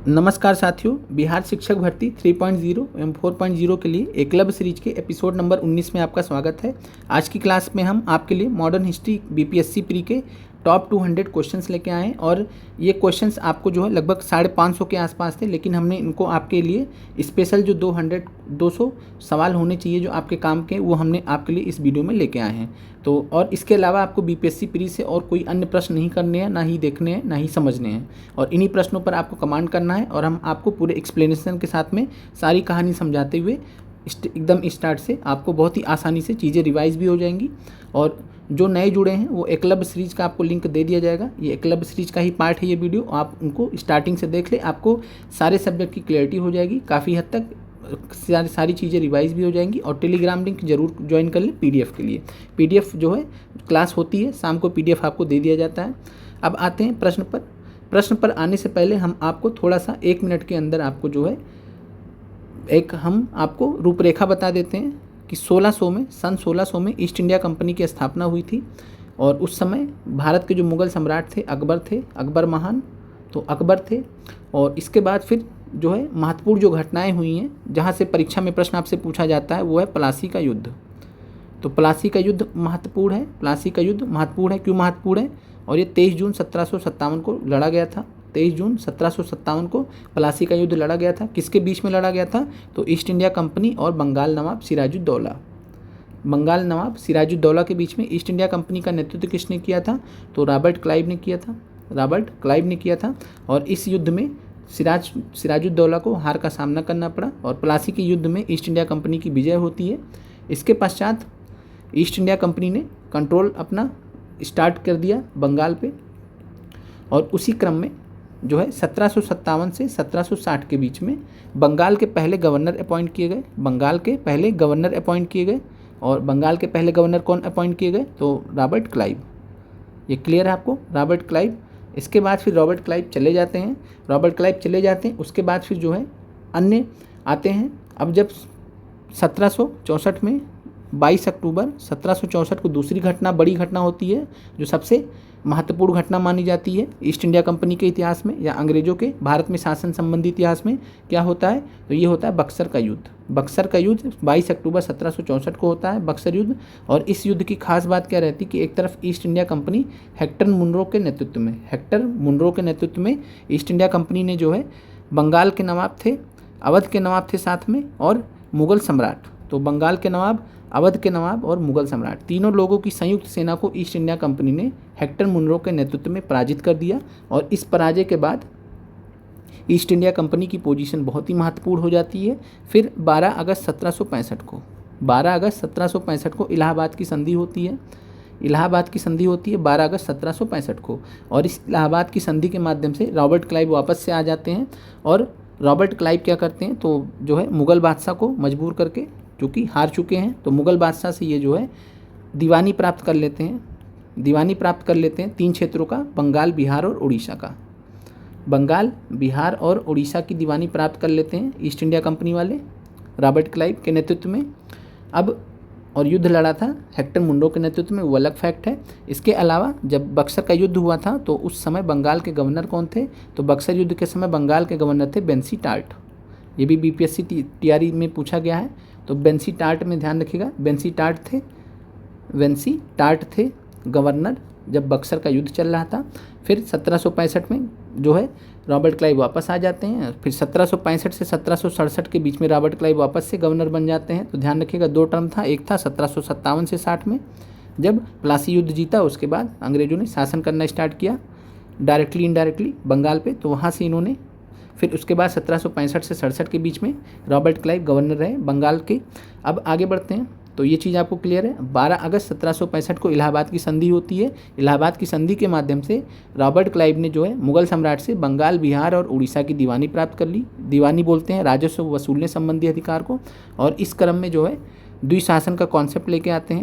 नमस्कार साथियों, बिहार शिक्षक भर्ती 3.0 एवं 4.0 के लिए एकलव्य सीरीज के एपिसोड नंबर 19 में आपका स्वागत है। आज की क्लास में हम आपके लिए मॉडर्न हिस्ट्री बीपीएससी प्री के टॉप 200 क्वेश्चंस लेके आए हैं और ये क्वेश्चंस आपको जो है लगभग 550 के आसपास थे, लेकिन हमने इनको आपके लिए स्पेशल जो 200 सवाल होने चाहिए जो आपके काम के, वो हमने आपके लिए इस वीडियो में लेके आए हैं। तो और इसके अलावा आपको बीपीएससी प्री से और कोई अन्य प्रश्न नहीं करने हैं, ना ही देखने हैं, ना ही समझने हैं, और इन्हीं प्रश्नों पर आपको कमांड करना है और हम आपको पूरे एक्सप्लेनेशन के साथ में सारी कहानी समझाते हुए एकदम स्टार्ट से आपको बहुत ही आसानी से चीज़ें रिवाइज भी हो जाएंगी। और जो नए जुड़े हैं वो एकलव्य सीरीज का आपको लिंक दे दिया जाएगा, ये एकलव्य सीरीज का ही पार्ट है ये वीडियो, आप उनको स्टार्टिंग से देख ले, आपको सारे सब्जेक्ट की क्लैरिटी हो जाएगी, काफ़ी हद तक सारी चीज़ें रिवाइज भी हो जाएंगी। और टेलीग्राम लिंक जरूर ज्वाइन कर लें पीडीएफ के लिए। पीडीएफ जो है क्लास होती है शाम को, पीडीएफ आपको दे दिया जाता है। अब आते हैं प्रश्न पर आने से पहले हम आपको थोड़ा सा 1 मिनट के अंदर आपको जो है हम आपको रूपरेखा बता देते हैं कि सन 1600 में ईस्ट इंडिया कंपनी की स्थापना हुई थी। और उस समय भारत के जो मुग़ल सम्राट थे अकबर महान, तो अकबर थे। और इसके बाद फिर जो है महत्वपूर्ण जो घटनाएं हुई हैं, जहां से परीक्षा में प्रश्न आपसे पूछा जाता है, वो है प्लासी का युद्ध। तो प्लासी का युद्ध महत्वपूर्ण है। क्यों महत्वपूर्ण है? और ये 23 जून 1757 को लड़ा गया था। 23 जून 1757 को प्लासी का युद्ध लड़ा गया था। किसके बीच में लड़ा गया था? तो ईस्ट इंडिया कंपनी और बंगाल नवाब सिराजुद्दौला के बीच में। ईस्ट इंडिया कंपनी का नेतृत्व किसने किया था? तो रॉबर्ट क्लाइव ने किया था। और इस युद्ध में सिराजुद्दौला को हार का सामना करना पड़ा और प्लासी के युद्ध में ईस्ट इंडिया कंपनी की विजय होती है। इसके पश्चात ईस्ट इंडिया कंपनी ने कंट्रोल अपना स्टार्ट कर दिया बंगाल पे। और उसी क्रम में जो है 1757 से 1760 के बीच में बंगाल के पहले गवर्नर अपॉइंट किए गए। और बंगाल के पहले गवर्नर कौन अपॉइंट किए गए? तो रॉबर्ट क्लाइव। ये क्लियर है आपको? Robert Clive. इसके बाद फिर रॉबर्ट क्लाइव चले जाते हैं। उसके बाद फिर जो है अन्य आते हैं। अब जब 1764 में 22 अक्टूबर 1764 को दूसरी बड़ी घटना होती है, जो सबसे महत्वपूर्ण घटना मानी जाती है ईस्ट इंडिया कंपनी के इतिहास में या अंग्रेजों के भारत में शासन संबंधी इतिहास में। क्या होता है? तो ये होता है बक्सर का युद्ध। 22 अक्टूबर 1764 को होता है बक्सर युद्ध। और इस युद्ध की खास बात क्या रहती कि एक तरफ East India Company Hector Munro के नेतृत्व में ईस्ट इंडिया कंपनी ने जो है बंगाल के नवाब थे, अवध के नवाब थे साथ में, और मुग़ल सम्राट। तो बंगाल के नवाब, अवध के नवाब और मुग़ल सम्राट, तीनों लोगों की संयुक्त सेना को ईस्ट इंडिया कंपनी ने हेक्टर मुनरो के नेतृत्व में पराजित कर दिया। और इस पराजय के बाद ईस्ट इंडिया कंपनी की पोजीशन बहुत ही महत्वपूर्ण हो जाती है। फिर 12 अगस्त 1765 को इलाहाबाद की संधि होती है। 12 अगस्त 1765 को। और इस इलाहाबाद की संधि के माध्यम से रॉबर्ट क्लाइव वापस से आ जाते हैं। और रॉबर्ट क्लाइव क्या करते हैं? तो जो है मुग़ल बादशाह को मजबूर करके, क्योंकि हार चुके हैं, तो मुग़ल बादशाह से ये जो है दीवानी प्राप्त कर लेते हैं 3 क्षेत्रों का, बंगाल, बिहार और उड़ीसा की दीवानी प्राप्त कर लेते हैं ईस्ट इंडिया कंपनी वाले रॉबर्ट क्लाइव के नेतृत्व में। अब और युद्ध लड़ा था हेक्टर मुनरो के नेतृत्व में, वो अलग फैक्ट है। इसके अलावा जब बक्सर का युद्ध हुआ था तो उस समय बंगाल के गवर्नर कौन थे? तो बक्सर युद्ध के समय बंगाल के गवर्नर थे बेंसी टार्ट। ये भी बीपीएससी टीआरई में पूछा गया है, तो बेंसी टार्ट में ध्यान रखिएगा। बेंसी टार्ट थे गवर्नर जब बक्सर का युद्ध चल रहा था। फिर 1765 में जो है रॉबर्ट क्लाइव वापस आ जाते हैं। फिर 1765 से 1767 के बीच में रॉबर्ट क्लाइव वापस से गवर्नर बन जाते हैं। तो ध्यान रखिएगा 2 टर्म था, एक था 1757 से 60 में जब प्लासी युद्ध जीता, उसके बाद अंग्रेजों ने शासन करना स्टार्ट किया डायरेक्टली इनडायरेक्टली बंगाल पे, तो वहाँ से इन्होंने फिर उसके बाद 1765 से 67 के बीच में रॉबर्ट क्लाइव गवर्नर रहे बंगाल के। अब आगे बढ़ते हैं, तो ये चीज़ आपको क्लियर है। 12 अगस्त 1765 को इलाहाबाद की संधि होती है। इलाहाबाद की संधि के माध्यम से रॉबर्ट क्लाइव ने जो है मुग़ल सम्राट से बंगाल, बिहार और उड़ीसा की दीवानी प्राप्त कर ली। दीवानी बोलते हैं राजस्व वसूलने संबंधी अधिकार को। और इस क्रम में जो है द्विशासन का कॉन्सेप्ट लेके आते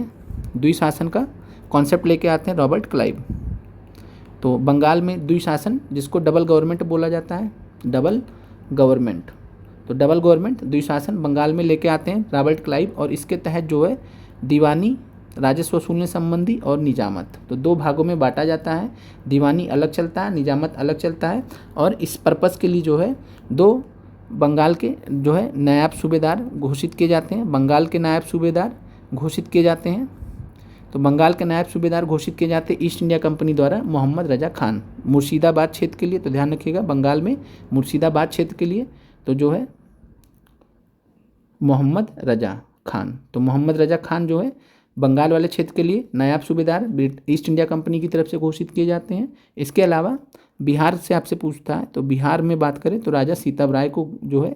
हैं रॉबर्ट क्लाइव। तो बंगाल में द्विशासन, जिसको डबल गवर्नमेंट बोला जाता है, डबल गवर्नमेंट द्विशासन बंगाल में लेके आते हैं रॉबर्ट क्लाइव। और इसके तहत जो है दीवानी राजस्व वसूलने संबंधी और निजामत। तो दो भागों में बांटा जाता है, दीवानी अलग चलता है, निजामत अलग चलता है। और इस पर्पस के लिए जो है दो बंगाल के जो है नायब सूबेदार घोषित किए जाते हैं, बंगाल के नायब सूबेदार घोषित किए जाते हैं। तो बंगाल के नायब सूबेदार घोषित किए जाते हैं ईस्ट इंडिया कंपनी द्वारा मोहम्मद रजा खान, मुर्शिदाबाद क्षेत्र के लिए। तो ध्यान रखिएगा, बंगाल में मुर्शिदाबाद क्षेत्र के लिए तो जो है मोहम्मद रजा खान। तो मोहम्मद रजा खान जो है बंगाल वाले क्षेत्र के लिए नायब सूबेदार ईस्ट इंडिया कंपनी की तरफ से घोषित किए जाते हैं। इसके अलावा बिहार से आपसे पूछता है, तो बिहार में बात करें तो राजा सीताब राय को जो है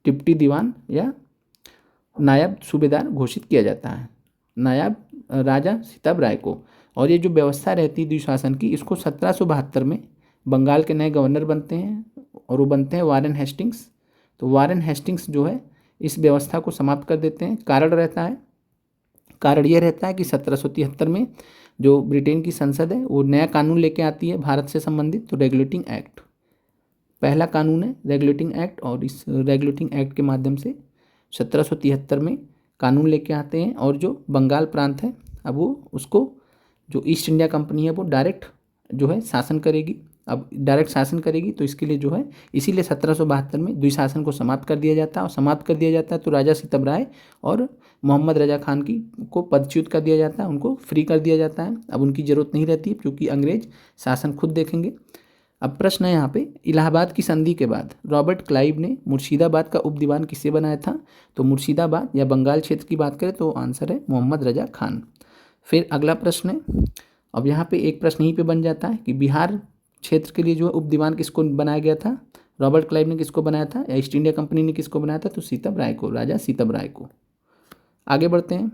डिप्टी दीवान या नायब सूबेदार घोषित किया जाता है, नायब राजा सीताब राय को। और ये जो व्यवस्था रहती है द्विशासन की, इसको 1772 में बंगाल के नए गवर्नर बनते हैं और वो बनते हैं वारेन हेस्टिंग्स। तो वारेन हेस्टिंग्स जो है इस व्यवस्था को समाप्त कर देते हैं। कारण ये रहता है कि 1773 में जो ब्रिटेन की संसद है वो नया कानून लेके आती है भारत से संबंधित, तो रेगुलेटिंग एक्ट पहला कानून है रेगुलेटिंग एक्ट। और इस रेगुलेटिंग एक्ट के माध्यम से 1773 में कानून लेके आते हैं और जो बंगाल प्रांत है अब वो उसको जो ईस्ट इंडिया कंपनी है वो डायरेक्ट जो है शासन करेगी। अब डायरेक्ट शासन करेगी तो इसके लिए जो है इसीलिए 1772 में द्विशासन को समाप्त कर दिया जाता है। और समाप्त कर दिया जाता है तो राजा सीताब राय और मोहम्मद रजा खान की को पदच्युत कर दिया जाता है, उनको फ्री कर दिया जाता है। अब उनकी ज़रूरत नहीं रहती क्योंकि अंग्रेज शासन खुद देखेंगे। अब प्रश्न है यहाँ पे, इलाहाबाद की संधि के बाद रॉबर्ट क्लाइव ने मुर्शिदाबाद का उपदीवान किसे बनाया था? तो मुर्शिदाबाद या बंगाल क्षेत्र की बात करें तो आंसर है मोहम्मद रजा खान। फिर अगला प्रश्न है, अब यहाँ पे एक प्रश्न यहीं पे बन जाता है कि बिहार क्षेत्र के लिए जो है उपदीवान किसको बनाया गया था? रॉबर्ट क्लाइव ने किसको बनाया था या ईस्ट इंडिया कंपनी ने किसको बनाया था? तो सीताब राय को, राजा सीताब राय को। आगे बढ़ते हैं।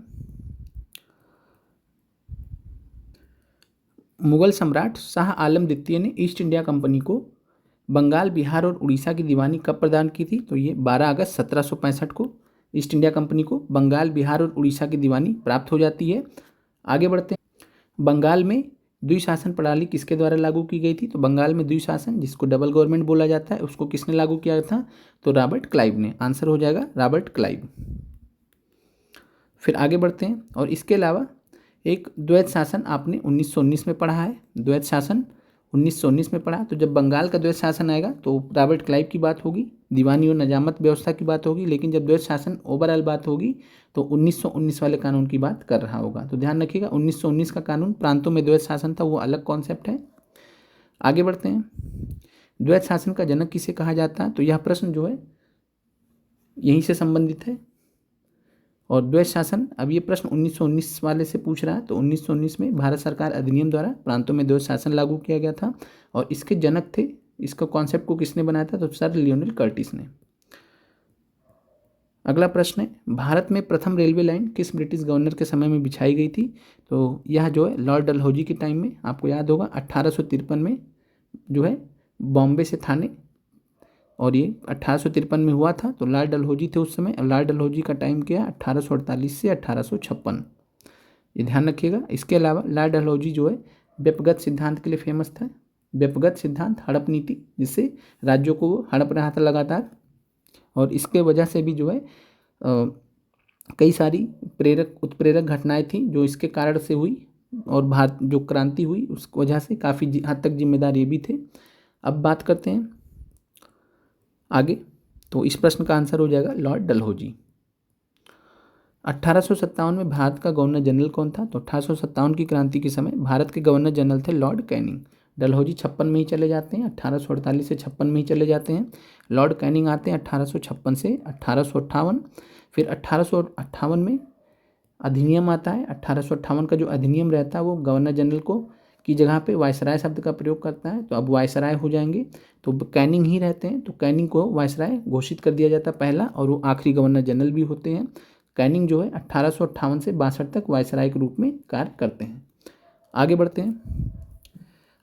मुगल सम्राट शाह आलम द्वितीय ने ईस्ट इंडिया कंपनी को बंगाल, बिहार और उड़ीसा की दीवानी कब प्रदान की थी? तो ये 12 अगस्त 1765 को ईस्ट इंडिया कंपनी को बंगाल, बिहार और उड़ीसा की दीवानी प्राप्त हो जाती है। आगे बढ़ते हैं। बंगाल में द्विशासन प्रणाली किसके द्वारा लागू की गई थी? तो बंगाल में द्विशासन, जिसको डबल गवर्नमेंट बोला जाता है, उसको किसने लागू किया था? तो रॉबर्ट क्लाइव ने। आंसर हो जाएगा रॉबर्ट क्लाइव। फिर आगे बढ़ते हैं। और इसके अलावा एक द्वैत शासन आपने 1919 में पढ़ा है, द्वैत शासन 1919 में पढ़ा। तो जब बंगाल का द्वैत शासन आएगा तो रॉबर्ट क्लाइव की बात होगी, दीवानी और निजामत व्यवस्था की बात होगी। लेकिन जब द्वैत शासन ओवरऑल बात होगी तो 1919 वाले कानून की बात कर रहा होगा। तो ध्यान रखिएगा, 1919 का कानून प्रांतों में द्वैत शासन था, वो अलग कॉन्सेप्ट है। आगे बढ़ते हैं। द्वैत शासन का जनक किसे कहा जाता है? तो यह प्रश्न जो है यहीं से संबंधित है। और द्वैत शासन, अब ये प्रश्न 1919 वाले से पूछ रहा है। तो 1919 में भारत सरकार अधिनियम द्वारा प्रांतों में द्वैत शासन लागू किया गया था। और इसके जनक थे, इसका कॉन्सेप्ट को किसने बनाया था? तो सर लियोनेल कर्टिस ने। अगला प्रश्न है, भारत में प्रथम रेलवे लाइन किस ब्रिटिश गवर्नर के समय में बिछाई गई थी? तो यह जो है लॉर्ड डलहौजी के टाइम में, आपको याद होगा 1853 में जो है बॉम्बे से थाने, और ये 1853 में हुआ था। तो लॉर्ड डलहौजी थे उस समय। लॉर्ड डलहौजी का टाइम क्या है? 1848 से 1856, ये ध्यान रखिएगा। इसके अलावा लॉर्ड डलहौजी जो है व्यपगत सिद्धांत के लिए फेमस था। व्यपगत सिद्धांत, हड़प नीति, जिससे राज्यों को हड़प रहा था लगातार, और इसके वजह से भी जो है कई सारी उत्प्रेरक घटनाएं थी जो इसके कारण से हुई, और भारत जो क्रांति हुई उस वजह से काफ़ी हद तक जिम्मेदार ये भी थे। अब बात करते हैं आगे। तो इस प्रश्न का आंसर हो जाएगा लॉर्ड डलहौजी। 1857 में भारत का गवर्नर जनरल कौन था? तो 1857 की क्रांति के समय भारत के गवर्नर जनरल थे लॉर्ड कैनिंग। डलहौजी 56 में ही चले जाते हैं, 1848 से 56 में ही चले जाते हैं। लॉर्ड कैनिंग आते हैं 1856 से 1858। फिर 1858 में अधिनियम आता है। 1858 का जो अधिनियम रहता है वो गवर्नर जनरल को की जगह पे वायसराय शब्द का प्रयोग करता है। तो अब वायसराय हो जाएंगे, तो कैनिंग ही रहते हैं। तो कैनिंग को वायसराय घोषित कर दिया जाता है पहला, और वो आखिरी गवर्नर जनरल भी होते हैं। कैनिंग जो है 1858 से 62 तक वायसराय के रूप में कार्य करते हैं। आगे बढ़ते हैं।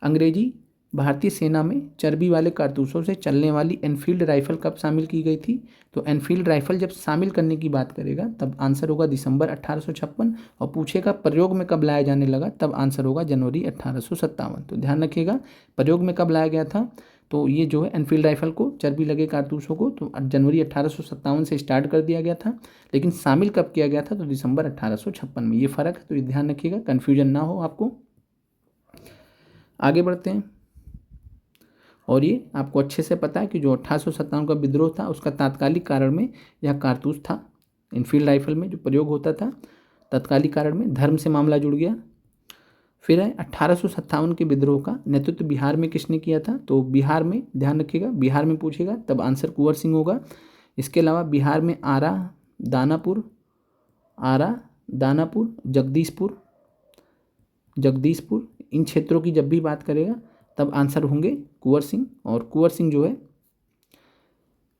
अंग्रेजी भारतीय सेना में चर्बी वाले कारतूसों से चलने वाली एनफील्ड राइफल कब शामिल की गई थी? तो एनफील्ड राइफल जब शामिल करने की बात करेगा तब आंसर होगा दिसंबर 1856, और पूछेगा प्रयोग में कब लाया जाने लगा, तब आंसर होगा जनवरी 1857। तो ध्यान रखिएगा, प्रयोग में कब लाया गया था? तो ये जो है एनफील्ड राइफल को चर्बी लगे कारतूसों को तो जनवरी 1857 से स्टार्ट कर दिया गया था, लेकिन शामिल कब किया गया था तो दिसंबर 1856 में। ये फ़र्क है, तो ये ध्यान रखिएगा, कन्फ्यूजन ना हो आपको। आगे बढ़ते हैं। और ये आपको अच्छे से पता है कि जो 1857 का विद्रोह था उसका तात्कालिक कारण में यह कारतूस था, इनफील्ड राइफल में जो प्रयोग होता था, तात्कालिक कारण में धर्म से मामला जुड़ गया। फिर है 1857 के विद्रोह का नेतृत्व बिहार में किसने किया था, तो बिहार में ध्यान रखिएगा, बिहार में पूछेगा तब आंसर कुंवर सिंह होगा। इसके अलावा बिहार में आरा, दानापुर, जगदीशपुर इन क्षेत्रों की जब भी बात करेगा तब आंसर होंगे कुंवर सिंह। और कुंवर सिंह जो है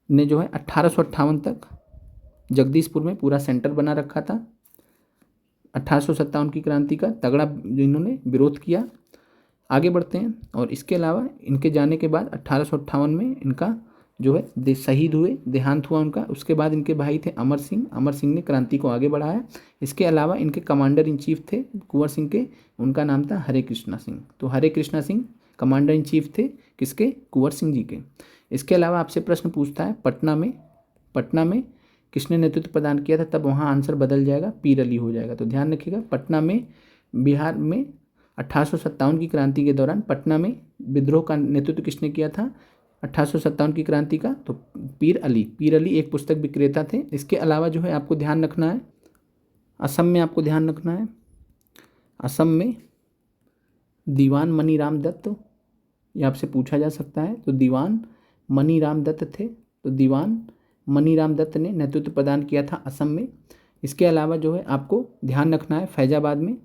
ने जो है 1858 तक जगदीशपुर में पूरा सेंटर बना रखा था। 1857 की क्रांति का तगड़ा इन्होंने विरोध किया। आगे बढ़ते हैं। और इसके अलावा इनके जाने के बाद 1858 में इनका जो है शहीद हुए, देहांत हुआ उनका। उसके बाद इनके भाई थे अमर सिंह ने क्रांति को आगे बढ़ाया। इसके अलावा इनके कमांडर इन चीफ थे कुंवर सिंह के, उनका नाम था हरे कृष्णा सिंह। तो Hare Krishna Singh commander in chief थे किसके, कुंवर सिंह जी के। इसके अलावा आपसे प्रश्न पूछता है पटना में किसने नेतृत्व प्रदान किया था, तब वहाँ आंसर बदल जाएगा, पीर अली हो जाएगा। तो ध्यान रखिएगा, पटना में बिहार में 1857 की क्रांति के दौरान पटना में विद्रोह का नेतृत्व किसने किया था 1857 की क्रांति का, तो पीर अली एक पुस्तक विक्रेता थे। इसके अलावा जो है आपको ध्यान रखना है, असम में आपको ध्यान रखना है, असम में दीवान मनीराम दत्त, ये आपसे पूछा जा सकता है। तो दीवान मनीराम दत्त थे, तो दीवान मनीराम दत्त ने नेतृत्व प्रदान किया था असम में। इसके अलावा जो है आपको ध्यान रखना है फैजाबाद में,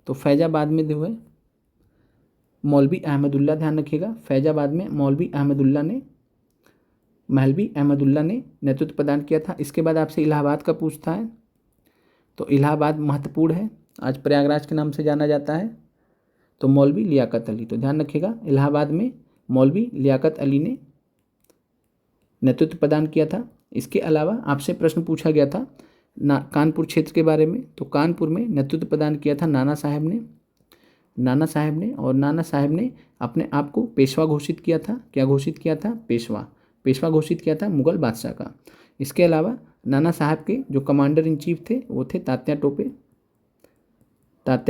तो फैजाबाद में जो है मौलवी अहमदुल्ला, ध्यान रखिएगा, फैजाबाद में मौलवी अहमदुल्ला ने नेतृत्व प्रदान किया था। इसके बाद आपसे इलाहाबाद का पूछता है, तो इलाहाबाद महत्वपूर्ण है, आज प्रयागराज के नाम से जाना जाता है। तो मौलवी लियाकत अली, तो ध्यान रखिएगा इलाहाबाद में मौलवी लियाकत अली ने नेतृत्व प्रदान किया था। इसके अलावा आपसे प्रश्न पूछा गया था कानपुर क्षेत्र के बारे में, तो कानपुर में नेतृत्व प्रदान किया था नाना साहब ने, और नाना साहब ने अपने आप को पेशवा घोषित किया था। क्या घोषित किया था, पेशवा घोषित किया था मुगल बादशाह का। इसके अलावा नाना साहब के जो कमांडर इन चीफ थे वो थे तात्या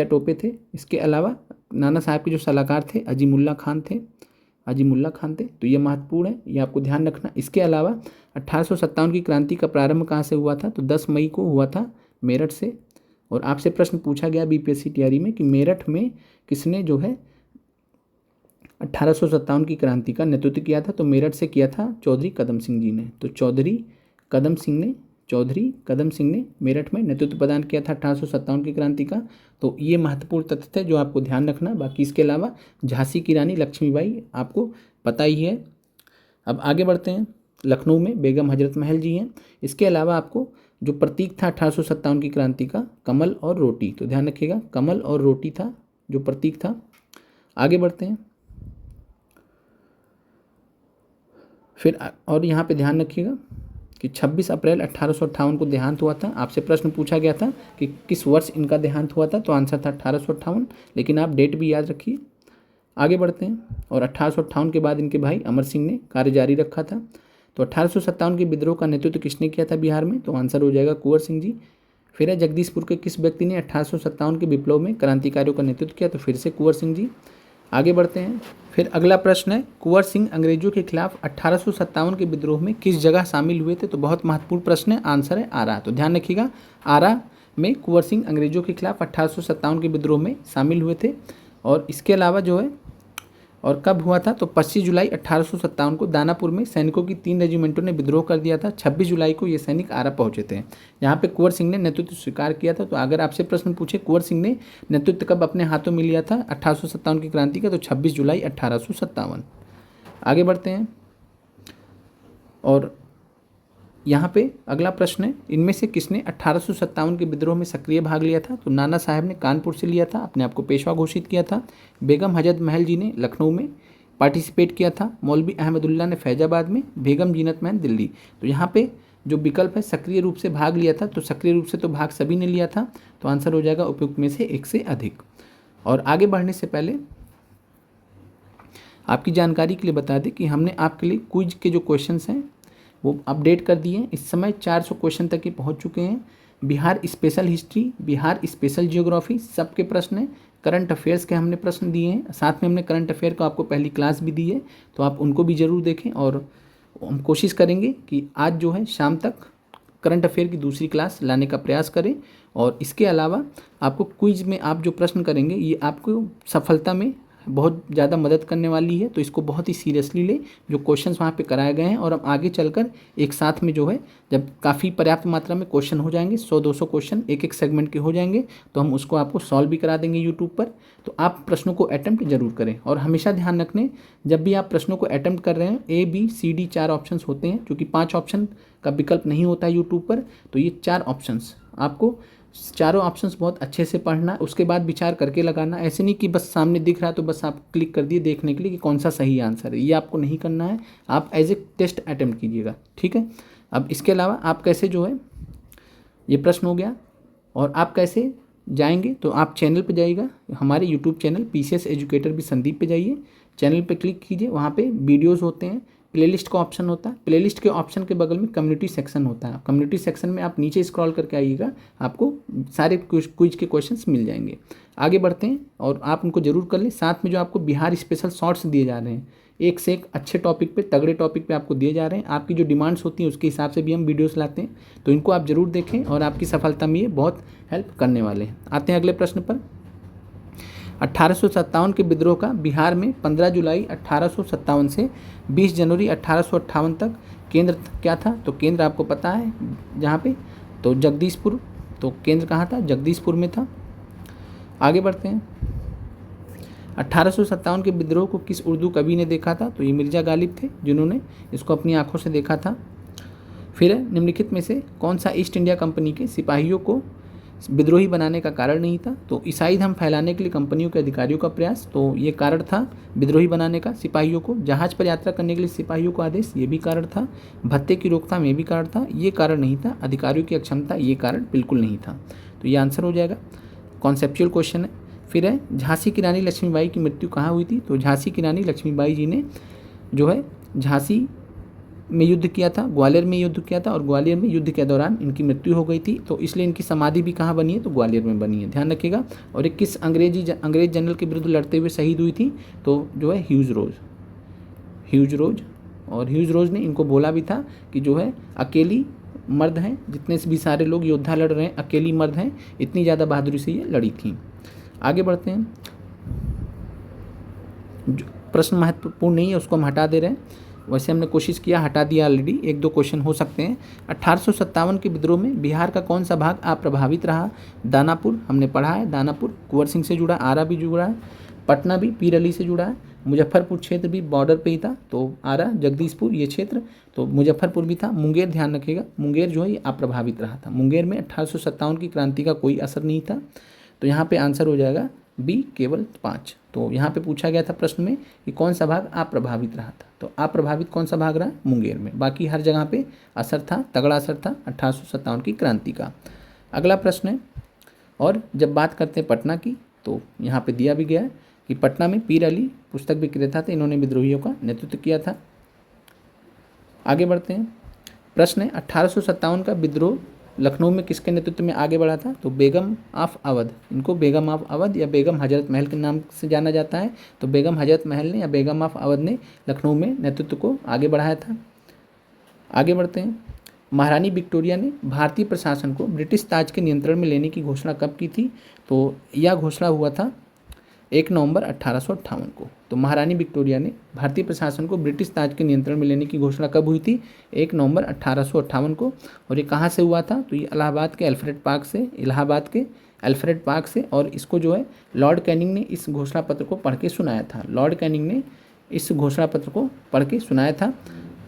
टोपे थे। इसके अलावा नाना साहब के जो सलाहकार थे अजीमुल्ला खान थे, तो ये महत्वपूर्ण है, ये आपको ध्यान रखना। इसके अलावा 1857 की क्रांति का प्रारंभ कहाँ से हुआ था, तो 10 मई को हुआ था मेरठ से। और आपसे प्रश्न पूछा गया बीपीएससी तैयारी में कि मेरठ में किसने जो है 1857 की क्रांति का नेतृत्व किया था, तो मेरठ से किया था चौधरी कदम सिंह जी ने। तो चौधरी कदम सिंह ने मेरठ में नेतृत्व प्रदान किया था 1857 की क्रांति का। तो ये महत्वपूर्ण तथ्य थे जो आपको ध्यान रखना। बाकी इसके अलावा झांसी की रानी लक्ष्मीबाई आपको पता ही है। अब आगे बढ़ते हैं। लखनऊ में बेगम हजरत महल जी हैं। इसके अलावा आपको जो प्रतीक था 1857 की क्रांति का, कमल और रोटी, तो ध्यान रखिएगा कमल और रोटी था जो प्रतीक था। आगे बढ़ते हैं। फिर और यहाँ पे ध्यान रखिएगा कि 26 अप्रैल 1858 को देहांत हुआ था। आपसे प्रश्न पूछा गया था कि किस वर्ष इनका देहांत हुआ था, तो आंसर था 1858, लेकिन आप डेट भी याद रखिए। आगे बढ़ते हैं। और 1858 के बाद इनके भाई अमर सिंह ने कार्य जारी रखा था। तो 1857 के विद्रोह का नेतृत्व किसने किया था बिहार में, तो आंसर हो जाएगा कुंवर सिंह जी। फिर है जगदीशपुर के किस व्यक्ति ने 1857 के विप्लव में क्रांतिकारियों का नेतृत्व किया, तो फिर से कुंवर सिंह जी। आगे बढ़ते हैं। फिर अगला प्रश्न है, कुंवर सिंह अंग्रेजों के खिलाफ 1857 के विद्रोह में किस जगह शामिल हुए थे, तो बहुत महत्वपूर्ण प्रश्न है, आंसर है आरा। तो ध्यान रखिएगा आरा में कुंवर सिंह अंग्रेजों के खिलाफ 1857 के विद्रोह में शामिल हुए थे। और इसके अलावा जो है और कब हुआ था, तो 25 जुलाई 1857 को दानापुर में सैनिकों की 3 रेजिमेंटों ने विद्रोह कर दिया था। 26 जुलाई को ये सैनिक आरा पहुंचे थे। यहाँ पे कुंवर सिंह ने नेतृत्व स्वीकार किया था। तो अगर आपसे प्रश्न पूछे कुंवर सिंह ने नेतृत्व कब अपने हाथों में लिया था 1857 की क्रांति का, तो 26 जुलाई 1857। आगे बढ़ते हैं। और यहाँ पे अगला प्रश्न है, इनमें से किसने 1857 के विद्रोह में सक्रिय भाग लिया था, तो नाना साहब ने कानपुर से लिया था, अपने आप को पेशवा घोषित किया था। बेगम हजरत महल जी ने लखनऊ में पार्टिसिपेट किया था। मौलवी अहमदुल्ला ने फैजाबाद में, बेगम जीनत महल दिल्ली। तो यहाँ पे जो विकल्प है सक्रिय रूप से भाग लिया था, तो सक्रिय रूप से तो भाग सभी ने लिया था, तो आंसर हो जाएगा उपयुक्त में से एक से अधिक। और आगे बढ़ने से पहले आपकी जानकारी के लिए बता दें कि हमने आपके लिए क्विज के जो क्वेश्चंस हैं वो अपडेट कर दिए हैं। इस समय 400 क्वेश्चन तक के पहुंच चुके हैं। Bihar special history, Bihar special geography सबके प्रश्न हैं। करंट अफेयर्स के हमने प्रश्न दिए हैं, साथ में हमने करंट अफेयर को आपको पहली क्लास भी दी है, तो आप उनको भी ज़रूर देखें। और हम कोशिश करेंगे कि आज जो है शाम तक करंट अफेयर की दूसरी क्लास लाने का प्रयास करें। और इसके अलावा आपको क्विज में आप जो प्रश्न करेंगे ये आपको सफलता में बहुत ज़्यादा मदद करने वाली है, तो इसको बहुत ही सीरियसली ले जो क्वेश्चंस वहाँ पे कराए गए हैं। और हम आगे चलकर एक साथ में जो है जब काफ़ी पर्याप्त मात्रा में क्वेश्चन हो जाएंगे, 100-200 क्वेश्चन एक एक सेगमेंट के हो जाएंगे, तो हम उसको आपको सॉल्व भी करा देंगे यूट्यूब पर। तो आप प्रश्नों को अटैम्प्ट जरूर करें। और हमेशा ध्यान रखने, जब भी आप प्रश्नों को अटैम्प्ट कर रहे हैं, A B C D 4 option होते हैं, क्योंकि 5 ऑप्शन का विकल्प नहीं होता है यूट्यूब पर। तो ये 4 ऑप्शंस आपको, चारों ऑप्शंस बहुत अच्छे से पढ़ना, उसके बाद विचार करके लगाना। ऐसे नहीं कि बस सामने दिख रहा है तो बस आप क्लिक कर दिए देखने के लिए कि कौन सा सही आंसर है, ये आपको नहीं करना है। आप एज ए टेस्ट अटेम्प्ट कीजिएगा, ठीक है। अब इसके अलावा आप कैसे जो है, ये प्रश्न हो गया। और आप कैसे जाएंगे, तो आप चैनल पे जाइएगा, हमारे यूट्यूब चैनल PCS एजुकेटर भी संदीप पे जाइए, चैनल पे क्लिक कीजिए, वहाँ पे वीडियोज़ होते हैं, प्लेलिस्ट का ऑप्शन होता है, प्लेलिस्ट के ऑप्शन के बगल में कम्युनिटी सेक्शन होता है। कम्युनिटी सेक्शन में आप नीचे स्क्रॉल करके आइएगा, आपको सारे क्विज के क्वेश्चंस मिल जाएंगे। आगे बढ़ते हैं और आप उनको जरूर कर लें। साथ में जो आपको बिहार स्पेशल शॉर्ट्स दिए जा रहे हैं, एक से एक अच्छे टॉपिक पे, तगड़े टॉपिक पे आपको दिए जा रहे हैं। आपकी जो डिमांड्स होती हैं उसके हिसाब से भी हम वीडियोस लाते हैं, तो इनको आप जरूर देखें और आपकी सफलता में ये बहुत हेल्प करने वाले हैं। आते हैं अगले प्रश्न पर। 1857 के विद्रोह का बिहार में 15 जुलाई 1857 से 20 जनवरी 1858 तक केंद्र क्या था? तो केंद्र आपको पता है जहाँ पे, तो जगदीशपुर। तो केंद्र कहाँ था? जगदीशपुर में था। आगे बढ़ते हैं। 1857 के विद्रोह को किस उर्दू कवि ने देखा था? तो ये मिर्ज़ा गालिब थे जिन्होंने इसको अपनी आंखों से देखा था। फिर निम्नलिखित में से कौन सा ईस्ट इंडिया कंपनी के सिपाहियों को विद्रोही बनाने का कारण नहीं था? तो ईसाई धर्म फैलाने के लिए कंपनियों के अधिकारियों का प्रयास, तो ये कारण था विद्रोही बनाने का सिपाहियों को। जहाज पर यात्रा करने के लिए सिपाहियों को आदेश, ये भी कारण था। भत्ते की रोकथाम, ये भी कारण था। ये कारण नहीं था। अधिकारियों की अक्षमता, ये कारण बिल्कुल नहीं था। तो ये आंसर हो जाएगा। कॉन्सेप्चुअल क्वेश्चन है। फिर है झांसी की रानी लक्ष्मीबाई की मृत्यु कहाँ हुई थी? तो झांसी की रानी लक्ष्मीबाई जी ने जो है झांसी में युद्ध किया था, ग्वालियर में युद्ध किया था, और ग्वालियर में युद्ध के दौरान इनकी मृत्यु हो गई थी। तो इसलिए इनकी समाधि भी कहाँ बनी है? तो ग्वालियर में बनी है, ध्यान रखिएगा। और एक किस अंग्रेज जनरल के विरुद्ध लड़ते हुए शहीद हुई थी? तो जो है ह्यूज रोज। और ह्यूज रोज ने इनको बोला भी था कि जो है अकेली मर्द हैं, जितने भी सारे लोग योद्धा लड़ रहे हैं अकेली मर्द हैं, इतनी ज़्यादा बहादुरी से ये लड़ी थी। आगे बढ़ते हैं। जो प्रश्न महत्वपूर्ण नहीं है उसको हम हटा दे रहे हैं, वैसे हमने कोशिश किया, हटा दिया ऑलरेडी। 1-2 क्वेश्चन हो सकते हैं। 1857 के विद्रोह में बिहार का कौन सा भाग अप्रभावित रहा? दानापुर हमने पढ़ा है, दानापुर कुंवर सिंह से जुड़ा, आरा भी जुड़ा है, पटना भी पीर अली से जुड़ा है, मुजफ्फरपुर क्षेत्र भी बॉर्डर पे ही था, तो आरा जगदीशपुर ये क्षेत्र, तो मुजफ्फरपुर भी था। मुंगेर ध्यान रखिएगा, मुंगेर जो है ये अप्रभावित रहा था। मुंगेर में 1857 की क्रांति का कोई असर नहीं था। तो यहाँ पे आंसर हो जाएगा बी, केवल 5। तो यहाँ पे पूछा गया था प्रश्न में कि कौन सा भाग अप्रभावित रहा था, तो अप्रभावित कौन सा भाग रहा? मुंगेर में। बाकी हर जगह पे असर था, तगड़ा असर था 1857 की क्रांति का। अगला प्रश्न है, और जब बात करते हैं पटना की, तो यहाँ पे दिया भी गया है कि पटना में पीर अली पुस्तक विक्रेता थे, इन्होंने विद्रोहियों का नेतृत्व किया था। आगे बढ़ते हैं। प्रश्न है 1857 का विद्रोह लखनऊ में किसके नेतृत्व में आगे बढ़ा था? तो बेगम ऑफ अवध, इनको बेगम ऑफ अवध या बेगम हजरत महल के नाम से जाना जाता है। तो बेगम हजरत महल ने या बेगम ऑफ अवध ने लखनऊ में नेतृत्व को आगे बढ़ाया था। आगे बढ़ते हैं। महारानी विक्टोरिया ने भारतीय प्रशासन को ब्रिटिश ताज के नियंत्रण में लेने की घोषणा कब की थी? तो यह घोषणा हुआ था 1 नवंबर 1858 को। तो महारानी विक्टोरिया ने भारतीय प्रशासन को ब्रिटिश ताज के नियंत्रण में लेने की घोषणा कब हुई थी? 1 नवंबर 1858 को। और ये कहाँ से हुआ था? तो ये इलाहाबाद के अल्फ्रेड पार्क से। और इसको जो है लॉर्ड कैनिंग ने इस घोषणा पत्र को पढ़ के सुनाया था। लॉर्ड कैनिंग ने इस घोषणा पत्र को पढ़ के सुनाया था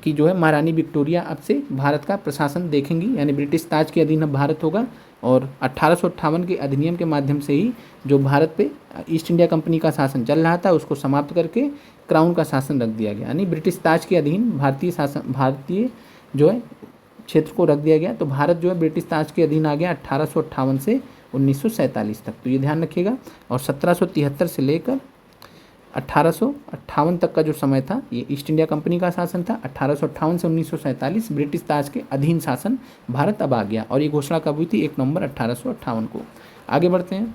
कि जो है महारानी विक्टोरिया अब से भारत का प्रशासन देखेंगी, यानी ब्रिटिश ताज के अधीन अब भारत होगा। और 1858 के अधिनियम के माध्यम से ही जो भारत पे ईस्ट इंडिया कंपनी का शासन चल रहा था उसको समाप्त करके क्राउन का शासन रख दिया गया, यानी ब्रिटिश ताज के अधीन भारतीय जो है क्षेत्र को रख दिया गया। तो भारत जो है ब्रिटिश ताज के अधीन आ गया 1858 से 1947 तक। तो ये ध्यान रखिएगा। और 1773 से लेकर 1858 तक का जो समय था ये ईस्ट इंडिया कंपनी का शासन था। 1858 से 1947 ब्रिटिश ताज के अधीन शासन भारत अब आ गया, और ये घोषणा कब हुई थी? 1 नवंबर 1858 को। आगे बढ़ते हैं।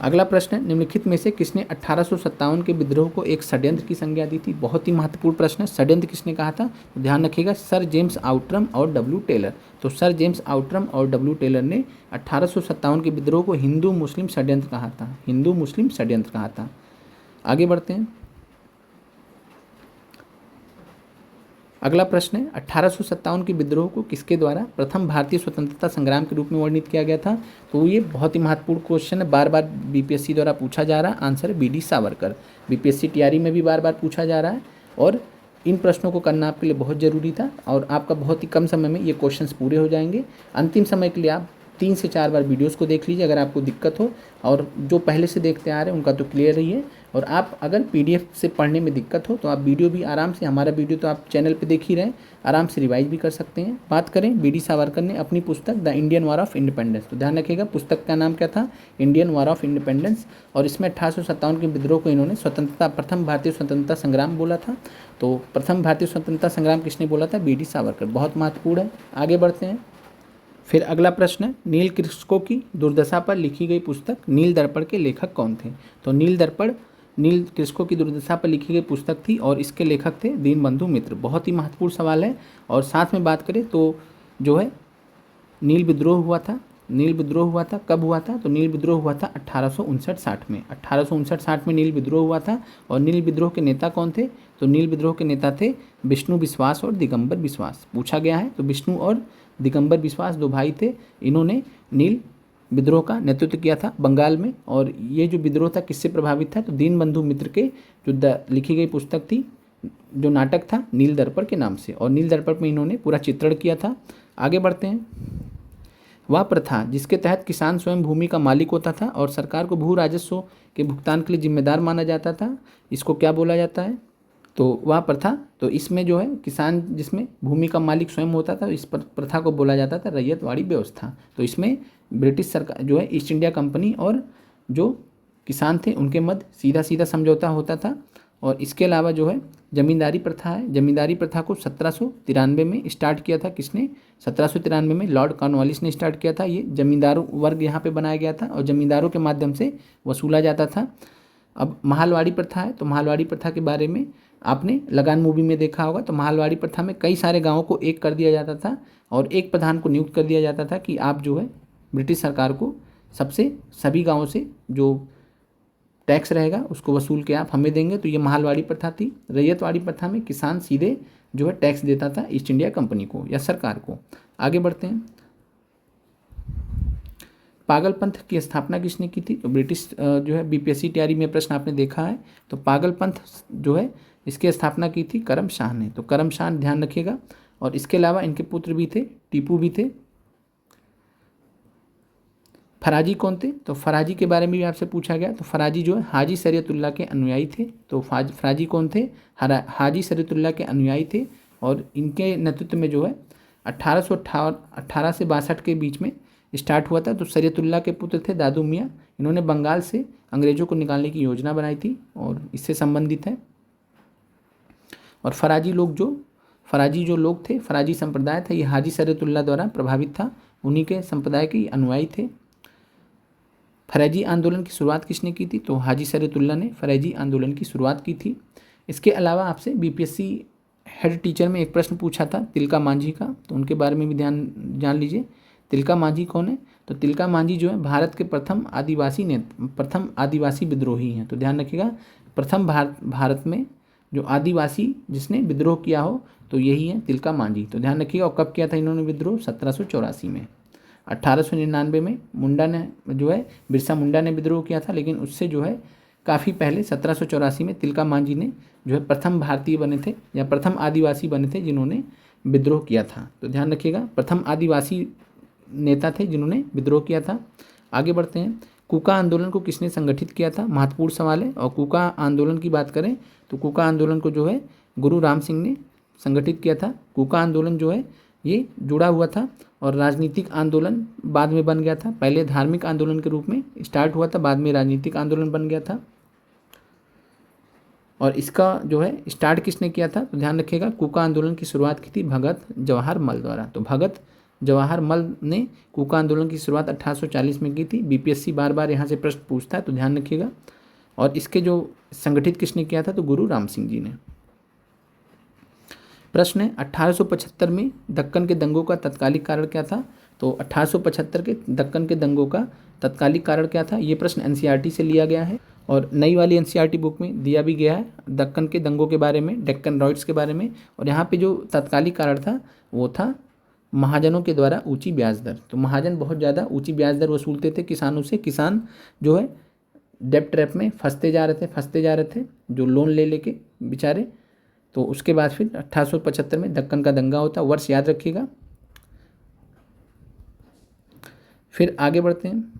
अगला प्रश्न है, निम्नलिखित में से किसने 1857 के विद्रोह को एक षड्यंत्र की संज्ञा दी थी? बहुत ही महत्वपूर्ण प्रश्न है। षड्यंत्र किसने कहा था? तो ध्यान रखिएगा, सर जेम्स आउट्रम और डब्ल्यू टेलर। तो सर जेम्स आउट्रम और डब्ल्यू टेलर ने 1857 के विद्रोह को हिंदू मुस्लिम षड्यंत्र कहा था। हिंदू मुस्लिम षड्यंत्र कहा था। आगे बढ़ते हैं। अगला प्रश्न है, 1857 के विद्रोह को किसके द्वारा प्रथम भारतीय स्वतंत्रता संग्राम के रूप में वर्णित किया गया था? तो ये बहुत ही महत्वपूर्ण क्वेश्चन है, बार बार बीपीएससी द्वारा पूछा जा रहा है। आंसर है बी.डी. सावरकर। बीपीएससी टीआरई में भी बार बार पूछा जा रहा है, और इन प्रश्नों को करना आपके लिए बहुत ज़रूरी था, और आपका बहुत ही कम समय में ये क्वेश्चंस पूरे हो जाएंगे। अंतिम समय के लिए आप 3 से 4 बार वीडियोस को देख लीजिए अगर आपको दिक्कत हो, और जो पहले से देखते आ रहे हैं उनका तो क्लियर ही है। और आप अगर पीडीएफ से पढ़ने में दिक्कत हो तो आप वीडियो भी आराम से, हमारा वीडियो तो आप चैनल पे देख ही रहे हैं, आराम से रिवाइज भी कर सकते हैं। बात करें बी.डी. सावरकर ने अपनी पुस्तक the Indian war of independence, तो ध्यान रखिएगा पुस्तक का नाम क्या था? Indian war of independence. और इसमें 1857 के विद्रोह को इन्होंने स्वतंत्रता, प्रथम भारतीय स्वतंत्रता संग्राम बोला था। तो प्रथम भारतीय स्वतंत्रता संग्राम किसने बोला था? बी.डी. सावरकर। बहुत महत्वपूर्ण है। आगे बढ़ते हैं। फिर अगला प्रश्न है, नील कृषकों की दुर्दशा पर लिखी गई पुस्तक नील दर्पण के लेखक कौन थे? तो नील दर्पण नील कृषकों की दुर्दशा पर लिखी गई पुस्तक थी, और इसके लेखक थे दीनबंधु मित्र। बहुत ही महत्वपूर्ण सवाल है। और साथ में बात करें तो जो है नील विद्रोह हुआ था। नील विद्रोह हुआ था, कब हुआ था? तो नील विद्रोह हुआ था 1859-60 में। 1859-60 में नील विद्रोह हुआ था। और नील विद्रोह के नेता कौन थे? तो नील विद्रोह के नेता थे विष्णु विश्वास और दिगंबर विश्वास। पूछा गया है। तो विष्णु और दिगंबर विश्वास 2 भाई थे। इन्होंने नील विद्रोह का नेतृत्व किया था बंगाल में। और ये जो विद्रोह था किससे प्रभावित था? तो दीनबंधु मित्र के जो लिखी गई पुस्तक थी, जो नाटक था नील दर्पण के नाम से, और नील दर्पण में इन्होंने पूरा चित्रण किया था। आगे बढ़ते हैं। वह प्रथा जिसके तहत किसान स्वयं भूमि का मालिक होता था और सरकार को भू राजस्व के भुगतान के लिए जिम्मेदार माना जाता था, इसको क्या बोला जाता है? तो वह प्रथा, तो इसमें जो है किसान जिसमें भूमि का मालिक स्वयं होता था, इस प्रथा को बोला जाता था रैयतवाड़ी व्यवस्था। तो इसमें ब्रिटिश सरकार जो है ईस्ट इंडिया कंपनी और जो किसान थे उनके मध्य सीधा सीधा समझौता होता था। और इसके अलावा जो है जमींदारी प्रथा है। जमींदारी प्रथा को 1793 में स्टार्ट किया था। किसने? 1793 में लॉर्ड कॉर्नवालिस ने स्टार्ट किया था। ये जमींदारों वर्ग यहाँ पे बनाया गया था, और जमींदारों के माध्यम से वसूला जाता था। अब माहलवाड़ी प्रथा है। तो माहलवाड़ी प्रथा के बारे में आपने लगान मूवी में देखा होगा। तो माहलवाड़ी प्रथा में कई सारे गाँवों को एक कर दिया जाता था, और एक प्रधान को नियुक्त कर दिया जाता था कि आप जो है ब्रिटिश सरकार को सभी गाँवों से जो टैक्स रहेगा उसको वसूल के आप हमें देंगे। तो ये माहलवाड़ी प्रथा थी। रैयतवाड़ी प्रथा में किसान सीधे जो है टैक्स देता था ईस्ट इंडिया कंपनी को या सरकार को। आगे बढ़ते हैं। पागल पंथ की स्थापना किसने की थी? तो ब्रिटिश जो है बीपीएससी तैयारी में प्रश्न आपने देखा है। तो पागल पंथ जो है इसकी स्थापना की थी करम शाह ने। तो करम शाह ध्यान रखिएगा। और इसके अलावा इनके पुत्र भी थे, टीपू भी थे। फराजी कौन थे? तो फराजी के बारे में भी आपसे पूछा गया। तो फराजी जो है हाजी शरीयतुल्लाह के अनुयायी थे। तो फराजी कौन थे? हाजी शरीयतुल्लाह के अनुयायी थे। और इनके नेतृत्व में जो है 1818 से 62 के बीच में स्टार्ट हुआ था। तो शरीयतुल्लाह के पुत्र थे दादू मियाँ। इन्होंने बंगाल से अंग्रेज़ों को निकालने की योजना बनाई थी, और इससे संबंधित है। और फराजी जो लोग थे, फराजी संप्रदाय था, ये हाजी शरीयतुल्लाह द्वारा प्रभावित था। उन्हीं के संप्रदाय के अनुयायी थे। फरेजी आंदोलन की शुरुआत किसने की थी? तो हाजी शरीयतुल्लाह ने फरेजी आंदोलन की शुरुआत की थी। इसके अलावा आपसे बीपीएससी हेड टीचर में एक प्रश्न पूछा था तिलका मांझी का, तो उनके बारे में भी जान लीजिए। तिलका मांझी कौन है? तो तिलका मांझी जो है भारत के प्रथम आदिवासी विद्रोही हैं। तो ध्यान रखिएगा, प्रथम भारत में जो आदिवासी जिसने विद्रोह किया हो तो यही है तिलका मांझी। तो ध्यान रखिएगा। और कब किया था इन्होंने विद्रोह? 1784 में। 1899 में मुंडा ने जो है बिरसा मुंडा ने विद्रोह किया था, लेकिन उससे जो है काफ़ी पहले 1784 में तिलका मांझी ने जो है प्रथम भारतीय बने थे या प्रथम आदिवासी बने थे जिन्होंने विद्रोह किया था। तो ध्यान रखिएगा, प्रथम आदिवासी नेता थे जिन्होंने विद्रोह किया था। आगे बढ़ते हैं। कूका आंदोलन को किसने संगठित किया था? महत्वपूर्ण सवाल है। और कूका आंदोलन की बात करें तो कूका आंदोलन को जो है गुरु राम सिंह ने संगठित किया था। कूका आंदोलन जो है ये जुड़ा हुआ था और राजनीतिक आंदोलन बाद में बन गया था। पहले धार्मिक आंदोलन के रूप में स्टार्ट हुआ था, बाद में राजनीतिक आंदोलन बन गया था। और इसका जो है स्टार्ट किसने किया था, तो ध्यान रखिएगा, कूका आंदोलन की शुरुआत की थी भगत जवाहर मल द्वारा। तो भगत जवाहर मल ने कूका आंदोलन की शुरुआत 1840 में की थी। बीपीएससी बार बार यहाँ से प्रश्न पूछता है, तो ध्यान रखिएगा। और इसके जो संगठित किसने किया था, तो गुरु राम सिंह जी ने। प्रश्न है 1875 में दक्कन के दंगों का तत्कालिक कारण क्या था। तो 1875 के दक्कन के दंगों का तत्कालिक कारण क्या था, ये प्रश्न एनसीईआरटी से लिया गया है और नई वाली एनसीईआरटी बुक में दिया भी गया है दक्कन के दंगों के बारे में, डेक्कन रॉयट्स के बारे में। और यहाँ पे जो तत्कालिक कारण था वो था महाजनों के द्वारा ऊंची ब्याज दर। तो महाजन बहुत ज़्यादा ऊंची ब्याज दर वसूलते थे किसानों से, किसान जो है डेब्ट ट्रैप में फंसते जा रहे थे जो लोन ले लेके बेचारे। तो उसके बाद फिर 1875 में दक्कन का दंगा होता, वर्ष याद रखिएगा। फिर आगे बढ़ते हैं।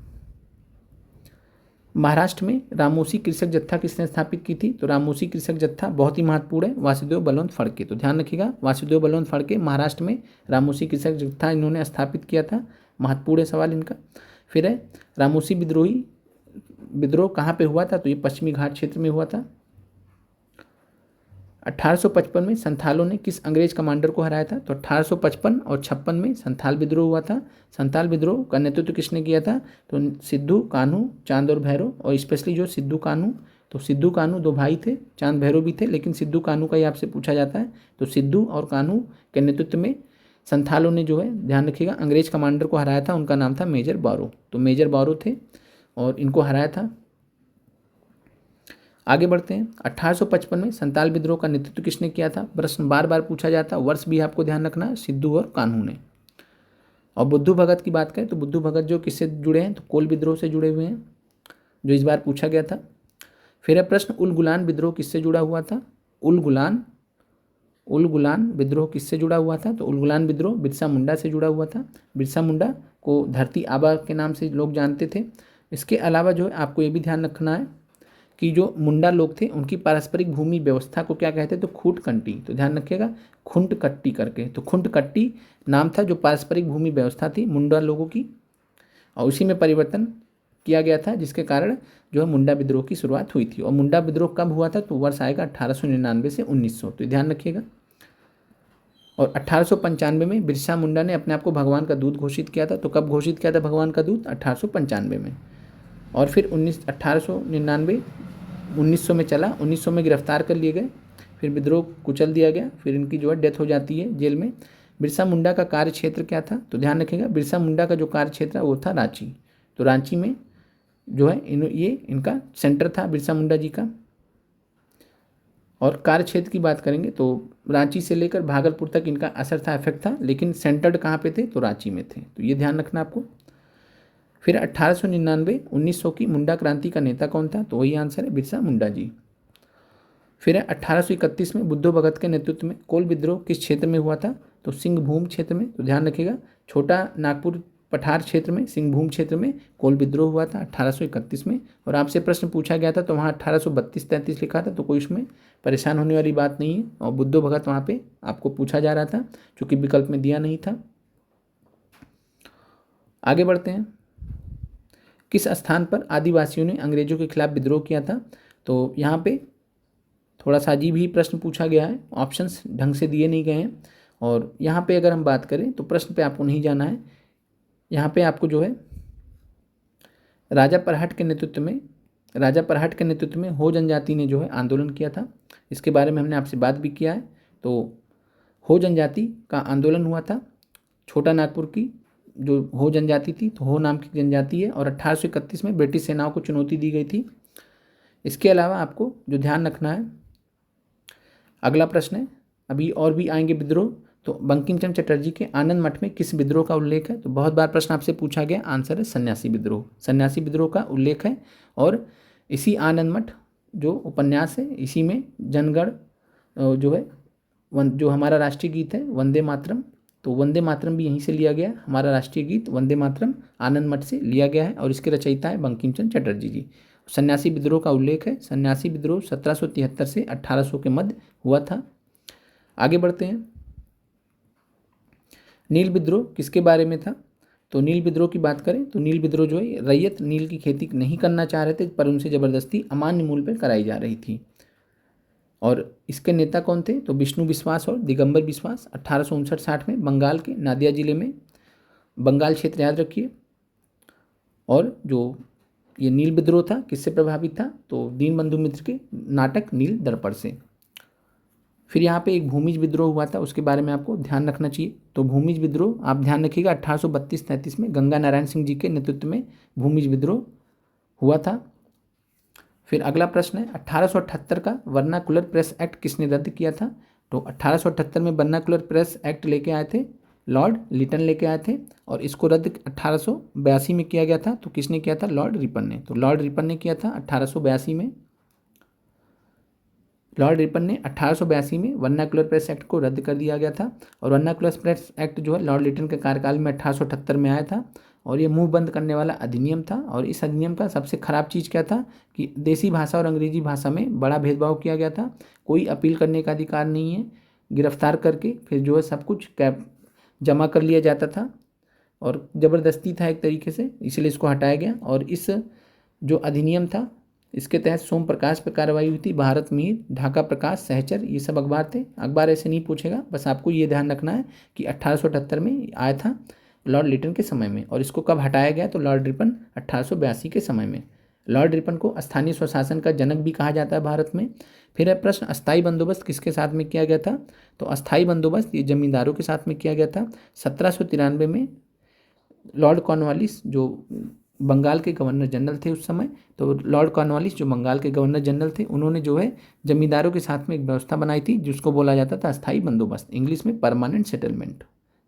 महाराष्ट्र में रामोसी कृषक जत्था किसने स्थापित की थी, तो रामोसी कृषक जत्था बहुत ही महत्वपूर्ण है, वासुदेव बलवंत फड़के। तो ध्यान रखिएगा, वासुदेव बलवंत फड़के महाराष्ट्र में रामोसी कृषक जत्था इन्होंने स्थापित किया था। महत्वपूर्ण है सवाल इनका। फिर है रामोसी विद्रोह कहाँ पे हुआ था, तो ये पश्चिमी घाट क्षेत्र में हुआ था। 1855 में संथालों ने किस अंग्रेज कमांडर को हराया था, तो 1855 और 56 में संथाल विद्रोह हुआ था। संथाल विद्रोह का नेतृत्व किसने किया था, तो सिद्धू कान्हू, चांद और भैरव। और स्पेशली जो सिद्धू कान्हू, तो सिद्धू कान्हू दो भाई थे, चांद भैरव भी थे, लेकिन सिद्धू कान्हू का ही आपसे पूछा जाता है। तो सिद्धू और कान्हू के नेतृत्व में संथालों ने जो है, ध्यान रखिएगा, अंग्रेज कमांडर को हराया था। उनका नाम था मेजर बारो। तो मेजर बारो थे और इनको हराया था। आगे बढ़ते हैं। 1855 में संताल विद्रोह का नेतृत्व किसने किया था, प्रश्न बार बार पूछा जाता, वर्ष भी आपको ध्यान रखना, सिद्धू और कान्हू ने। और बुद्धू भगत की बात करें तो बुद्धू भगत जो किससे जुड़े हैं, तो कोल विद्रोह से जुड़े हुए हैं, जो इस बार पूछा गया था। फिर है प्रश्न उल गुलान विद्रोह किससे जुड़ा हुआ था, उल गुलान विद्रोह किससे जुड़ा हुआ था, तो उल गुलान विद्रोह बिरसा मुंडा से जुड़ा हुआ था। बिरसा मुंडा को धरती आबा के नाम से लोग जानते थे। इसके अलावा जो है आपको ये भी ध्यान रखना है कि जो मुंडा लोग थे उनकी पारस्परिक भूमि व्यवस्था को क्या कहते हैं, तो खूंट कंटी। तो ध्यान रखिएगा, खुंट कट्टी करके, तो खुंट कट्टी नाम था जो पारस्परिक भूमि व्यवस्था थी मुंडा लोगों की, और उसी में परिवर्तन किया गया था, जिसके कारण जो है मुंडा विद्रोह की शुरुआत हुई थी। और मुंडा विद्रोह कब हुआ था, तो वर्ष आएगा 1899 से 1900। तो ध्यान रखिएगा। और 1895 में बिरसा मुंडा ने अपने आप को भगवान का दूत घोषित किया था। तो कब घोषित किया था भगवान का दूत, 1895 में। और फिर 1899 1900 में चला, 1900 में गिरफ्तार कर लिए गए, फिर विद्रोह कुचल दिया गया, फिर इनकी जो है डेथ हो जाती है जेल में। बिरसा मुंडा का कार्य क्षेत्र क्या था, तो ध्यान रखिएगा, बिरसा मुंडा का जो कार्य क्षेत्र है वो था रांची। तो रांची में जो है ये इनका सेंटर था बिरसा मुंडा जी का। और कार्य क्षेत्र की बात करेंगे तो रांची से लेकर भागलपुर तक इनका असर था, इफेक्ट था, लेकिन सेंटर्ड कहाँ पे थे, तो रांची में थे। तो ये ध्यान रखना आपको। फिर 1899 1900 की मुंडा क्रांति का नेता कौन था, तो वही आंसर है बिरसा मुंडा जी। फिर 1831 में बुद्धू भगत के नेतृत्व में कोल विद्रोह किस क्षेत्र में हुआ था, तो सिंहभूम क्षेत्र में। तो ध्यान रखिएगा, छोटा नागपुर पठार क्षेत्र में सिंहभूम क्षेत्र में कोल विद्रोह हुआ था 1831 में। और आपसे प्रश्न पूछा गया था तो वहाँ 1832-33 लिखा था, तो कोई उसमें परेशान होने वाली बात नहीं है। और बुद्धू भगत वहाँ पे आपको पूछा जा रहा था, चूँकि विकल्प में दिया नहीं था। आगे बढ़ते हैं। किस स्थान पर आदिवासियों ने अंग्रेजों के खिलाफ विद्रोह किया था, तो यहाँ पे थोड़ा सा अजीब ही प्रश्न पूछा गया है, ऑप्शंस ढंग से दिए नहीं गए हैं। और यहाँ पे अगर हम बात करें तो प्रश्न पे आपको नहीं जाना है, यहाँ पे आपको जो है राजा परहट के नेतृत्व में हो जनजाति ने जो है आंदोलन किया था। इसके बारे में हमने आपसे बात भी किया है। तो हो जनजाति का आंदोलन हुआ था, छोटा नागपुर की जो हो जनजाति थी, तो हो नाम की जनजाति है, और 1831 में ब्रिटिश सेनाओं को चुनौती दी गई थी। इसके अलावा आपको जो ध्यान रखना है, अगला प्रश्न है, अभी और भी आएंगे विद्रोह, तो बंकिम चंद्र चटर्जी के आनंद मठ में किस विद्रोह का उल्लेख है, तो बहुत बार प्रश्न आपसे पूछा गया, आंसर है सन्यासी विद्रोह। सन्यासी विद्रोह का उल्लेख है। और इसी आनंद मठ जो उपन्यास है, इसी में जनगण जो है जो हमारा राष्ट्रीय गीत है वंदे मातरम, तो वंदे मातरम भी यहीं से लिया गया है। हमारा राष्ट्रीय गीत वंदे मातरम आनंद मठ से लिया गया है, और इसके रचयिता है बंकिम चंद्र चटर्जी जी। सन्यासी विद्रोह का उल्लेख है, सन्यासी विद्रोह 1773 से 1800 के मध्य हुआ था। आगे बढ़ते हैं। नील विद्रोह किसके बारे में था? तो नील विद्रोह की बात करें तो नील विद्रोह जो है रैयत नील की खेती नहीं करना चाह रहे थे, पर उनसे ज़बरदस्ती अमान्य मूल्य पर कराई जा रही थी। और इसके नेता कौन थे? तो विष्णु विश्वास और दिगंबर विश्वास। 1859-60 में बंगाल के नादिया जिले में, बंगाल क्षेत्र याद रखिए। और जो ये नील विद्रोह था किससे प्रभावित था? तो दीनबंधु मित्र के नाटक नील दर्पण से। फिर यहाँ पे एक भूमिज विद्रोह हुआ था, उसके बारे में आपको ध्यान रखना चाहिए। तो भूमिज विद्रोह आप ध्यान रखिएगा 1832-33 में गंगा नारायण सिंह जी के नेतृत्व में भूमिज विद्रोह हुआ था। फिर अगला प्रश्न है 1878 का वर्नाकुलर प्रेस एक्ट किसने रद्द किया था? तो 1878 में वर्नाकुलर प्रेस एक्ट लेके आए थे लॉर्ड लिटन लेके आए थे, और इसको रद्द 1882 में किया गया था। तो किसने किया था? लॉर्ड रिपन ने। तो लॉर्ड रिपन ने किया था 1882 में। लॉर्ड रिपन ने 1882 में वर्नाकुलर प्रेस एक्ट को रद्द कर दिया गया था। और वर्नाकुलर प्रेस एक्ट जो है लॉर्ड लिटन के कार्यकाल में 1878 में आया था, और ये मुंह बंद करने वाला अधिनियम था। और इस अधिनियम का सबसे खराब चीज़ क्या था कि देसी भाषा और अंग्रेजी भाषा में बड़ा भेदभाव किया गया था। कोई अपील करने का अधिकार नहीं है, गिरफ्तार करके फिर जो है सब कुछ कैब जमा कर लिया जाता था, और ज़बरदस्ती था एक तरीके से, इसलिए इसको हटाया गया। और इस जो अधिनियम था इसके तहत सोम प्रकाश पर कार्रवाई हुई थी, भारत मीर, ढाका प्रकाश, सहचर, ये सब अखबार थे। अखबार ऐसे नहीं पूछेगा, बस आपको ये ध्यान रखना है कि 1878 में आया था लॉर्ड लिटन के समय में। और इसको कब हटाया गया? तो लॉर्ड रिपन 1882 के समय में। लॉर्ड रिपन को स्थानीय स्वशासन का जनक भी कहा जाता है भारत में। फिर है प्रश्न अस्थाई बंदोबस्त किसके साथ में किया गया था? तो अस्थाई बंदोबस्त ये जमींदारों के साथ में किया गया था। 1793 में लॉर्ड कॉर्नवालिस जो बंगाल के गवर्नर जनरल थे उस समय, तो लॉर्ड कॉर्नवालिस जो बंगाल के गवर्नर जनरल थे, उन्होंने जो है जमींदारों के साथ में एक व्यवस्था बनाई थी जिसको बोला जाता था अस्थाई बंदोबस्त, इंग्लिश में परमानेंट सेटलमेंट।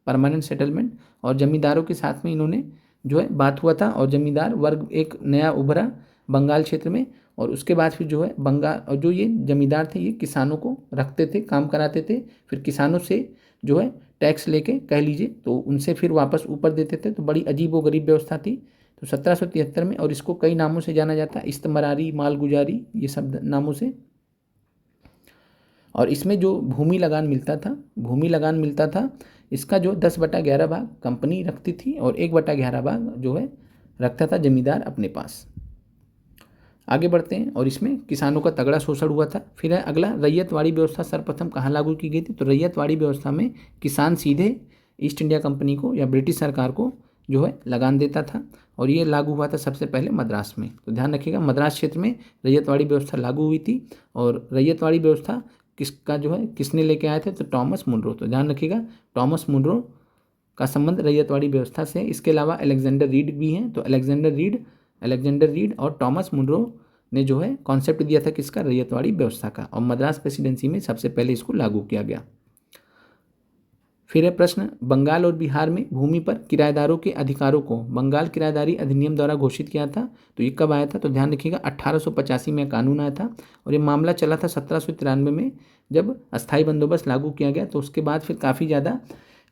परमानेंट सेटलमेंट और जमींदारों के साथ में इन्होंने जो है बात हुआ था, और जमींदार वर्ग एक नया उभरा बंगाल क्षेत्र में। और उसके बाद फिर जो है बंगाल, और जो ये जमींदार थे ये किसानों को रखते थे, काम कराते थे, फिर किसानों से जो है टैक्स लेके कह लीजिए तो उनसे फिर वापस ऊपर देते थे। तो बड़ी अजीब व गरीब व्यवस्था थी। तो 1773 में, और इसको कई नामों से जाना जाता है, इस्तमरारी, मालगुजारी, ये सब नामों से। और इसमें जो भूमि लगान मिलता था, भूमि लगान मिलता था, इसका जो 10/11 भाग कंपनी रखती थी और 1/11 भाग जो है रखता था जमींदार अपने पास। आगे बढ़ते हैं, और इसमें किसानों का तगड़ा शोषण हुआ था। फिर है अगला रैयतवाड़ी व्यवस्था सर्वप्रथम कहाँ लागू की गई थी? तो रैयतवाड़ी व्यवस्था में किसान सीधे ईस्ट इंडिया कंपनी को या ब्रिटिश सरकार को जो है लगान देता था, और ये लागू हुआ था सबसे पहले मद्रास में। तो ध्यान रखिएगा मद्रास क्षेत्र में रैयतवाड़ी व्यवस्था लागू हुई थी। और रैयतवाड़ी व्यवस्था किसका जो है किसने लेके आए थे? तो टॉमस मुनरो। तो ध्यान रखिएगा टॉमस मुनरो का संबंध रैयतवाड़ी व्यवस्था से है। इसके अलावा अलेक्जेंडर रीड भी हैं। तो अलेक्जेंडर रीड और टॉमस मुनरो ने जो है कॉन्सेप्ट दिया था किसका? रैयतवाड़ी व्यवस्था का, और मद्रास प्रेसिडेंसी में सबसे पहले इसको लागू किया गया। फिर है प्रश्न बंगाल और बिहार में भूमि पर किराएदारों के अधिकारों को बंगाल किराएदारी अधिनियम द्वारा घोषित किया था। तो ये कब आया था? तो ध्यान रखिएगा 1885 में कानून आया था, और ये मामला चला था 1793 में जब अस्थाई बंदोबस्त लागू किया गया। तो उसके बाद फिर काफ़ी ज़्यादा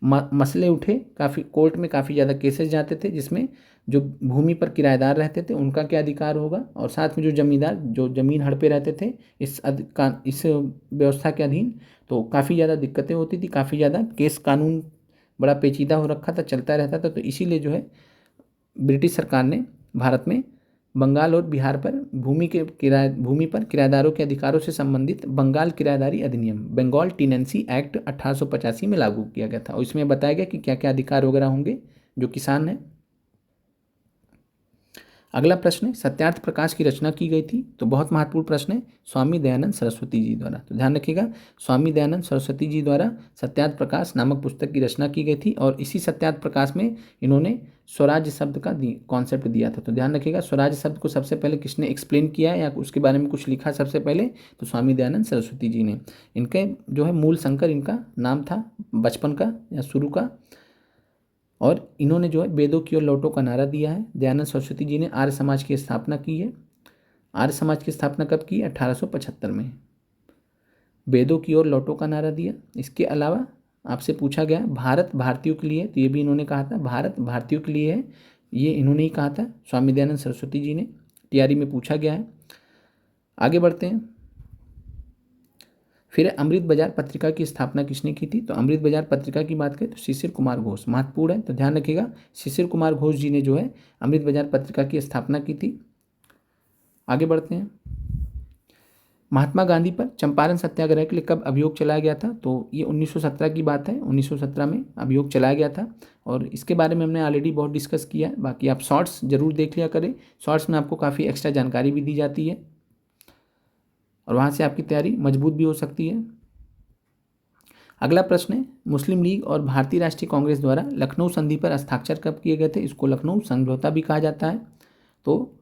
मसले उठे, काफ़ी कोर्ट में काफ़ी ज़्यादा केसेस जाते थे, जिसमें जो भूमि पर किराएदार रहते थे उनका क्या अधिकार होगा, और साथ में जो जमींदार जो ज़मीन हड़पे रहते थे इस व्यवस्था के अधीन, तो काफ़ी ज़्यादा दिक्कतें होती थी, काफ़ी ज़्यादा केस कानून बड़ा पेचीदा हो रखा था, चलता रहता था। तो इसीलिए जो है ब्रिटिश सरकार ने भारत में बंगाल और बिहार पर भूमि पर किराएदारों के अधिकारों से संबंधित बंगाल किराएदारी अधिनियम, बंगाल टीनेंसी एक्ट 1885 में लागू किया गया था। और इसमें बताया गया कि क्या क्या अधिकार वगैरह होंगे जो किसान हैं। अगला प्रश्न है सत्यार्थ प्रकाश की रचना की गई थी। तो बहुत महत्वपूर्ण प्रश्न है, स्वामी दयानंद सरस्वती जी द्वारा। तो ध्यान रखिएगा स्वामी दयानंद सरस्वती जी द्वारा सत्यार्थ प्रकाश नामक पुस्तक की रचना की गई थी, और इसी सत्यार्थ प्रकाश में इन्होंने स्वराज शब्द का कॉन्सेप्ट दिया था। तो ध्यान रखिएगा स्वराज शब्द को सबसे पहले किसने एक्सप्लेन किया है या उसके बारे में कुछ लिखा सबसे पहले? तो स्वामी दयानंद सरस्वती जी ने। इनके जो है मूल शंकर इनका नाम था बचपन का या शुरू का, और इन्होंने जो है वेदों की ओर लौटो का नारा दिया है। दयानंद सरस्वती जी ने आर्य समाज की स्थापना की है। आर्य समाज की स्थापना कब की? 1875 में। वेदों की ओर लौटो का नारा दिया। इसके अलावा आपसे पूछा गया भारत भारतीयों के लिए, तो ये भी इन्होंने कहा था भारत भारतीयों के लिए है, ये इन्होंने ही कहा था स्वामी दयानंद सरस्वती जी ने। टीआरई में पूछा गया है। आगे बढ़ते हैं। फिर अमृत बाजार पत्रिका की स्थापना किसने की थी? तो अमृत बाजार पत्रिका की बात करें तो शिशिर कुमार घोष। महत्वपूर्ण है, तो ध्यान रखिएगा, शिशिर कुमार घोष जी ने जो है अमृत बाजार पत्रिका की स्थापना की थी। आगे बढ़ते हैं। महात्मा गांधी पर चंपारण सत्याग्रह के लिए कब अभियोग चलाया गया था? तो ये 1917 की बात है। 1917 में अभियोग चलाया गया था और इसके बारे में हमने ऑलरेडी बहुत डिस्कस किया है। बाकी आप शॉर्ट्स जरूर देख लिया करें, शॉर्ट्स में आपको काफ़ी एक्स्ट्रा जानकारी भी दी जाती है और वहाँ से आपकी तैयारी मजबूत भी हो सकती है। अगला प्रश्न है, मुस्लिम लीग और भारतीय राष्ट्रीय कांग्रेस द्वारा लखनऊ संधि पर हस्ताक्षर कब किए गए थे? इसको लखनऊ समझौता भी कहा जाता है। तो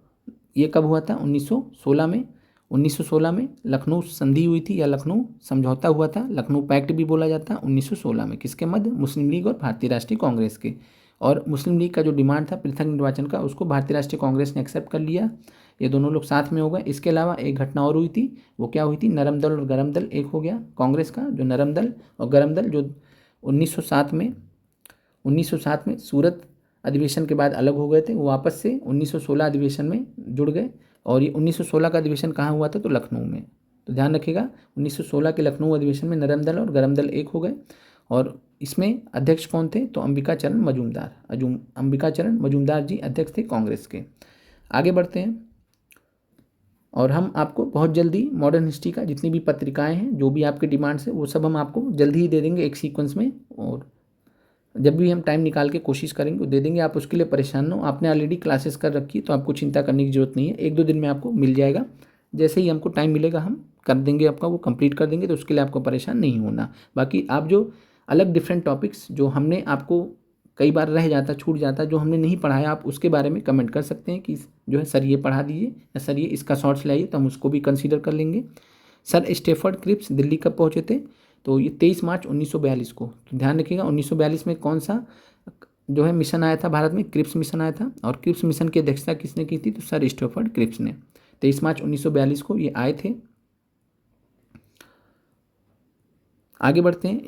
ये कब हुआ था? 1916 में। 1916 में लखनऊ संधि हुई थी या लखनऊ समझौता हुआ था, लखनऊ पैक्ट भी बोला जाता है 1916 में। किसके मध्य? मुस्लिम लीग और भारतीय राष्ट्रीय कांग्रेस के। और मुस्लिम लीग का जो डिमांड था पृथक निर्वाचन का, उसको भारतीय राष्ट्रीय कांग्रेस ने एक्सेप्ट कर लिया। ये दोनों लोग साथ में हो गए। इसके अलावा एक घटना और हुई थी, वो क्या हुई थी? नरम दल और गरम दल एक हो गया कांग्रेस का। जो नरम दल और गरम दल जो 1907 में सूरत अधिवेशन के बाद अलग हो गए थे, वो वापस से 1916 अधिवेशन में जुड़ गए। और ये 1916 का अधिवेशन कहाँ हुआ था? तो लखनऊ में। तो ध्यान रखिएगा, 1916 के लखनऊ अधिवेशन में नरम दल और गरम दल एक हो गए। और इसमें अध्यक्ष कौन थे? तो अंबिका चरण मजूमदार जी अध्यक्ष थे कांग्रेस के। आगे बढ़ते हैं और हम आपको बहुत जल्दी मॉडर्न हिस्ट्री का जितनी भी पत्रिकाएं हैं, जो भी आपके डिमांड्स है, वो सब हम आपको जल्दी ही दे देंगे एक सीक्वेंस में। और जब भी हम टाइम निकाल के कोशिश करेंगे वो दे देंगे। आप उसके लिए परेशान ना हो, आपने ऑलरेडी क्लासेस कर रखी है तो आपको चिंता करने की जरूरत नहीं है। 1-2 दिन में आपको मिल जाएगा। जैसे ही हमको टाइम मिलेगा हम कर देंगे, आपका वो कंप्लीट कर देंगे। तो उसके लिए आपको परेशान नहीं होना। बाकी आप जो अलग डिफरेंट टॉपिक्स जो हमने आपको कई बार रह जाता, छूट जाता, जो हमने नहीं पढ़ाया, आप उसके बारे में कमेंट कर सकते हैं कि जो है सर ये पढ़ा दीजिए या सर ये इसका शॉर्ट्स लाइए, तो हम उसको भी कंसीडर कर लेंगे। सर स्टेफर्ड क्रिप्स दिल्ली कब पहुँचे थे? तो ये 23 मार्च 1942 को। तो ध्यान रखिएगा 1942 में कौन सा जो है मिशन आया था भारत में? क्रिप्स मिशन आया था। और क्रिप्स मिशन की अध्यक्षता किसने की थी? तो सर स्टेफर्ड क्रिप्स ने। 23 मार्च 1942 को ये आए थे। आगे बढ़ते हैं।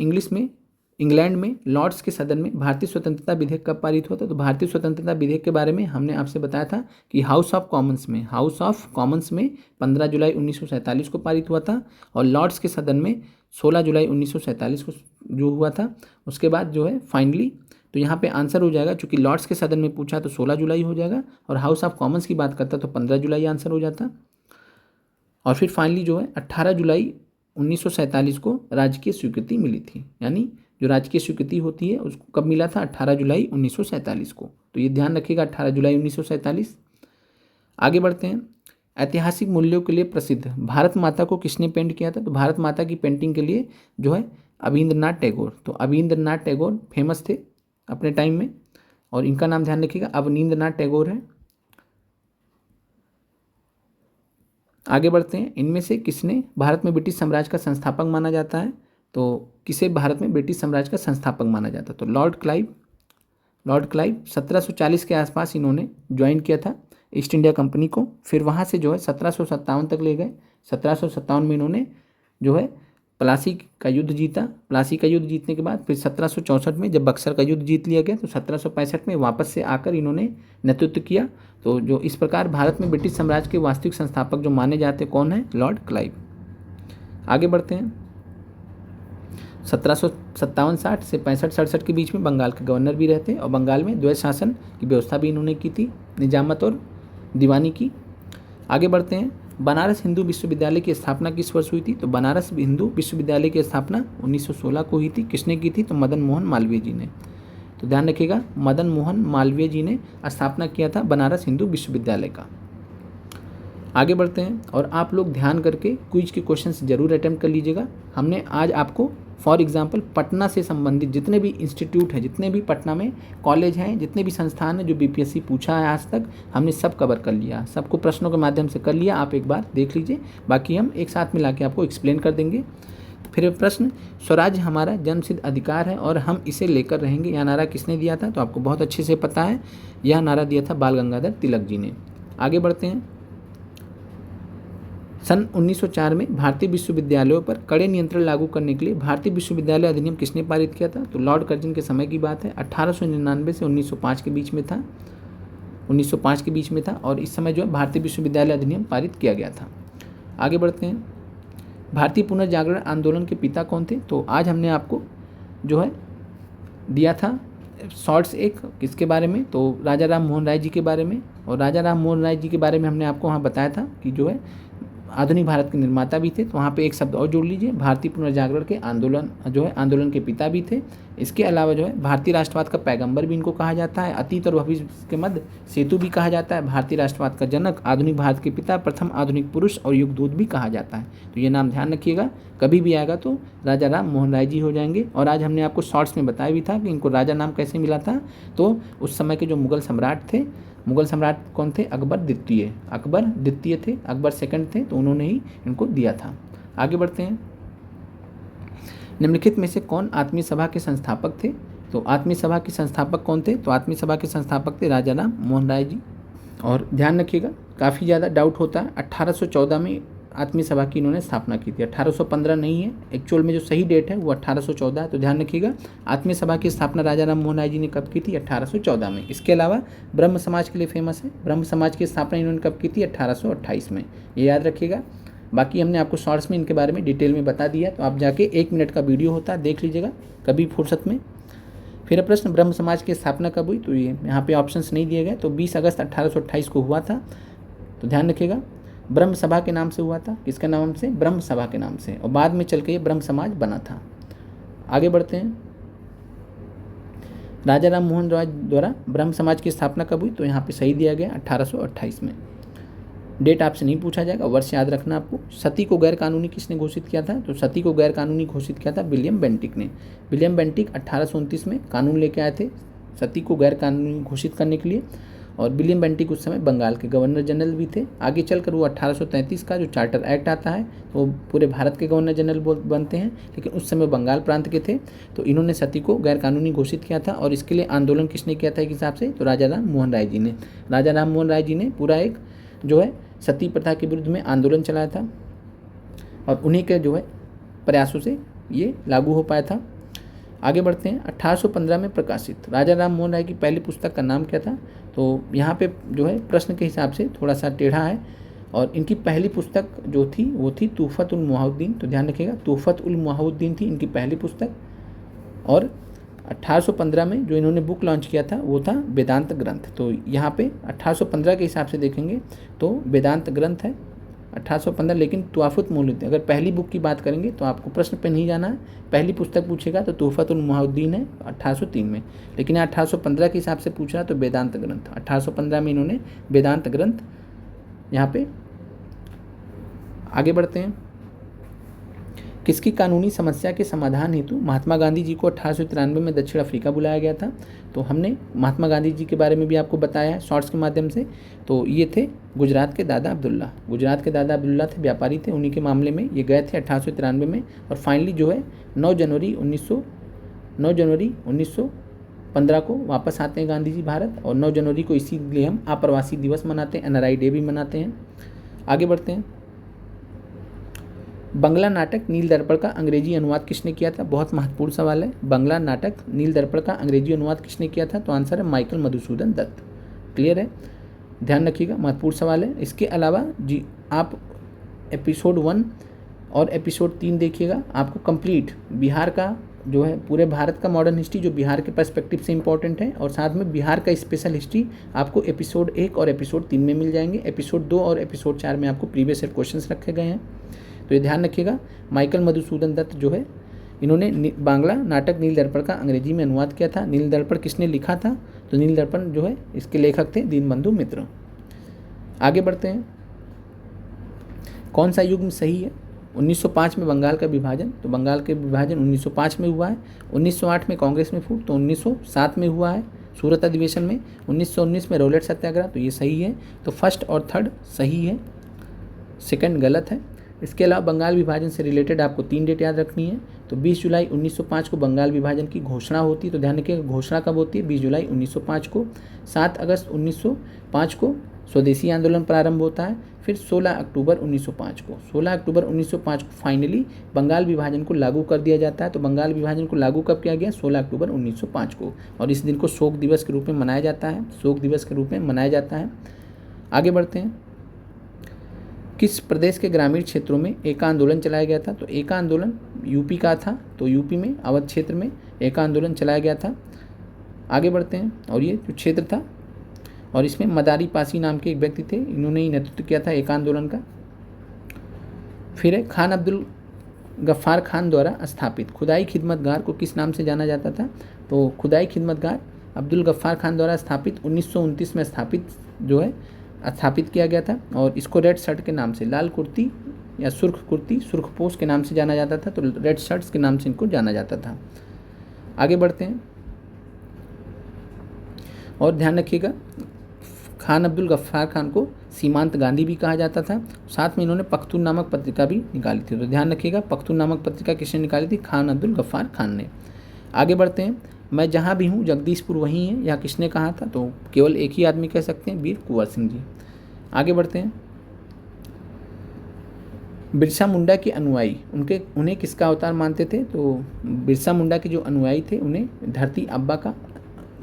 इंग्लैंड में लॉर्ड्स के सदन में भारतीय स्वतंत्रता विधेयक कब पारित हुआ था? तो भारतीय स्वतंत्रता विधेयक के बारे में हमने आपसे बताया था कि हाउस ऑफ कॉमन्स में 15 जुलाई 1947 को पारित हुआ था और लॉर्ड्स के सदन में 16 जुलाई 1947 को जो हुआ था। उसके बाद जो है फाइनली, तो यहाँ पे आंसर हो जाएगा, चूंकि लॉर्ड्स के सदन में पूछा तो 16 जुलाई हो जाएगा और हाउस ऑफ कॉमन्स की बात करता तो 15 जुलाई आंसर हो जाता। और फिर फाइनली जो है 18 जुलाई 1947 को राजकीय स्वीकृति मिली थी। यानी जो राजकीय स्वीकृति होती है उसको कब मिला था? 18 जुलाई 1947 को। तो ये ध्यान रखिएगा 18 जुलाई 1947। आगे बढ़ते हैं। ऐतिहासिक मूल्यों के लिए प्रसिद्ध भारत माता को किसने पेंट किया था? तो भारत माता की पेंटिंग के लिए जो है अवनींद्रनाथ टैगोर। तो अवनींद्रनाथ टैगोर फेमस थे अपने टाइम में और इनका नाम ध्यान रखिएगा अवनींद्रनाथ टैगोर है। आगे बढ़ते हैं। इनमें से किसने भारत में ब्रिटिश साम्राज्य का संस्थापक माना जाता है? तो किसे भारत में ब्रिटिश साम्राज्य का संस्थापक माना जाता है? तो लॉर्ड क्लाइव 1740 के आसपास इन्होंने ज्वाइन किया था ईस्ट इंडिया कंपनी को। फिर वहाँ से जो है 1757 तक ले गए। 1757 में इन्होंने जो है प्लासी का युद्ध जीता। प्लासी का युद्ध जीतने के बाद फिर 1764 में जब बक्सर का युद्ध जीत लिया गया तो 1765 में वापस से आकर इन्होंने नेतृत्व किया। तो जो इस प्रकार भारत में ब्रिटिश साम्राज्य के वास्तविक संस्थापक जो माने जाते कौन है? Lord Clive. आगे बढ़ते हैं। 1757-60 से 65-67 के बीच में बंगाल के गवर्नर भी रहते और बंगाल में द्वैध शासन की व्यवस्था भी इन्होंने की थी, निजामत और दीवानी की। आगे बढ़ते हैं। बनारस हिंदू विश्वविद्यालय की स्थापना किस वर्ष हुई थी? तो बनारस हिंदू विश्वविद्यालय की स्थापना 1916 को हुई थी। किसने की थी? तो मदन मोहन मालवीय जी ने। तो ध्यान रखिएगा मदन मोहन मालवीय जी ने स्थापना किया था बनारस हिंदू विश्वविद्यालय का। आगे बढ़ते हैं और आप लोग ध्यान करके क्विज के क्वेश्चंस जरूर अटेम्प्ट कर लीजिएगा। हमने आज आपको फॉर एग्जांपल पटना से संबंधित जितने भी इंस्टीट्यूट हैं, जितने भी पटना में कॉलेज हैं, जितने भी संस्थान हैं जो बीपीएससी पूछा है आज तक, हमने सब कवर कर लिया, सबको प्रश्नों के माध्यम से कर लिया। आप एक बार देख लीजिए, बाकी हम एक साथ मिला के आपको एक्सप्लेन कर देंगे। फिर प्रश्न, स्वराज हमारा जन्मसिद्ध अधिकार है और हम इसे लेकर रहेंगे, यह नारा किसने दिया था? तो आपको बहुत अच्छे से पता है, यह नारा दिया था बाल गंगाधर तिलक जी ने। आगे बढ़ते हैं। सन 1904 में भारतीय विश्वविद्यालयों पर कड़े नियंत्रण लागू करने के लिए भारतीय विश्वविद्यालय अधिनियम किसने पारित किया था? तो लॉर्ड कर्जन के समय की बात है। 1899 से 1905 के बीच में था, 1905 के बीच में था और इस समय जो है भारतीय विश्वविद्यालय अधिनियम पारित किया गया था। आगे बढ़ते हैं। भारतीय पुनर्जागरण आंदोलन के पिता कौन थे? तो आज हमने आपको जो है दिया था शॉर्ट्स एक किसके बारे में, तो राजा राम मोहन राय जी के बारे में। और राजा राम मोहन राय जी के बारे में हमने आपको वहाँ बताया था कि जो है आधुनिक भारत के निर्माता भी थे। तो वहाँ पे एक शब्द और जोड़ लीजिए, भारतीय पुनर्जागरण के आंदोलन के पिता भी थे। इसके अलावा जो है भारतीय राष्ट्रवाद का पैगंबर भी इनको कहा जाता है, अतीत और भविष्य के मध्य सेतु भी कहा जाता है, भारतीय राष्ट्रवाद का जनक, आधुनिक भारत के पिता, प्रथम आधुनिक पुरुष और युगदूत भी कहा जाता है। तो ये नाम ध्यान रखिएगा, कभी भी आएगा तो राजा राम मोहन राय जी हो जाएंगे। और आज हमने आपको शॉर्ट्स में बताया भी था कि इनको राजा नाम कैसे मिला था। तो उस समय के जो मुगल सम्राट थे, मुगल सम्राट कौन थे? अकबर द्वितीय थे, अकबर सेकंड थे, तो उन्होंने ही इनको दिया था। आगे बढ़ते हैं। निम्नलिखित में से कौन आत्मीय सभा के संस्थापक थे? तो आत्मीय सभा के संस्थापक कौन थे? तो आत्मीय सभा के संस्थापक थे राजा राम मोहन राय जी। और ध्यान रखिएगा, काफ़ी ज़्यादा डाउट होता है, 1814 में आत्मीय सभा की इन्होंने स्थापना की थी, 1815 नहीं है। एक्चुअल में जो सही डेट है वो 1814 है। तो ध्यान रखिएगा, आत्मीय सभा की स्थापना राजा राम मोहन राय जी ने कब की थी? 1814 में। इसके अलावा ब्रह्म समाज के लिए फेमस है, ब्रह्म समाज की स्थापना इन्होंने कब की थी? 1828 में। ये याद रखिएगा। बाकी हमने आपको शॉर्ट्स में इनके बारे में डिटेल में बता दिया, तो आप जाके 1 मिनट का वीडियो होता है, देख लीजिएगा कभी फुर्सत में। फिर प्रश्न, ब्रह्म समाज की स्थापना कब हुई? तो ये यहाँ पे ऑप्शंस नहीं दिए गए। तो 20 अगस्त 1828 को हुआ था। तो ध्यान रखिएगा, ब्रह्म सभा के नाम से हुआ था। किसके नाम से? ब्रह्म सभा के नाम से। और बाद में चल के ये ब्रह्म समाज बना था। आगे बढ़ते हैं। राजा राम मोहन राय द्वारा ब्रह्म समाज की स्थापना कब हुई? तो यहाँ पे सही दिया गया 1828 में। डेट आपसे नहीं पूछा जाएगा, वर्ष याद रखना आपको। सती को गैर कानूनी किसने घोषित किया था? तो सती को गैर कानूनी घोषित किया था विलियम बेंटिक ने। विलियम बेंटिक 1829 में कानून लेके आए थे सती को गैर कानूनी घोषित करने के लिए। और विलियम बेंटिक उस समय बंगाल के गवर्नर जनरल भी थे। आगे चलकर वो 1833 का जो चार्टर एक्ट आता है तो वो पूरे भारत के गवर्नर जनरल बनते हैं, लेकिन उस समय बंगाल प्रांत के थे। तो इन्होंने सती को गैर कानूनी घोषित किया था। और इसके लिए आंदोलन किसने किया था एक हिसाब से? तो राजा राम मोहन राय जी ने। राजा राम मोहन राय जी ने पूरा एक जो है सती प्रथा के विरुद्ध में आंदोलन चलाया था, और उन्हीं के जो है प्रयासों से ये लागू हो पाया था। आगे बढ़ते हैं। 1815 में प्रकाशित राजा राम मोहन राय की पहली पुस्तक का नाम क्या था? तो यहाँ पे जो है प्रश्न के हिसाब से थोड़ा सा टेढ़ा है। और इनकी पहली पुस्तक जो थी वो थी तूफ़त उल मुहाउद्दीन। तो ध्यान रखिएगा, तूफ़त उल मुहाउद्दीन थी इनकी पहली पुस्तक। और 1815 में जो इन्होंने बुक लॉन्च किया था वो था वेदांत ग्रंथ। तो यहाँ पे 1815 के हिसाब से देखेंगे तो वेदांत ग्रंथ है 1815। लेकिन तुआफुत मुहाउद्दीन, अगर पहली बुक की बात करेंगे तो आपको प्रश्न पे नहीं जाना है, पहली पुस्तक पूछेगा तो तूफ़त उल मुहाउद्दीन है 1803 में। लेकिन 1815 के हिसाब से पूछ रहा तो वेदांत ग्रंथ 1815 में इन्होंने वेदांत ग्रंथ यहाँ पे। आगे बढ़ते हैं। किसकी कानूनी समस्या के समाधान हेतु महात्मा गांधी जी को 1893 में दक्षिण अफ्रीका बुलाया गया था? तो हमने महात्मा गांधी जी के बारे में भी आपको बताया है शॉर्ट्स के माध्यम से। तो ये थे गुजरात के दादा अब्दुल्ला। गुजरात के दादा अब्दुल्ला थे, व्यापारी थे, उन्हीं के मामले में ये गए थे 1893 में। और फाइनली जो है 9 जनवरी 1915 को वापस आते हैं गांधी जी भारत। और 9 जनवरी को इसीलिए हम अप्रवासी दिवस मनाते हैं, NRI डे भी मनाते हैं। आगे बढ़ते हैं। बंगला नाटक नील दर्पण का अंग्रेजी अनुवाद किसने किया था? बहुत महत्वपूर्ण सवाल है। बंगला नाटक नील दर्पण का अंग्रेजी अनुवाद किसने किया था? तो आंसर है माइकल मधुसूदन दत्त। क्लियर है, ध्यान रखिएगा, महत्वपूर्ण सवाल है। इसके अलावा जी आप एपिसोड 1 और एपिसोड 3 देखिएगा, आपको कंप्लीट बिहार का जो है पूरे भारत का मॉडर्न हिस्ट्री जो बिहार के पर्सपेक्टिव से इंपॉर्टेंट है, और साथ में बिहार का स्पेशल हिस्ट्री आपको एपिसोड 1 और एपिसोड 3 में मिल जाएंगे। एपिसोड 2 और एपिसोड 4 में आपको प्रीवियस ईयर क्वेश्चंस रखे गए हैं। तो ये ध्यान रखिएगा, माइकल मधुसूदन दत्त जो है इन्होंने बांग्ला नाटक नील दर्पण का अंग्रेजी में अनुवाद किया था। नील दर्पण किसने लिखा था? तो नील दर्पण जो है इसके लेखक थे दीनबंधु मित्र। आगे बढ़ते हैं। कौन सा युग सही है? 1905 में बंगाल का विभाजन, तो बंगाल के विभाजन 1905 में हुआ है। 1908 में कांग्रेस में फूट, तो 1907 में हुआ है सूरत अधिवेशन में। 1919 में रौलट सत्याग्रह, तो ये सही है। तो फर्स्ट और थर्ड सही है, सेकंड गलत है। इसके अलावा बंगाल विभाजन से रिलेटेड आपको 3 डेट याद रखनी है। तो 20 जुलाई 1905 को बंगाल विभाजन की घोषणा होती है। तो ध्यान रखिएगा, घोषणा कब होती है? 20 जुलाई 1905 को। 7 अगस्त 1905 को स्वदेशी आंदोलन प्रारंभ होता है। फिर 16 अक्टूबर 1905 को फाइनली बंगाल विभाजन को लागू कर दिया जाता है। तो बंगाल विभाजन को लागू कब किया गया? 16 अक्टूबर 1905 को। और इस दिन को शोक दिवस के रूप में मनाया जाता है, आगे बढ़ते हैं। किस प्रदेश के ग्रामीण क्षेत्रों में एका आंदोलन चलाया गया था? तो एका आंदोलन यूपी का था, तो यूपी में अवध क्षेत्र में एका आंदोलन चलाया गया था। आगे बढ़ते हैं, और ये जो क्षेत्र था और इसमें मदारी पासी नाम के एक व्यक्ति थे, इन्होंने ही नेतृत्व किया था एका आंदोलन का। फिर है खान अब्दुल गफ्फार खान द्वारा स्थापित खुदाई खिदमतगार को किस नाम से जाना जाता था? तो खुदाई खिदमतगार अब्दुल गफ्फार खान द्वारा स्थापित 1929 में स्थापित किया गया था, और इसको रेड शर्ट के नाम से, लाल कुर्ती या सुर्ख कुर्ती, सुर्खपोश के नाम से जाना जाता था, तो रेड शर्ट्स के नाम से इनको जाना जाता था। आगे बढ़ते हैं, और ध्यान रखिएगा खान अब्दुल गफ्फार खान को सीमांत गांधी भी कहा जाता था। साथ में इन्होंने पख्तून नामक पत्रिका भी निकाली थी, तो ध्यान रखिएगा पख्तून नामक पत्रिका किसने निकाली थी? खान अब्दुल गफ्फार खान ने। आगे बढ़ते हैं, मैं जहाँ भी हूँ जगदीशपुर वहीं है, यह किसने कहा था? तो केवल एक ही आदमी कह सकते हैं, वीर कुंवर सिंह जी। आगे बढ़ते हैं, बिरसा मुंडा के अनुयायी उन्हें किसका अवतार मानते थे? तो बिरसा मुंडा के जो अनुयायी थे उन्हें धरती आबा का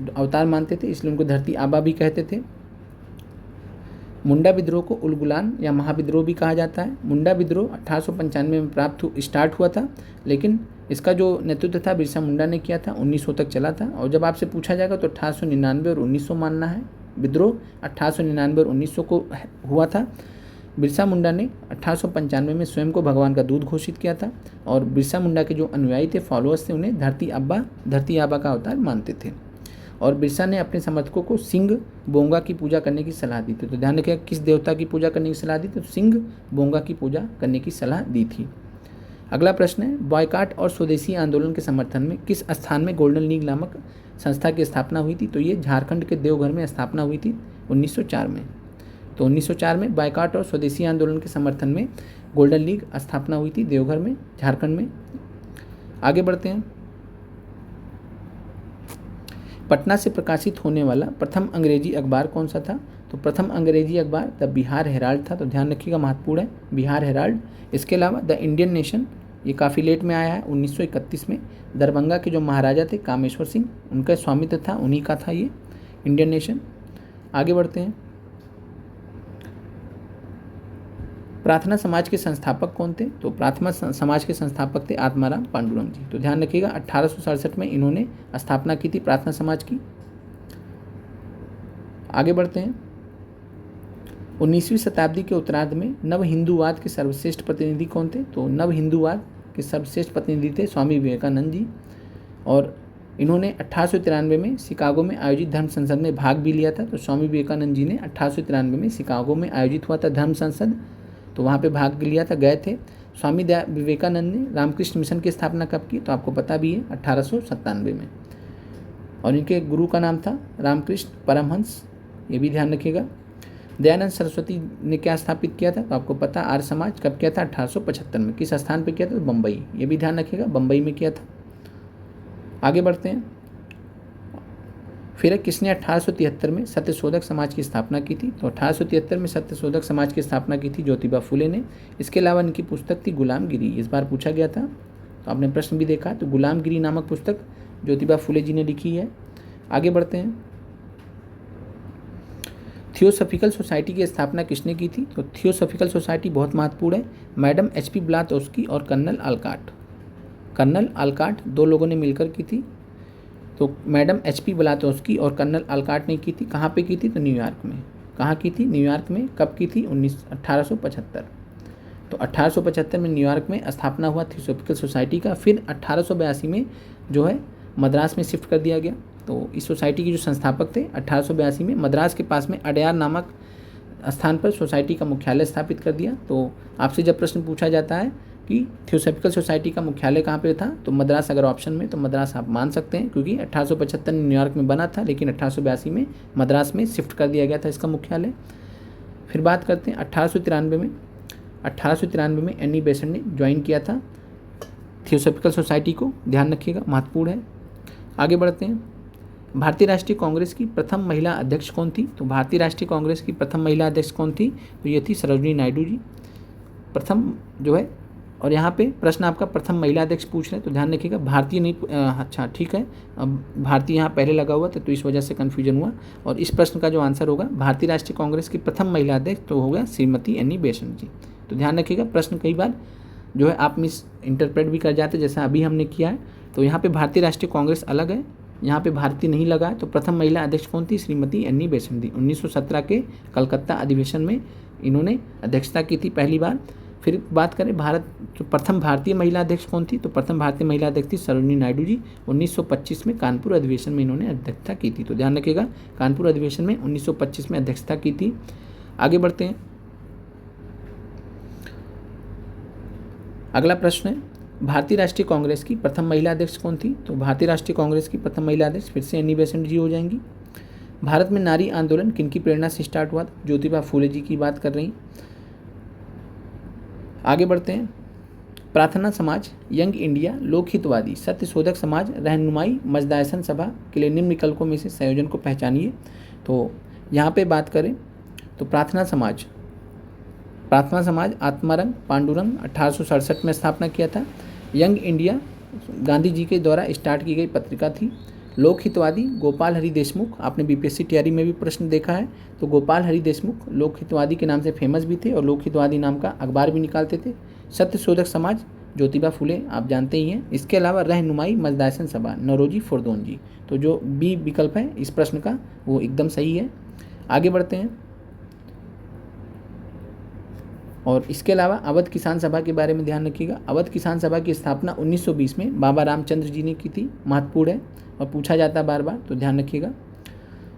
अवतार मानते थे, इसलिए उनको धरती आबा भी कहते थे। मुंडा विद्रोह को उलगुलान या महाविद्रोह भी कहा जाता है। मुंडा विद्रोह 1895 में स्टार्ट हुआ था, लेकिन इसका जो नेतृत्व था बिरसा मुंडा ने किया था, 1900 तक चला था। और जब आपसे पूछा जाएगा तो 1899 और 1900 मानना है। विद्रोह 1899 और 1900 को हुआ था। बिरसा मुंडा ने 1895 में स्वयं को भगवान का दूत घोषित किया था, और बिरसा मुंडा के जो अनुयायी थे, फॉलोअर्स थे, उन्हें धरती आबा का अवतार मानते थे। और बिरसा ने अपने समर्थकों को सिंह बोंगा की पूजा करने की सलाह दी थी। तो ध्यान रखिएगा किस देवता की पूजा करने की सलाह दी थी? तो सिंह बोंगा की पूजा करने की सलाह दी थी। अगला प्रश्न है, बॉयकॉट और स्वदेशी आंदोलन के समर्थन में किस स्थान में गोल्डन लीग नामक संस्था की स्थापना हुई थी? तो ये झारखंड के देवघर में स्थापना हुई थी 1904 में। तो 1904 में बॉयकॉट और स्वदेशी आंदोलन के समर्थन में गोल्डन लीग स्थापना हुई थी देवघर में, झारखंड में। आगे बढ़ते हैं, पटना से प्रकाशित होने वाला प्रथम अंग्रेजी अखबार कौन सा था? तो प्रथम अंग्रेजी अखबार द बिहार हेराल्ड था, तो ध्यान रखिएगा महत्वपूर्ण है बिहार हेराल्ड। इसके अलावा द इंडियन नेशन, ये काफ़ी लेट में आया है, 1931 में। दरभंगा के जो महाराजा थे कामेश्वर सिंह, उनका स्वामित्व था, उन्हीं का था ये इंडियन नेशन। आगे बढ़ते हैं, प्रार्थना समाज के संस्थापक कौन थे? तो प्रार्थना समाज के संस्थापक थे आत्माराम पांडुरंग जी। तो ध्यान रखिएगा 1867 में इन्होंने स्थापना की थी प्रार्थना समाज की। आगे बढ़ते हैं, 19वीं शताब्दी के उत्तरार्ध में नव हिंदूवाद के सर्वश्रेष्ठ प्रतिनिधि कौन थे? तो नव हिंदूवाद के सर्वश्रेष्ठ प्रतिनिधि थे स्वामी विवेकानंद जी, और इन्होंने 1893 में शिकागो में आयोजित धर्म संसद में भाग भी लिया था। तो स्वामी विवेकानंद जी ने 1893 में शिकागो में आयोजित हुआ था धर्म संसद, तो वहाँ पे भाग लिया था, गए थे। स्वामी विवेकानंद ने रामकृष्ण मिशन की स्थापना कब की? तो आपको पता भी है 1897 में, और इनके गुरु का नाम था रामकृष्ण परमहंस, ये भी ध्यान रखिएगा। दयानंद सरस्वती ने क्या स्थापित किया था? तो आपको पता आर्य समाज कब किया था? 1875 में। किस स्थान पे किया था? तो बम्बई, ये भी ध्यान रखिएगा बम्बई में किया था। आगे बढ़ते हैं, फिर किसने 1873 में सत्यशोधक समाज की स्थापना की थी? तो 1873 में सत्यशोधक समाज की स्थापना की थी ज्योतिबा फुले ने। इसके अलावा इनकी पुस्तक थी गुलामगिरी, इस बार पूछा गया था, तो आपने प्रश्न भी देखा। तो गुलामगिरी नामक पुस्तक ज्योतिबा फुले जी ने लिखी है। आगे बढ़ते हैं, थियोसॉफिकल सोसाइटी की स्थापना किसने की थी? तो थियोसॉफिकल सोसाइटी बहुत महत्वपूर्ण है, मैडम HP ब्लातोस्की और कर्नल आलकाट दो लोगों ने मिलकर की थी। तो मैडम HP ब्लातोस्की और कर्नल आलकाट ने की थी। कहाँ पे की थी? तो न्यूयॉर्क में। कहाँ की थी? न्यूयॉर्क में। कब की थी? 1875। तो 1875 में न्यूयॉर्क में स्थापना हुआ थियोसॉफिकल सोसाइटी का। फिर 1882 में जो है मद्रास में शिफ्ट कर दिया गया। तो इस सोसाइटी के जो संस्थापक थे 1882 में मद्रास के पास में अडयार नामक स्थान पर सोसाइटी का मुख्यालय स्थापित कर दिया। तो आपसे जब प्रश्न पूछा जाता है कि थियोसॉफिकल सोसाइटी का मुख्यालय कहाँ पे था, तो मद्रास अगर ऑप्शन में, तो मद्रास आप मान सकते हैं, क्योंकि 1875 में न्यूयॉर्क में बना था, लेकिन 1882 में मद्रास में शिफ्ट कर दिया गया था इसका मुख्यालय। फिर बात करते हैं 1893 में एनी बेसेंट ने ज्वाइन किया था थियोसॉफिकल सोसाइटी को, ध्यान रखिएगा महत्वपूर्ण है। आगे बढ़ते हैं, भारतीय राष्ट्रीय कांग्रेस की प्रथम महिला अध्यक्ष कौन थी? तो भारतीय राष्ट्रीय कांग्रेस की प्रथम महिला अध्यक्ष कौन थी? तो ये थी सरोजिनी नायडू जी, प्रथम जो है और यहाँ पे प्रश्न आपका प्रथम महिला अध्यक्ष पूछ रहे हैं, तो ध्यान रखिएगा भारतीय नहीं, अच्छा ठीक है, अब भारतीय यहाँ पहले लगा हुआ था तो इस वजह से कन्फ्यूजन हुआ। और इस प्रश्न का जो आंसर होगा भारतीय राष्ट्रीय कांग्रेस की प्रथम महिला अध्यक्ष तो होगा श्रीमती एनी बेसेंट जी। तो ध्यान रखिएगा प्रश्न कई बार जो है आप मिस इंटरप्रेट भी कर जाते, जैसा अभी हमने किया है। तो यहाँ पे भारतीय राष्ट्रीय कांग्रेस अलग है, यहाँ पे भारतीय नहीं लगा है। तो प्रथम महिला अध्यक्ष कौन थी? श्रीमती एनी बेसेंट थी। 1917 के कलकत्ता अधिवेशन में इन्होंने अध्यक्षता की थी पहली बार। फिर बात करें भारत जो प्रथम भारतीय महिला अध्यक्ष कौन थी, तो प्रथम भारतीय महिला अध्यक्ष थी सरोजिनी नायडू जी। 1925 में कानपुर अधिवेशन में इन्होंने अध्यक्षता की थी। तो ध्यान रखिएगा कानपुर अधिवेशन में 1925 में अध्यक्षता की थी। आगे बढ़ते हैं, अगला प्रश्न है भारतीय राष्ट्रीय कांग्रेस की प्रथम महिला अध्यक्ष कौन थी? तो भारतीय राष्ट्रीय कांग्रेस की प्रथम महिला अध्यक्ष फिर से एनी बेसेंट जी हो जाएंगी। भारत में नारी आंदोलन किनकी प्रेरणा से स्टार्ट हुआ? ज्योतिबा फूले जी की बात कर रही। आगे बढ़ते हैं, प्रार्थना समाज, यंग इंडिया, लोकहितवादी, सत्यशोधक समाज, रहनुमाई, मजदायसन सभा के लिए निम्न विकल्पों में से संयोजन को पहचानिए। तो यहाँ पे बात करें तो प्रार्थना समाज आत्मारंग पांडुरंग 1867 में स्थापना किया था। यंग इंडिया गांधी जी के द्वारा स्टार्ट की गई पत्रिका थी। लोकहितवादी गोपाल हरि देशमुख, आपने बीपीएससी तैयारी में भी प्रश्न देखा है, तो गोपाल हरि देशमुख लोकहितवादी के नाम से फेमस भी थे और लोकहितवादी नाम का अखबार भी निकालते थे। सत्यशोधक समाज ज्योतिबा फूले आप जानते ही हैं। इसके अलावा रहनुमाई मजदायसन सभा नौरोजी फुरदोन जी। तो जो बी विकल्प है इस प्रश्न का वो एकदम सही है। आगे बढ़ते हैं, और इसके अलावा अवध किसान सभा के बारे में ध्यान रखिएगा। अवध किसान सभा की स्थापना 1920 में बाबा रामचंद्र जी ने की थी। महत्वपूर्ण है और पूछा जाता है बार बार, तो ध्यान रखिएगा।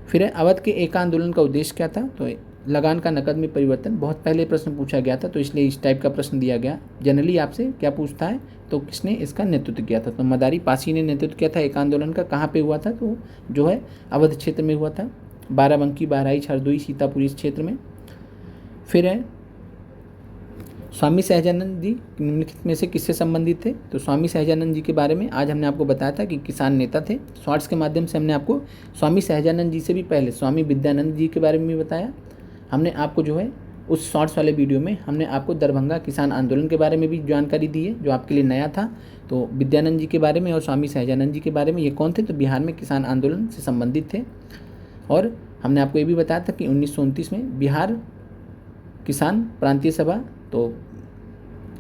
फिर है अवध के एक आंदोलन का उद्देश्य क्या था? तो लगान का नकद में परिवर्तन, बहुत पहले प्रश्न पूछा गया था तो इसलिए इस टाइप का प्रश्न दिया गया। जनरली आपसे क्या पूछता है तो किसने इसका नेतृत्व किया था? तो मदारी पासी ने नेतृत्व किया था एक आंदोलन का। कहाँ पे हुआ था? तो जो है अवध क्षेत्र में हुआ था, बाराबंकी, बहराइच, हरदोई, सीतापुर इस क्षेत्र में। फिर है स्वामी सहजानंद जी निम्नलिखित में से किससे संबंधित थे? तो स्वामी सहजानंद जी के बारे में आज हमने आपको बताया था कि किसान नेता थे। शॉर्ट्स के माध्यम से हमने आपको स्वामी सहजानंद जी से भी पहले स्वामी विद्यानंद जी के बारे में भी बताया। हमने आपको जो है उस शॉर्ट्स वाले वीडियो में हमने आपको दरभंगा किसान आंदोलन के बारे में भी जानकारी दी है जो आपके लिए नया था। तो विद्यानंद जी के बारे में और स्वामी सहजानंद जी के बारे में, ये कौन थे? तो बिहार में किसान आंदोलन से संबंधित थे। और हमने आपको ये भी बताया था कि 1929 में बिहार किसान प्रांतीय सभा, तो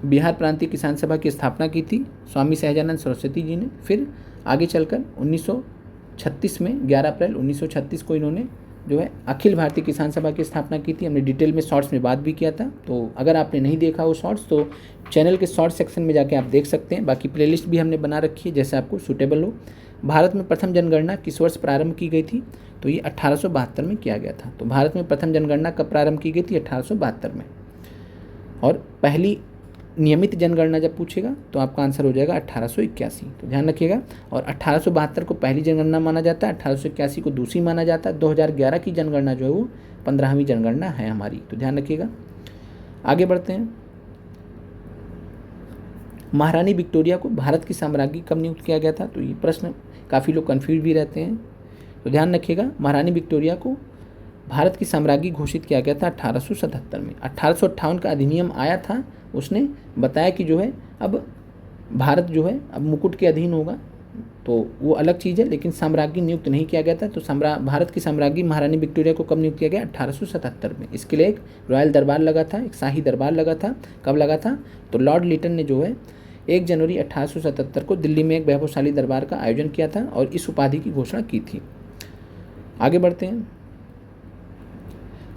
बिहार प्रांतीय किसान सभा की स्थापना की थी स्वामी सहजानंद सरस्वती जी ने। फिर आगे चलकर 1936 में 11 अप्रैल 1936 को इन्होंने जो है अखिल भारतीय किसान सभा की स्थापना की थी। हमने डिटेल में शॉर्ट्स में बात भी किया था, तो अगर आपने नहीं देखा वो शॉर्ट्स तो चैनल के शॉर्ट सेक्शन में जाके आप देख सकते हैं। बाकी प्लेलिस्ट भी हमने बना रखी है जैसे आपको सूटेबल हो। भारत में प्रथम जनगणना किस वर्ष प्रारंभ की गई थी? तो ये 1872 में किया गया था। तो भारत में प्रथम जनगणना कब प्रारंभ की गई थी? 1872 में। और पहली नियमित जनगणना जब पूछेगा तो आपका आंसर हो जाएगा 1881। तो ध्यान रखिएगा। और 1872 को पहली जनगणना माना जाता है, 1881 को दूसरी माना जाता है। 2011 की जनगणना जो है वो 15वीं जनगणना है हमारी। तो ध्यान रखिएगा। आगे बढ़ते हैं, महारानी विक्टोरिया को भारत की साम्राज्ञी कब नियुक्त किया गया था? तो ये प्रश्न काफ़ी लोग कन्फ्यूज भी रहते हैं, तो ध्यान रखिएगा। महारानी विक्टोरिया को भारत की साम्राज्ञी घोषित किया गया था 1877 में। 1858 का अधिनियम आया था, उसने बताया कि जो है अब भारत जो है अब मुकुट के अधीन होगा, तो वो अलग चीज़ है, लेकिन साम्राज्ञी नियुक्त नहीं किया गया था। तो भारत की साम्राज्ञी महारानी विक्टोरिया को कब नियुक्त किया गया? 1877 में। इसके लिए एक रॉयल दरबार लगा था, एक शाही दरबार लगा था। कब लगा था? तो लॉर्ड लिटन ने जो है 1 जनवरी 1877 को दिल्ली में एक वैभवशाली दरबार का आयोजन किया था और इस उपाधि की घोषणा की थी। आगे बढ़ते हैं,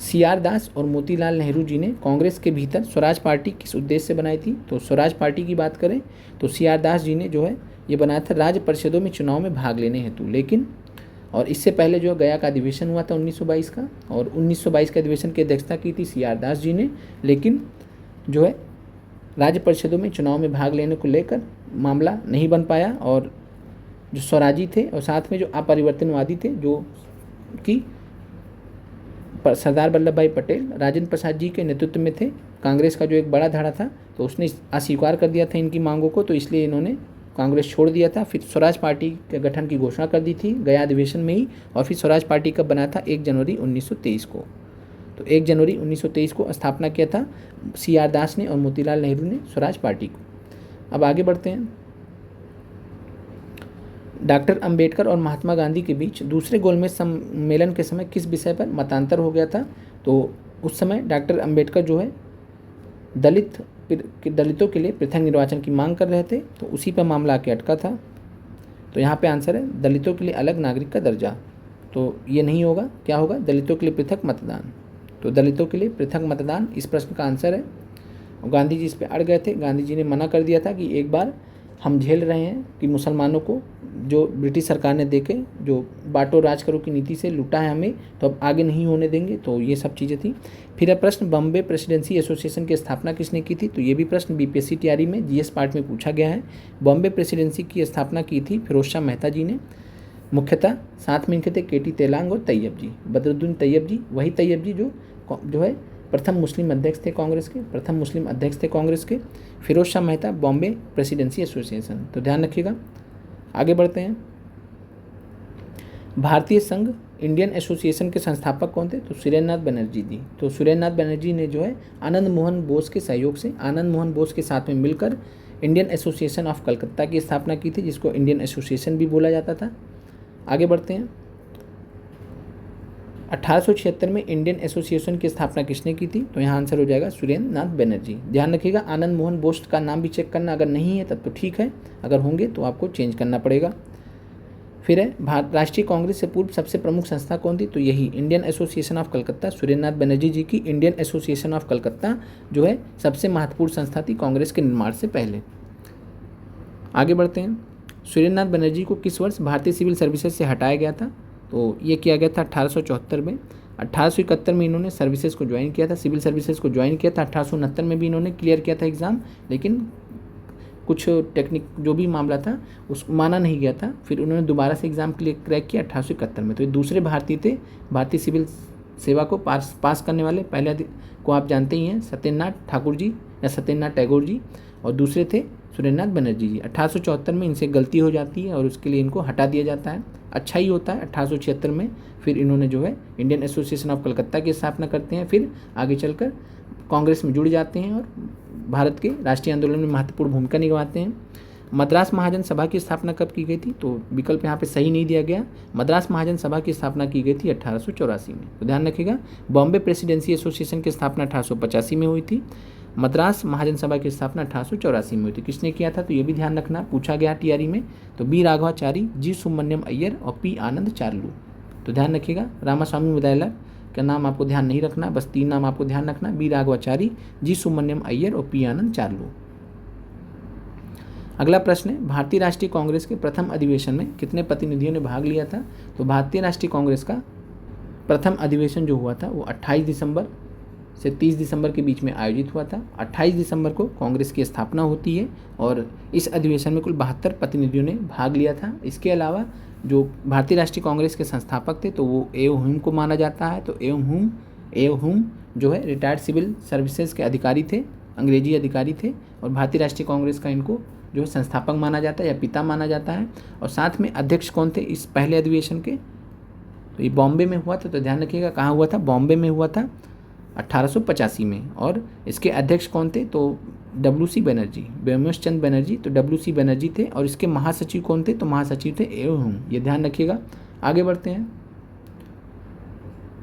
CR दास और मोतीलाल नेहरू जी ने कांग्रेस के भीतर स्वराज पार्टी किस उद्देश्य से बनाई थी? तो स्वराज पार्टी की बात करें तो CR दास जी ने जो है ये बनाया था राज्य परिषदों में चुनाव में भाग लेने हेतु। लेकिन और इससे पहले जो गया का अधिवेशन हुआ था 1922 का, और 1922 के अधिवेशन की अध्यक्षता की थी CR दास जी ने। लेकिन जो है राज्य परिषदों में चुनाव में भाग लेने को लेकर मामला नहीं बन पाया, और जो स्वराजी थे और साथ में जो अपरिवर्तनवादी थे जो कि सरदार वल्लभ भाई पटेल राजेंद्र प्रसाद जी के नेतृत्व में थे, कांग्रेस का जो एक बड़ा धड़ा था, तो उसने अस्वीकार कर दिया था इनकी मांगों को, तो इसलिए इन्होंने कांग्रेस छोड़ दिया था। फिर स्वराज पार्टी के गठन की घोषणा कर दी थी गया अधिवेशन में ही। और फिर स्वराज पार्टी कब बना था? 1 जनवरी 1923 को। तो 1 जनवरी 1923 को स्थापना किया था CR दास ने और मोतीलाल नेहरू ने स्वराज पार्टी को। अब आगे बढ़ते हैं। डॉक्टर अंबेडकर और महात्मा गांधी के बीच दूसरे गोलमेज सम्मेलन के समय किस विषय पर मतांतर हो गया था? तो उस समय डॉक्टर अंबेडकर जो है दलितों के लिए पृथक निर्वाचन की मांग कर रहे थे, तो उसी पर मामला आके अटका था। तो यहाँ पे आंसर है दलितों के लिए अलग नागरिक का दर्जा। तो ये नहीं होगा, क्या होगा? दलितों के लिए पृथक मतदान। तो दलितों के लिए पृथक मतदान इस प्रश्न का आंसर है। और गांधी जी इस पे अड़ गए थे। गांधी जी ने मना कर दिया था कि एक बार हम झेल रहे हैं कि मुसलमानों को जो ब्रिटिश सरकार ने देके जो बांटो राज करो की नीति से लूटा है हमें, तो अब आगे नहीं होने देंगे। तो ये सब चीज़ें थी। फिर प्रश्न, बॉम्बे प्रेसिडेंसी एसोसिएशन की स्थापना किसने की थी? तो ये भी प्रश्न बीपीएससी तैयारी में जीएस पार्ट में पूछा गया है। बॉम्बे प्रेसिडेंसी की स्थापना की थी फिरोज शाह मेहता जी ने। मुख्यतः साथ में इनके थे केटी तेलांग और तैयब जी, बदरुद्दीन तैयब जी, वही तैयब जी जो है प्रथम मुस्लिम अध्यक्ष थे कांग्रेस के, प्रथम मुस्लिम अध्यक्ष थे कांग्रेस के। Firoz Shah Mehta, Bombay presidency association. तो ध्यान रखिएगा। आगे बढ़ते हैं। भारतीय संघ इंडियन एसोसिएशन के संस्थापक कौन थे? तो सुरेंद्रनाथ बनर्जी जी। तो सुरेंद्रनाथ बनर्जी ने जो है आनंद मोहन बोस के सहयोग से, आनंद मोहन बोस के साथ में मिलकर इंडियन एसोसिएशन ऑफ कलकत्ता की स्थापना की थी, जिसको इंडियन एसोसिएशन भी बोला जाता था। आगे बढ़ते हैं। 1876 में इंडियन एसोसिएशन की स्थापना किसने की थी? तो यहाँ आंसर हो जाएगा सुरेंद्रनाथ बनर्जी। ध्यान रखिएगा, आनंद मोहन बोस का नाम भी चेक करना, अगर नहीं है तब तो ठीक है, अगर होंगे तो आपको चेंज करना पड़ेगा। फिर है राष्ट्रीय कांग्रेस से पूर्व सबसे प्रमुख संस्था कौन थी? तो यही Indian association of Calcutta. Surendranath Banerjee ji की इंडियन एसोसिएशन ऑफ कलकत्ता जो है सबसे महत्वपूर्ण संस्था थी कांग्रेस के निर्माण से पहले। आगे बढ़ते हैं। सुरेंद्रनाथ बनर्जी को किस वर्ष भारतीय सिविल सर्विसेज से हटाया गया था? तो ये किया गया था 1874 में। 1871 में इन्होंने सर्विसेज को ज्वाइन किया था, सिविल सर्विसेज को ज्वाइन किया था। 1869 में भी इन्होंने क्लियर किया था एग्ज़ाम, लेकिन कुछ टेक्निक जो भी मामला था उस माना नहीं गया था। फिर उन्होंने दोबारा से एग्ज़ाम क्रैक किया 1871 में। तो ये दूसरे भारतीय थे भारतीय सिविल सेवा को पास करने वाले। पहले को आप जानते ही हैं, सत्येंद्रनाथ ठाकुर जी या सत्येंद्रनाथ टैगोर जी, और दूसरे थे सुरेंद्रनाथ बनर्जी जी। 1874 में इनसे गलती हो जाती है और उसके लिए इनको हटा दिया जाता है। अच्छा ही होता है। 1876 में फिर इन्होंने जो है इंडियन एसोसिएशन ऑफ कलकत्ता की स्थापना करते हैं, फिर आगे चलकर कांग्रेस में जुड़ जाते हैं और भारत के राष्ट्रीय आंदोलन में महत्वपूर्ण भूमिका निभाते हैं। मद्रास महाजन सभा की स्थापना कब की गई थी? तो विकल्प यहाँ पे सही नहीं दिया गया। मद्रास महाजन सभा की स्थापना की गई थी 1884 में। तो ध्यान रखिएगा। बॉम्बे प्रेसिडेंसी एसोसिएशन की स्थापना 1885 में हुई थी। मद्रास महाजन सभा की स्थापना 1884 में हुई थी। किसने किया था? तो ये भी ध्यान रखना, पूछा गया टीआरई में। तो बी राघवाचारी, जी सुब्रमण्यम अय्यर और पी आनंद चार्लू। तो ध्यान रखिएगा। रामास्वामी मुदयला का नाम आपको ध्यान नहीं रखना, बस 3 नाम आपको ध्यान रखना, बी राघवाचारी, जी सुब्रमण्यम अय्यर और पी आनंद चार्लू। अगला प्रश्न है, भारतीय राष्ट्रीय कांग्रेस के प्रथम अधिवेशन में कितने प्रतिनिधियों ने भाग लिया था? तो भारतीय राष्ट्रीय कांग्रेस का प्रथम अधिवेशन जो हुआ था वो 28 दिसंबर से 30 दिसंबर के बीच में आयोजित हुआ था। 28 दिसंबर को कांग्रेस की स्थापना होती है और इस अधिवेशन में कुल 72 प्रतिनिधियों ने भाग लिया था। इसके अलावा जो भारतीय राष्ट्रीय कांग्रेस के संस्थापक थे तो वो एव हुम को माना जाता है। तो एव हुम जो है रिटायर्ड सिविल सर्विसेज के अधिकारी थे, अंग्रेजी अधिकारी थे, और भारतीय राष्ट्रीय कांग्रेस का इनको जो है संस्थापक माना जाता है या पिता माना जाता है। और साथ में अध्यक्ष कौन थे इस पहले अधिवेशन के? तो ये बॉम्बे में हुआ था। तो ध्यान रखिएगा कहाँ हुआ था? बॉम्बे में हुआ था 1885 में। और इसके अध्यक्ष कौन थे? तो WC बनर्जी, व्योमेश चंद्र बनर्जी। तो WC बनर्जी थे। और इसके महासचिव कौन थे? तो महासचिव थे एव हुम। ये ध्यान रखिएगा। आगे बढ़ते हैं।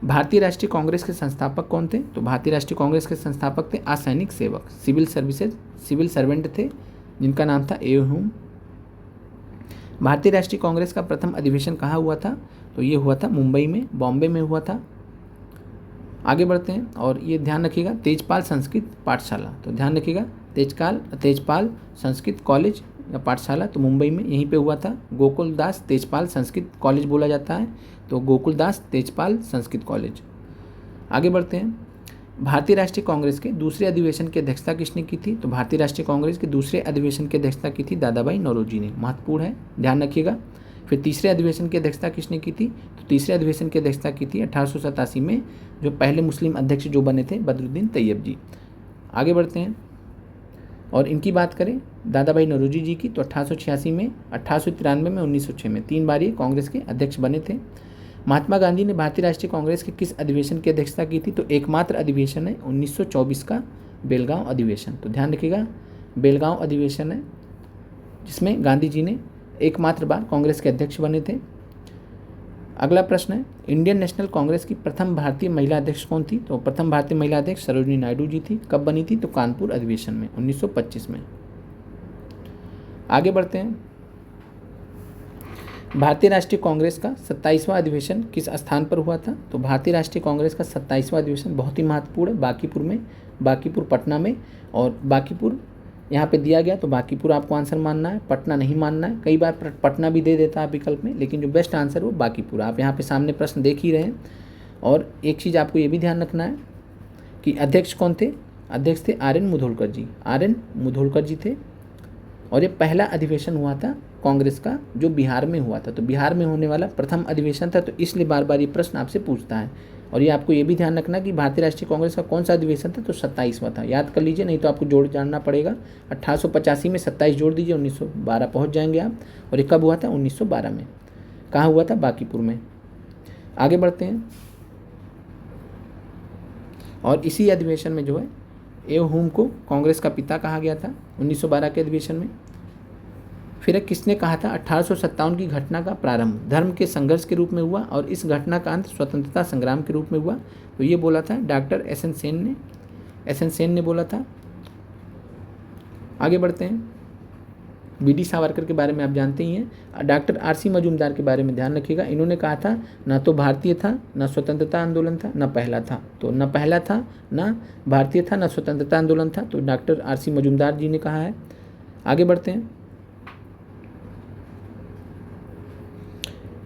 भारतीय राष्ट्रीय कांग्रेस के संस्थापक कौन थे? तो भारतीय राष्ट्रीय कांग्रेस के संस्थापक थे असैनिक सेवक, सिविल सर्वेंट थे, जिनका नाम था एव हुम। भारतीय राष्ट्रीय कांग्रेस का प्रथम अधिवेशन कहाँ हुआ था? तो ये हुआ था मुंबई में, बॉम्बे में हुआ था। आगे बढ़ते हैं। और ये ध्यान रखिएगा, तेजपाल संस्कृत पाठशाला। तो ध्यान रखिएगा, तेजपाल संस्कृत कॉलेज या पाठशाला तो मुंबई में यहीं पे हुआ था। गोकुलदास तेजपाल संस्कृत कॉलेज बोला जाता है, तो गोकुलदास तेजपाल संस्कृत कॉलेज। आगे बढ़ते हैं। भारतीय राष्ट्रीय कांग्रेस के दूसरे अधिवेशन की अध्यक्षता किसने की थी? तो भारतीय राष्ट्रीय कांग्रेस के दूसरे अधिवेशन की अध्यक्षता की थी दादाभाई नौरोजी ने। महत्वपूर्ण है, ध्यान रखिएगा। फिर तीसरे अधिवेशन की अध्यक्षता किसने की थी? तो तीसरे अधिवेशन की अध्यक्षता की थी 1887 में जो पहले मुस्लिम अध्यक्ष जो बने थे बदरुद्दीन तैयब जी। आगे बढ़ते हैं। और इनकी बात करें दादाभाई नौरोजी जी की, तो 1886 में, 1893 में, 1906 में 3 बार ये कांग्रेस के अध्यक्ष बने थे। महात्मा गांधी ने भारतीय राष्ट्रीय कांग्रेस के किस अधिवेशन की अध्यक्षता की थी? तो एकमात्र अधिवेशन है 1924 का बेलगांव अधिवेशन। तो ध्यान रखिएगा, बेलगांव अधिवेशन है जिसमें गांधी जी ने एकमात्र बार कांग्रेस के अध्यक्ष बने थे। अगला प्रश्न है, इंडियन नेशनल कांग्रेस की प्रथम भारतीय महिला अध्यक्ष कौन थी? तो प्रथम भारतीय महिला अध्यक्ष सरोजिनी नायडू जी थी। कब बनी थी? तो कानपुर अधिवेशन में 1925 में। आगे बढ़ते हैं, भारतीय राष्ट्रीय कांग्रेस का 27वां अधिवेशन किस स्थान पर हुआ था? तो भारतीय राष्ट्रीय कांग्रेस का 27वां अधिवेशन बहुत ही महत्वपूर्ण है, बांकीपुर में, बांकीपुर पटना में। और बांकीपुर यहाँ पे दिया गया तो बांकीपुर आपको आंसर मानना है, पटना नहीं मानना है। कई बार पटना भी दे देता है विकल्प में, लेकिन जो बेस्ट आंसर है वो बांकीपुर। आप यहाँ पे सामने प्रश्न देख ही रहे हैं। और एक चीज़ आपको ये भी ध्यान रखना है कि अध्यक्ष कौन थे? अध्यक्ष थे आर.एन. मुधोलकर जी। आर.एन. मुधोलकर जी थे। और ये पहला अधिवेशन हुआ था कांग्रेस का जो बिहार में हुआ था, तो बिहार में होने वाला प्रथम अधिवेशन था, तो इसलिए बार बार ये प्रश्न आपसे पूछता है। और ये आपको ये भी ध्यान रखना कि भारतीय राष्ट्रीय कांग्रेस का कौन सा अधिवेशन था? तो 27वां था। याद कर लीजिए, नहीं तो आपको जोड़ जानना पड़ेगा। 1885 में 27 जोड़ दीजिए, 1912 पहुँच जाएंगे आप। और ये कब हुआ था? 1912 में। कहाँ हुआ था? बांकीपुर में। आगे बढ़ते हैं, और इसी अधिवेशन में जो है एव हुम को कांग्रेस का पिता कहा गया था 1912 के अधिवेशन में। फिर किसने कहा था 1857 की घटना का प्रारंभ धर्म के संघर्ष के रूप में हुआ और इस घटना का अंत स्वतंत्रता संग्राम के रूप में हुआ? तो ये बोला था डॉक्टर एस एन सेन ने बोला था। आगे बढ़ते हैं, बी.डी. सावरकर के बारे में आप जानते ही हैं। Doctor RC. मजूमदार के बारे में ध्यान रखिएगा। इन्होंने कहा था ना तो भारतीय था, ना स्वतंत्रता आंदोलन था, ना पहला था। तो ना पहला था, ना भारतीय था, ना स्वतंत्रता आंदोलन था, तो डॉक्टर आर.सी. मजूमदार जी ने कहा है। आगे बढ़ते हैं,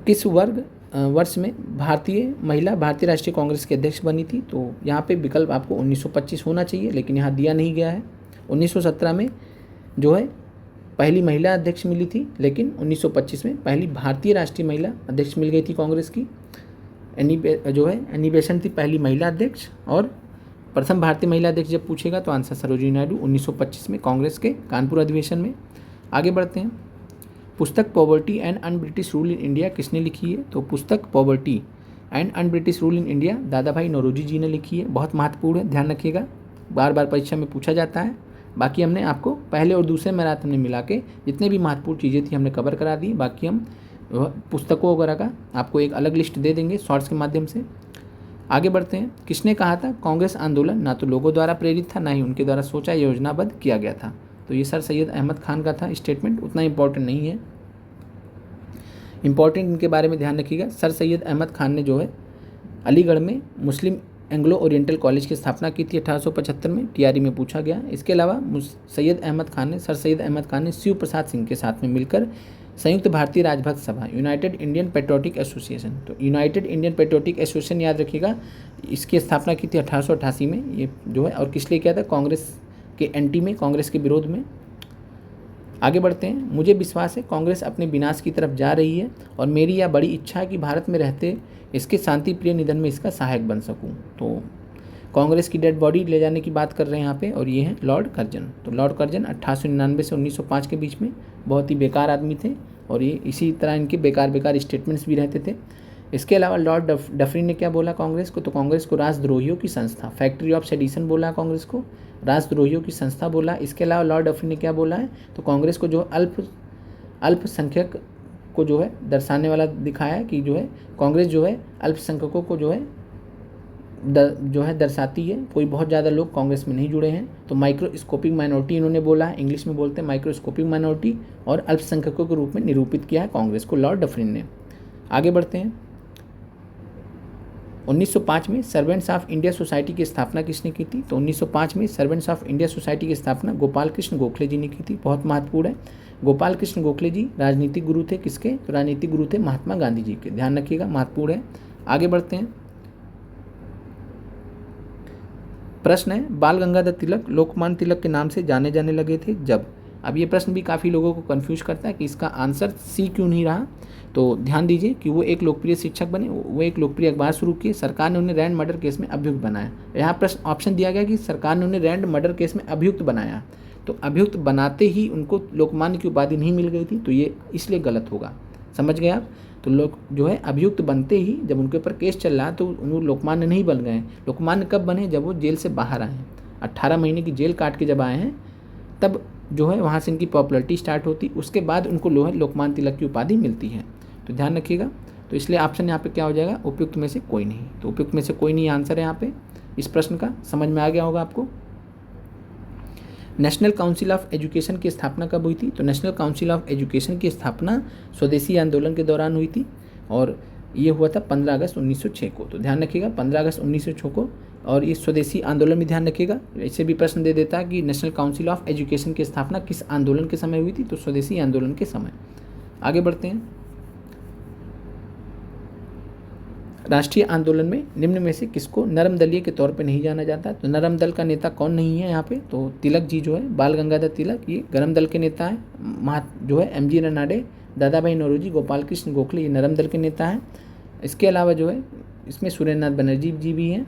किस वर्ष में भारतीय महिला भारतीय राष्ट्रीय कांग्रेस के अध्यक्ष बनी थी? तो यहाँ पे विकल्प आपको 1925 होना चाहिए, लेकिन यहाँ दिया नहीं गया है। 1917 में जो है पहली महिला अध्यक्ष मिली थी, लेकिन 1925 में पहली भारतीय राष्ट्रीय महिला अध्यक्ष मिल गई थी कांग्रेस की। एनी बेसेंट थी पहली महिला अध्यक्ष। और प्रथम भारतीय महिला अध्यक्ष जब पूछेगा तो आंसर सरोजिनी नायडू 1925 में कांग्रेस के कानपुर अधिवेशन में। आगे बढ़ते हैं, पुस्तक poverty and un British rule in India किसने लिखी है? तो पुस्तक poverty and un British rule in India दादा भाई नौरोजी जी ने लिखी है। बहुत महत्वपूर्ण है, ध्यान रखिएगा, बार बार परीक्षा में पूछा जाता है। बाकी हमने आपको पहले और दूसरे मैराथन में मिला के जितने भी महत्वपूर्ण चीज़ें थी हमने कवर करा दी। बाकी हम पुस्तकों वगैरह का आपको एक अलग लिस्ट दे देंगे शॉर्ट्स के माध्यम से। आगे बढ़ते हैं, किसने कहा था कांग्रेस आंदोलन ना तो लोगों द्वारा प्रेरित था, ना ही उनके द्वारा सोचा योजनाबद्ध किया गया था? तो ये सर सैयद अहमद खान का था स्टेटमेंट, उतना इंपॉर्टेंट नहीं है। इंपॉर्टेंट इनके बारे में ध्यान रखिएगा। सर सैयद अहमद खान ने जो है अलीगढ़ में मुस्लिम एंग्लो ओरिएंटल कॉलेज की स्थापना की थी 1875 में, टीआरई में पूछा गया। इसके अलावा सर सैयद अहमद खान ने शिव प्रसाद सिंह के साथ में मिलकर संयुक्त भारतीय राजभक्त सभा यूनाइटेड इंडियन पेट्रियोटिक एसोसिएशन, तो यूनाइटेड इंडियन पेट्रियोटिक एसोसिएशन याद रखिएगा, इसकी स्थापना की थी 1888 में ये जो है। और किस लिए किया था? कांग्रेस के एंटी में, कांग्रेस के विरोध में। आगे बढ़ते हैं, मुझे विश्वास है कांग्रेस अपने विनाश की तरफ जा रही है और मेरी यह बड़ी इच्छा है कि भारत में रहते इसके शांति प्रिय निधन में इसका सहायक बन सकूं। तो कांग्रेस की डेड बॉडी ले जाने की बात कर रहे हैं यहाँ पे, और ये हैं लॉर्ड कर्जन। तो लॉर्ड कर्जन 1899 से 1905 के बीच में बहुत ही बेकार आदमी थे, और ये इसी तरह इनके बेकार स्टेटमेंट्स भी रहते थे। इसके अलावा लॉर्ड डफरिन ने क्या बोला कांग्रेस को? तो कांग्रेस को राजद्रोहियों की संस्था, फैक्ट्री ऑफ सेडिशन बोला कांग्रेस को, राजद्रोहियों की संस्था बोला। इसके अलावा लॉर्ड डफरिन ने क्या बोला है? तो कांग्रेस को जो अल्पसंख्यक को जो है दर्शाने वाला दिखाया है कि जो है कांग्रेस जो है अल्पसंख्यकों को जो है दर्शाती है। कोई बहुत ज़्यादा लोग कांग्रेस में नहीं जुड़े हैं। तो माइक्रोस्कोपिक माइनॉरिटी इन्होंने बोला है, इंग्लिश में बोलते हैं माइक्रोस्कोपिक माइनॉरिटी, और अल्पसंख्यकों के रूप में निरूपित किया है कांग्रेस को लॉर्ड डफरिन ने। आगे बढ़ते हैं, 1905 में सर्वेंट्स ऑफ इंडिया सोसाइटी की स्थापना किसने की थी? तो 1905 में सर्वेंट्स ऑफ इंडिया सोसाइटी की स्थापना गोपाल कृष्ण गोखले जी ने की थी। बहुत महत्वपूर्ण है, गोपाल कृष्ण गोखले जी राजनीतिक गुरु थे। किसके? तो राजनीतिक गुरु थे महात्मा गांधी जी के, ध्यान रखिएगा, महत्वपूर्ण है। आगे बढ़ते हैं, प्रश्न है बाल गंगाधर तिलक लोकमान्य तिलक के नाम से जाने जाने लगे थे जब? अब ये प्रश्न भी काफ़ी लोगों को कंफ्यूज करता है कि इसका आंसर सी क्यों नहीं रहा। तो ध्यान दीजिए कि वो एक लोकप्रिय शिक्षक बने, वो एक लोकप्रिय अखबार शुरू किए, सरकार ने उन्हें रैंड मर्डर केस में अभियुक्त बनाया। यहाँ प्रश्न ऑप्शन दिया गया कि सरकार ने उन्हें रैंड मर्डर केस में अभियुक्त बनाया, तो अभियुक्त बनाते ही उनको लोकमान्य की उपाधि नहीं मिल गई थी, तो ये इसलिए गलत होगा। समझ गए आप? तो लोग जो है अभियुक्त बनते ही जब उनके ऊपर केस चल रहा तो वो लोकमान्य नहीं बन गए। लोकमान्य कब बने? जब वो जेल से बाहर आए हैं, 18 महीने की जेल काट के जब आए हैं तब जो है वहाँ से इनकी पॉपुलरिटी स्टार्ट होती, उसके बाद उनको लोकमान्य तिलक की उपाधि मिलती है। तो ध्यान रखिएगा। तो इसलिए ऑप्शन यहाँ पे क्या हो जाएगा, उपयुक्त में से कोई नहीं। तो उपयुक्त में से कोई नहीं आंसर है यहाँ पे इस प्रश्न का। समझ में आ गया होगा आपको। नेशनल काउंसिल ऑफ एजुकेशन की स्थापना कब हुई थी? तो नेशनल काउंसिल ऑफ एजुकेशन की स्थापना स्वदेशी आंदोलन के दौरान हुई थी और ये हुआ था 15 अगस्त 1906 को। तो ध्यान रखिएगा 15 अगस्त 1906 को। और इस स्वदेशी आंदोलन भी ध्यान रखिएगा, ऐसे भी प्रश्न दे देता है कि नेशनल काउंसिल ऑफ एजुकेशन की स्थापना किस आंदोलन के समय हुई थी? तो स्वदेशी आंदोलन के समय। आगे बढ़ते हैं। राष्ट्रीय आंदोलन में निम्न में से किसको नरम दलीय के तौर पर नहीं जाना जाता? तो नरम दल का नेता कौन नहीं है यहाँ पे? तो तिलक जी जो है, बाल गंगाधर तिलक, ये गरम दल के नेता है। जो है MG रनाडे, दादा भाई नौरोजी, गोपाल कृष्ण गोखले, ये नरम दल के नेता हैं। इसके अलावा जो है इसमें सुरेंद्रनाथ बनर्जी जी भी हैं।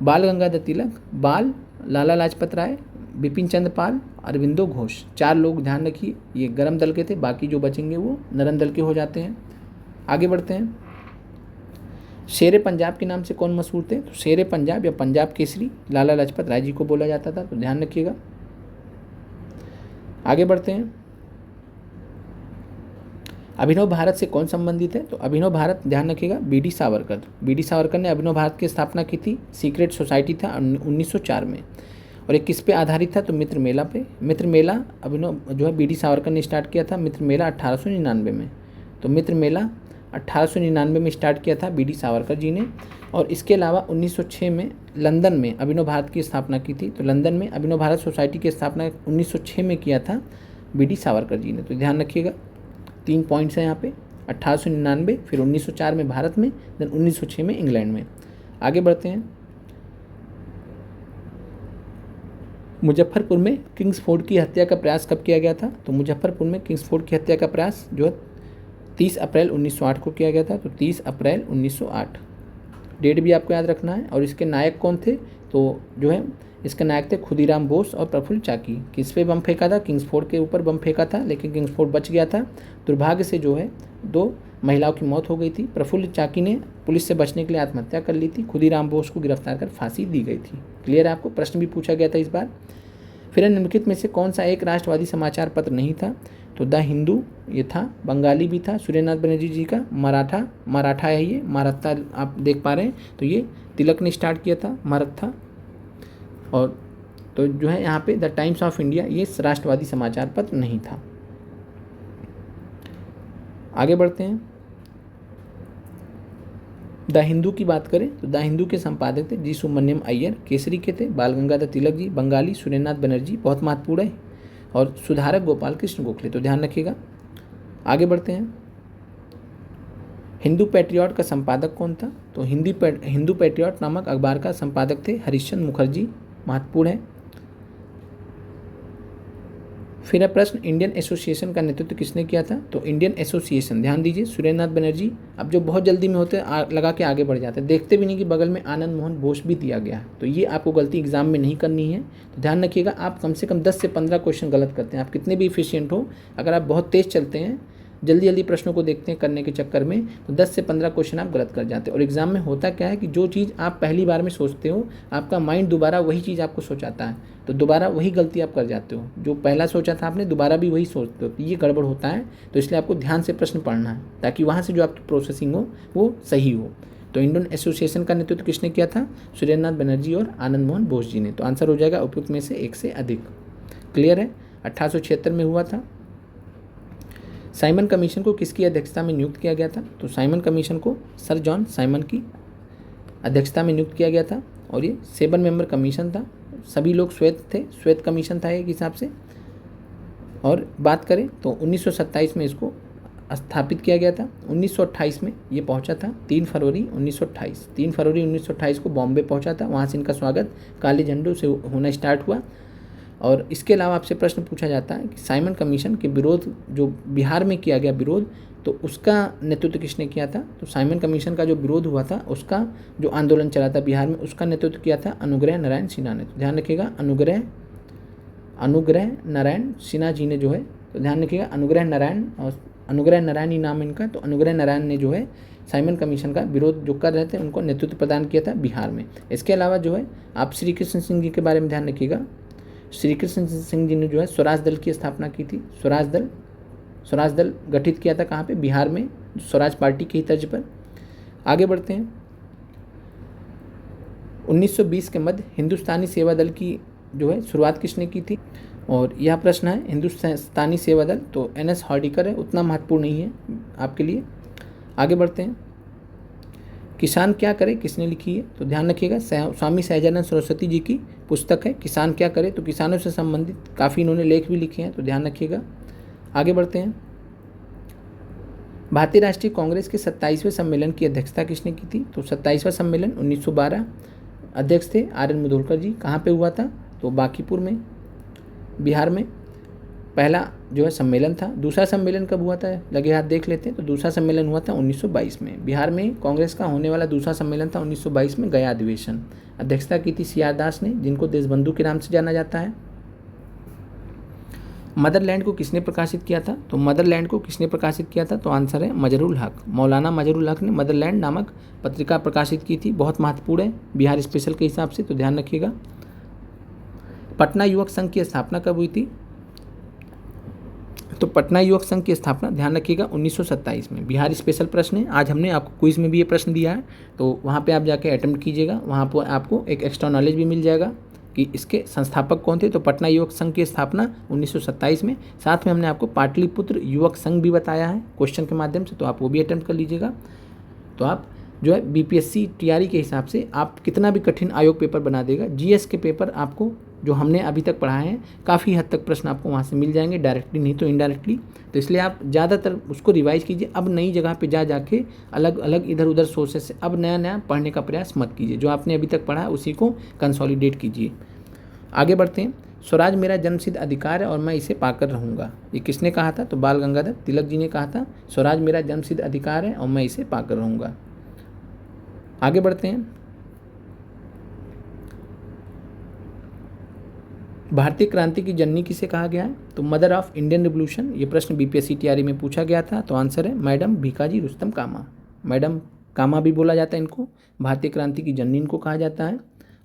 बाल गंगाधर तिलक, बाल, लाला लाजपत राय, बिपिन चंद्र पाल, अरविंदो घोष, 4 लोग ध्यान रखिए ये गरम दल के थे, बाकी जो बचेंगे वो नरम दल के हो जाते हैं। आगे बढ़ते हैं। शेरे पंजाब के नाम से कौन मशहूर थे? तो शेरे पंजाब या पंजाब केसरी लाला लाजपत राय जी को बोला जाता था। तो ध्यान रखिएगा। आगे बढ़ते हैं। अभिनव भारत से कौन संबंधित है? तो अभिनव भारत ध्यान रखिएगा BD सावरकर। BD सावरकर ने अभिनव भारत की स्थापना की थी। सीक्रेट सोसाइटी था 1904 में। और ये किस पे आधारित था? तो मित्र मेला पे। मित्र मेला अभिनव जो है BD सावरकर ने स्टार्ट किया था। मित्र मेला 1899 में। तो मित्र मेला 1899 में स्टार्ट किया था BD सावरकर जी ने। और इसके अलावा 1906 में लंदन में अभिनव भारत की स्थापना की थी। तो लंदन में अभिनव भारत सोसाइटी की स्थापना 1906 में किया था BD सावरकर जी ने। तो ध्यान रखिएगा 3 पॉइंट्स हैं यहाँ पे। 1899, फिर 1904 में भारत में, देन 1906 में इंग्लैंड में। आगे बढ़ते हैं। मुजफ्फरपुर में किंग्सफोर्ड की हत्या का प्रयास कब किया गया था? तो मुजफ्फरपुर में किंग्सफोर्ड की हत्या का प्रयास जो है 30 अप्रैल 1908 को किया गया था। तो 30 अप्रैल 1908 डेट भी आपको याद रखना है। और इसके नायक कौन थे? तो जो है इसके नायक थे खुदीराम बोस और प्रफुल्ल चाकी। किस पे बम फेंका था? किंग्सफोर्ड के ऊपर बम फेंका था, लेकिन किंग्सफोर्ड बच गया था। दुर्भाग्य से जो है 2 महिलाओं की मौत हो गई थी। प्रफुल्ल चाकी ने पुलिस से बचने के लिए आत्महत्या कर ली थी। खुदीराम बोस को गिरफ्तार कर फांसी दी गई थी। क्लियर है आपको? प्रश्न भी पूछा गया था इस बार। फिर निम्नलिखित में से कौन सा एक राष्ट्रवादी समाचार पत्र नहीं था? तो द हिंदू ये था, बंगाली भी था, सूर्यनाथ बनर्जी जी का, मराठा है ये, मराठा आप देख पा रहे हैं। तो ये तिलक ने स्टार्ट किया था मराठा। और तो जो है यहाँ पे द टाइम्स ऑफ इंडिया ये राष्ट्रवादी समाचार पत्र नहीं था। आगे बढ़ते हैं। द हिंदू की बात करें तो द हिंदू के संपादक थे जी सुब्रमण्यम अय्यर। केसरी के थे बाल गंगाधर तिलक जी। बंगाली सुरेंद्रनाथ बनर्जी, बहुत महत्वपूर्ण है। और सुधारक गोपाल कृष्ण गोखले। तो ध्यान रखिएगा। आगे बढ़ते हैं। हिंदू पैट्रियट का संपादक कौन था? तो हिंदू पैट्रियट नामक अखबार का संपादक थे हरिश्चंद्र मुखर्जी, महत्वपूर्ण है। फिर है प्रश्न, इंडियन एसोसिएशन का नेतृत्व किसने किया था? तो इंडियन एसोसिएशन ध्यान दीजिए सुरेंद्रनाथ बनर्जी। अब जो बहुत जल्दी में होते हैं लगा के आगे बढ़ जाते हैं, देखते भी नहीं कि बगल में आनंद मोहन बोस भी दिया गया है। तो ये आपको गलती एग्जाम में नहीं करनी है। तो ध्यान रखिएगा, आप कम से कम 10 से 15 क्वेश्चन गलत करते हैं। आप कितने भी इफिशियंट हो, अगर आप बहुत तेज़ चलते हैं, जल्दी प्रश्नों को देखते हैं करने के चक्कर में, तो 10 से 15 क्वेश्चन आप गलत कर जाते हैं। और एग्जाम में होता क्या है कि जो चीज़ आप पहली बार में सोचते हो, आपका माइंड दोबारा वही चीज़ आपको सोचाता है, तो दोबारा वही गलती आप कर जाते हो। जो पहला सोचा था आपने, दोबारा भी वही सोचते हो, तो ये गड़बड़ होता है। तो इसलिए आपको ध्यान से प्रश्न पढ़ना है, ताकि वहाँ से जो आपकी प्रोसेसिंग हो वो सही हो। तो इंडियन एसोसिएशन का नेतृत्व किसने किया था? सुरेंद्रनाथ बनर्जी और आनंद मोहन बोस जी ने। तो आंसर हो जाएगा उपयुक्त में से एक से अधिक। क्लियर है? 1876 में हुआ था। साइमन कमीशन को किसकी अध्यक्षता में नियुक्त किया गया था? तो साइमन कमीशन को सर जॉन साइमन की अध्यक्षता में नियुक्त किया गया था। और ये 7 मेंबर कमीशन था, सभी लोग श्वेत थे, श्वेत कमीशन था एक हिसाब से। और बात करें तो 1927 में इसको स्थापित किया गया था। 1928 में ये पहुंचा था, 3 फरवरी 1928 को बॉम्बे पहुंचा था। वहाँ से इनका स्वागत काले झंडों से होना स्टार्ट हुआ। और इसके अलावा आपसे प्रश्न पूछा जाता है कि साइमन कमीशन के विरोध जो बिहार में किया गया विरोध, तो उसका नेतृत्व किसने किया था? तो साइमन कमीशन का जो विरोध हुआ था, उसका जो आंदोलन चला था बिहार में, उसका नेतृत्व किया था अनुग्रह नारायण सिन्हा ने। तो ध्यान रखिएगा, अनुग्रह नारायण सिन्हा जी ने जो है, तो ध्यान रखिएगा अनुग्रह नारायण ही नाम इनका। तो अनुग्रह नारायण ने जो है साइमन कमीशन का विरोध जो कर रहे थे, उनको नेतृत्व प्रदान किया था बिहार में। इसके अलावा जो है आप श्री कृष्ण सिंह जी के बारे में ध्यान रखिएगा। श्री कृष्ण सिंह जी ने जो है स्वराज दल की स्थापना की थी। स्वराज दल गठित किया था कहाँ पे? बिहार में, स्वराज पार्टी की तर्ज पर। आगे बढ़ते हैं। 1920 के मध्य हिंदुस्तानी सेवा दल की जो है शुरुआत किसने की थी? और यह प्रश्न है हिंदुस्तानी सेवा दल, तो NS हर्डीकर है, उतना महत्वपूर्ण नहीं है आपके लिए। आगे बढ़ते हैं। किसान क्या करे किसने लिखी है? तो ध्यान रखिएगा, स्वामी सहजानंद सरस्वती जी की पुस्तक है किसान क्या करे। तो किसानों से संबंधित काफ़ी इन्होंने लेख भी लिखे हैं, तो ध्यान रखिएगा। आगे बढ़ते हैं। भारतीय राष्ट्रीय कांग्रेस के 27वें सम्मेलन की अध्यक्षता किसने की थी? तो 27वां सम्मेलन 1912, अध्यक्ष थे RN मुधोलकर जी। कहाँ पे हुआ था? तो बांकीपुर में, बिहार में पहला जो है सम्मेलन था। दूसरा सम्मेलन कब हुआ था? लगे हाथ देख लेते हैं। तो दूसरा सम्मेलन हुआ था 1922 में। बिहार में कांग्रेस का होने वाला दूसरा सम्मेलन था 1922 में, गया अधिवेशन। अध्यक्षता की थी CR दास ने, जिनको देशबंधु के नाम से जाना जाता है। मदरलैंड को किसने प्रकाशित किया था? तो मदरलैंड को किसने प्रकाशित किया था? तो आंसर है मजरुल हक। मौलाना मजरुल हक ने मदरलैंड नामक पत्रिका प्रकाशित की थी। बहुत महत्वपूर्ण है बिहार स्पेशल के हिसाब से, तो ध्यान रखिएगा। पटना युवक संघ की स्थापना कब हुई थी? तो पटना युवक संघ की स्थापना ध्यान रखिएगा 1927 में। बिहार स्पेशल प्रश्न है, आज हमने आपको क्विज में भी ये प्रश्न दिया है, तो वहाँ पे आप जाके अटेम्प्ट कीजिएगा। वहाँ पर आपको एक एक्स्ट्रा नॉलेज भी मिल जाएगा कि इसके संस्थापक कौन थे। तो पटना युवक संघ की स्थापना 1927 में। साथ में हमने आपको पाटलिपुत्र युवक संघ भी बताया है क्वेश्चन के माध्यम से, तो आप वो भी अटेम्प्ट कर लीजिएगा। तो आप जो है BPSC TRE के हिसाब से आप कितना भी कठिन आयोग पेपर बना देगा, GS के पेपर आपको जो हमने अभी तक पढ़ाए हैं काफ़ी हद तक प्रश्न आपको वहाँ से मिल जाएंगे, डायरेक्टली नहीं तो इनडायरेक्टली। तो इसलिए आप ज़्यादातर उसको रिवाइज कीजिए। अब नई जगह पे जाके अलग अलग इधर उधर सोर्सेस से अब नया पढ़ने का प्रयास मत कीजिए। जो आपने अभी तक पढ़ा है उसी को कंसोलिडेट कीजिए। आगे बढ़ते हैं। स्वराज मेरा जन्मसिद्ध अधिकार है और मैं इसे पाकर रहूँगा, ये किसने कहा था? तो बाल गंगाधर तिलक जी ने कहा था, स्वराज मेरा जन्मसिद्ध अधिकार है और मैं इसे पाकर रहूँगा। आगे बढ़ते हैं। भारतीय क्रांति की जननी किसे कहा गया है? तो मदर ऑफ इंडियन रिवोल्यूशन। ये प्रश्न BPSC TRE में पूछा गया था, तो आंसर है मैडम भीकाजी रुस्तम कामा। मैडम कामा भी बोला जाता है इनको। भारतीय क्रांति की जननी इनको कहा जाता है।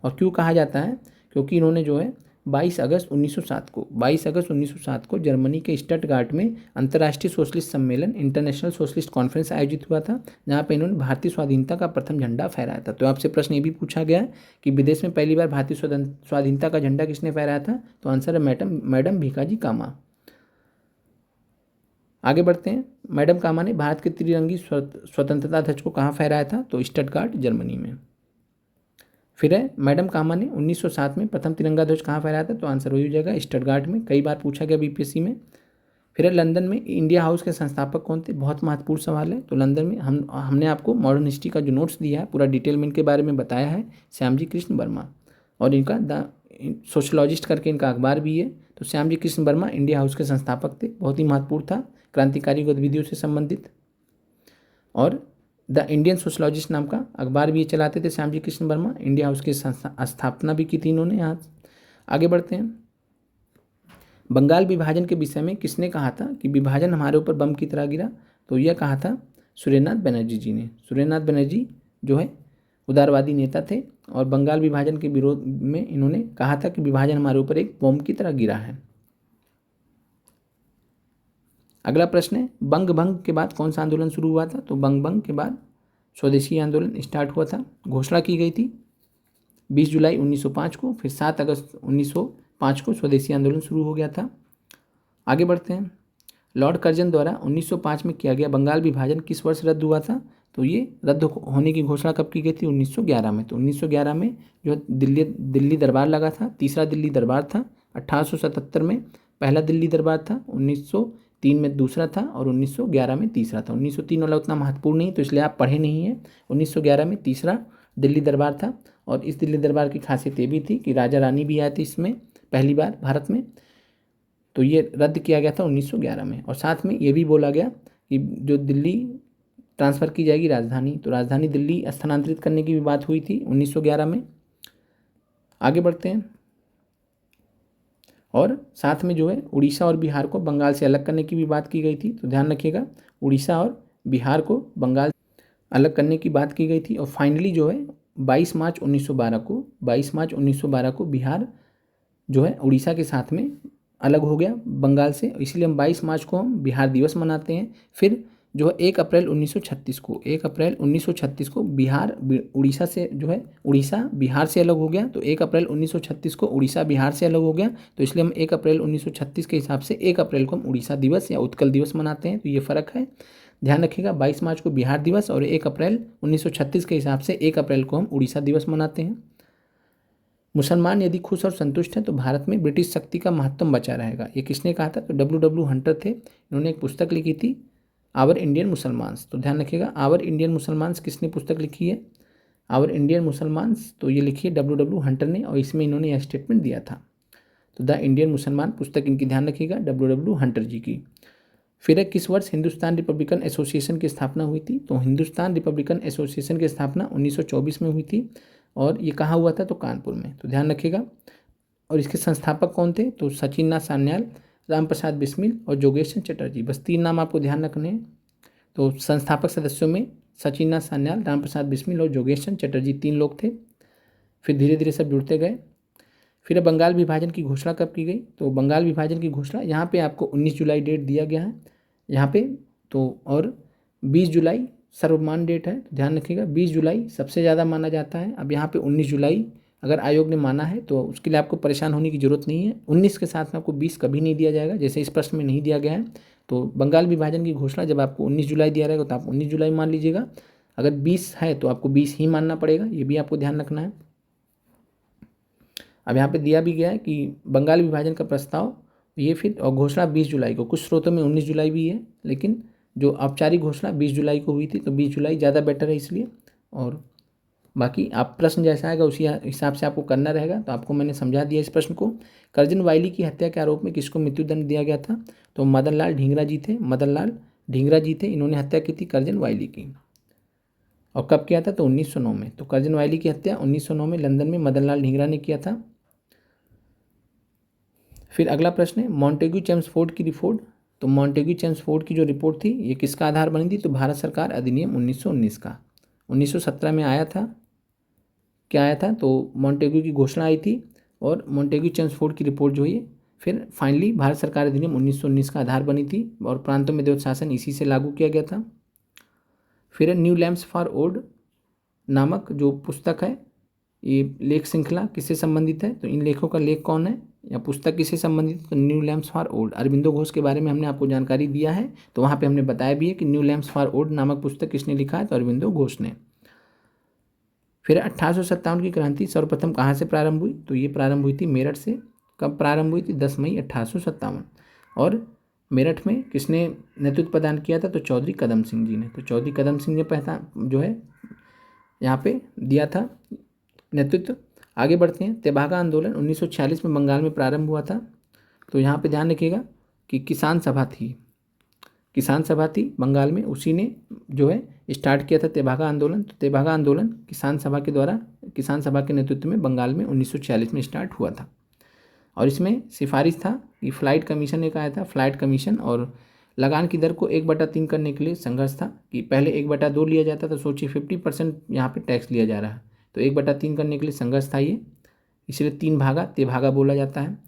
और क्यों कहा जाता है? क्योंकि इन्होंने जो है 22 अगस्त 1907 को जर्मनी के स्टटगार्ट में अंतर्राष्ट्रीय सोशलिस्ट सम्मेलन इंटरनेशनल सोशलिस्ट कॉन्फ्रेंस आयोजित हुआ था, जहाँ पे इन्होंने भारतीय स्वाधीनता का प्रथम झंडा फहराया था। तो आपसे प्रश्न ये भी पूछा गया है कि विदेश में पहली बार भारतीय स्वाधीनता का झंडा किसने फहराया था? तो आंसर है मैडम भीकाजी कामा। आगे बढ़ते हैं। मैडम कामा ने भारत के त्रिरंगी स्वतंत्रता ध्वज को कहाँ फहराया था? तो स्टटगार्ट जर्मनी में। फिर है मैडम कामा ने 1907 में प्रथम तिरंगा ध्वज कहाँ फहराया था? तो आंसर वही हो जाएगा स्टटगार्ट में। कई बार पूछा गया BPSC में। फिर है लंदन में इंडिया हाउस के संस्थापक कौन थे? बहुत महत्वपूर्ण सवाल है। तो लंदन में हमने आपको मॉडर्न हिस्ट्री का जो नोट्स दिया है पूरा डिटेल में इनके बारे में बताया है, श्यामजी कृष्ण वर्मा। और इनका द सोशलॉजिस्ट करके इनका अखबार भी है। तो श्यामजी कृष्ण वर्मा इंडिया हाउस के संस्थापक थे, बहुत ही महत्वपूर्ण था, क्रांतिकारी गतिविधियों से संबंधित। और द इंडियन सोशलॉजिस्ट नाम का अखबार भी ये चलाते थे श्यामजी कृष्ण वर्मा। इंडिया हाउस की स्थापना भी की थी इन्होंने। यहाँ आगे बढ़ते हैं। बंगाल विभाजन के विषय में किसने कहा था कि विभाजन हमारे ऊपर बम की तरह गिरा? तो यह कहा था सुरेंद्रनाथ बनर्जी जी ने। सुरेंद्रनाथ बनर्जी जो है उदारवादी नेता थे और बंगाल विभाजन के विरोध में इन्होंने कहा था कि विभाजन हमारे ऊपर एक बम की तरह गिरा है। अगला प्रश्न है, बंग भंग के बाद कौन सा आंदोलन शुरू हुआ था? तो बंग भंग के बाद स्वदेशी आंदोलन स्टार्ट हुआ था। घोषणा की गई थी 20 जुलाई 1905 को, फिर 7 अगस्त 1905 को स्वदेशी आंदोलन शुरू हो गया था। आगे बढ़ते हैं। लॉर्ड कर्जन द्वारा 1905 में किया गया बंगाल विभाजन किस वर्ष रद्द हुआ था? तो ये रद्द होने की घोषणा कब की गई थी? 1911 में। तो 1911 में जो दिल्ली दरबार लगा था, तीसरा दिल्ली दरबार था। 1877 में पहला दिल्ली दरबार था, 1903 में दूसरा था और 1911 में तीसरा था। 1903 वाला उतना महत्वपूर्ण नहीं, तो इसलिए आप पढ़े नहीं हैं। 1911 में तीसरा दिल्ली दरबार था और इस दिल्ली दरबार की खासियत ये भी थी कि राजा रानी भी आए थे इसमें पहली बार भारत में। तो ये रद्द किया गया था 1911 में। और साथ में ये भी बोला गया कि जो दिल्ली ट्रांसफ़र की जाएगी राजधानी, तो राजधानी दिल्ली स्थानांतरित करने की भी बात हुई थी 1911 में। आगे बढ़ते हैं। और साथ में जो है उड़ीसा और बिहार को बंगाल से अलग करने की भी बात की गई थी। तो ध्यान रखिएगा, उड़ीसा और बिहार को बंगाल अलग करने की बात की गई थी। और फाइनली जो है 22 मार्च 1912 को बिहार जो है उड़ीसा के साथ में अलग हो गया बंगाल से, इसलिए हम 22 मार्च को हम बिहार दिवस मनाते हैं। फिर जो है 1 अप्रैल 1936 को 1 अप्रैल 1936 को बिहार उड़ीसा से जो है उड़ीसा बिहार से अलग हो गया, तो 1 अप्रैल 1936 को उड़ीसा बिहार से अलग हो गया, तो इसलिए हम 1 अप्रैल 1936 के हिसाब से 1 अप्रैल को हम उड़ीसा दिवस या उत्कल दिवस मनाते हैं। तो ये फ़र्क है, ध्यान रखिएगा। 22 मार्च को बिहार दिवस और 1 अप्रैल 1936 के हिसाब से 1 अप्रैल को हम उड़ीसा दिवस मनाते हैं। मुसलमान यदि खुश और संतुष्ट हैं तो भारत में ब्रिटिश शक्ति का महत्व बचा रहेगा। ये किसने कहा था? तो W हंटर थे, इन्होंने एक पुस्तक लिखी थी आवर इंडियन मुसलमान्स। तो ध्यान रखिएगा, आवर इंडियन मुसलमान्स किसने पुस्तक लिखी है? आवर इंडियन मुसलमान्स, तो ये लिखी है W हंटर ने, और इसमें इन्होंने यह स्टेटमेंट दिया था। तो द इंडियन मुसलमान पुस्तक इनकी ध्यान रखिएगा W हंटर जी की। फिर किस वर्ष हिंदुस्तान रिपब्लिकन एसोसिएशन की स्थापना हुई थी? तो हिंदुस्तान रिपब्लिकन एसोसिएशन की स्थापना 1924 में हुई थी, और ये कहाँ हुआ था? तो कानपुर में। तो ध्यान रखिएगा। और इसके संस्थापक कौन थे? तो सचिन नाथ सान्याल, राम प्रसाद बिस्मिल और जोगेश चंद्र चटर्जी। बस 3 नाम आपको ध्यान रखने हैं। तो संस्थापक सदस्यों में सचिन नाथ सान्याल, राम प्रसाद बिस्मिल और जोगेश चंद्र चटर्जी 3 लोग थे। फिर धीरे धीरे सब जुड़ते गए। फिर बंगाल विभाजन की घोषणा कब की गई? तो बंगाल विभाजन की घोषणा यहाँ पे आपको 19 जुलाई डेट दिया गया है यहाँ पे, तो और 20 जुलाई सर्वमान्य डेट है। तो ध्यान रखिएगा, 20 जुलाई सबसे ज़्यादा माना जाता है। अब यहाँ पे 19 जुलाई अगर आयोग ने माना है तो उसके लिए आपको परेशान होने की ज़रूरत नहीं है। 19 के साथ में आपको 20 कभी नहीं दिया जाएगा, जैसे इस प्रश्न में नहीं दिया गया है। तो बंगाल विभाजन की घोषणा जब आपको 19 जुलाई दिया रहेगा तो आप 19 जुलाई मान लीजिएगा। अगर 20 है तो आपको 20 ही मानना पड़ेगा, ये भी आपको ध्यान रखना है। अब यहाँ पे दिया भी गया है कि बंगाल विभाजन का प्रस्ताव, ये फिर और घोषणा 20 जुलाई को, कुछ स्रोतों में 19 जुलाई भी है, लेकिन जो औपचारिक घोषणा 20 जुलाई को हुई थी, तो 20 जुलाई ज़्यादा बेटर है इसलिए। और बाकी आप प्रश्न जैसा आएगा उसी हिसाब से आपको करना रहेगा। तो आपको मैंने समझा दिया इस प्रश्न को। करजन वाइली की हत्या के आरोप में किसको मृत्युदंड दिया गया था? तो मदन लाल ढींगरा जी थे, मदन लाल ढींगरा जी थे, इन्होंने हत्या की थी करजन वाइली की। और कब किया था? तो 1909 में। तो करजन वाइली की हत्या 1909 में लंदन में मदन लाल ढींगरा ने किया था। फिर अगला प्रश्न है मॉन्टेग्यू चेम्सफोर्ड की रिपोर्ट। तो मॉन्टेग्यू चेम्सफोर्ड की जो रिपोर्ट थी ये किसका आधार बनी थी? तो भारत सरकार अधिनियम 1919 का। 1917 में आया था, क्या आया था? तो मॉन्टेग्यू की घोषणा आई थी, और मॉन्टेग्यू चेम्सफोर्ड की रिपोर्ट जो है फिर फाइनली भारत सरकार अधिनियम 1919 का आधार बनी थी, और प्रांतों में द्वैध शासन इसी से लागू किया गया था। फिर न्यू लैम्प्स फॉर ओड नामक जो पुस्तक है, ये लेख श्रृंखला किससे संबंधित है? तो इन लेखों का लेख कौन है या पुस्तक किससे संबंधित है? तो new lamps for old, Aurobindo Ghosh के बारे में हमने आपको जानकारी दिया है, तो वहाँ पे हमने बताया भी है कि न्यू लैम्प्स फॉर ओड नामक पुस्तक किसने लिखा है? तो अरविंदो घोष ने। फिर 1857 की क्रांति सर्वप्रथम कहाँ से प्रारंभ हुई? तो ये प्रारंभ हुई थी मेरठ से। कब प्रारंभ हुई थी? 10 मई 1857। और मेरठ में किसने नेतृत्व प्रदान किया था? तो चौधरी कदम सिंह जी ने। तो चौधरी कदम सिंह ने पहचान जो है यहाँ पे दिया था नेतृत्व। आगे बढ़ते हैं। तेभागा आंदोलन 1946 में बंगाल में प्रारंभ हुआ था। तो यहाँ पे ध्यान रखिएगा कि किसान सभा थी, किसान सभा थी बंगाल में, उसी ने जो है स्टार्ट किया था तेभागा आंदोलन। तो तेभागा आंदोलन किसान सभा के द्वारा, किसान सभा के नेतृत्व में बंगाल में 1946 में स्टार्ट हुआ था। और इसमें सिफारिश था कि फ्लाइट कमीशन ने कहा था, फ्लाइट कमीशन, और लगान की दर को 1/3 करने के लिए संघर्ष था कि पहले 1/2 लिया जाता था। सोचिए 50% यहाँ पे टैक्स लिया जा रहा है, तो 1/3 करने के लिए संघर्ष था ये, इसलिए 3 भागा तेभागा बोला जाता है।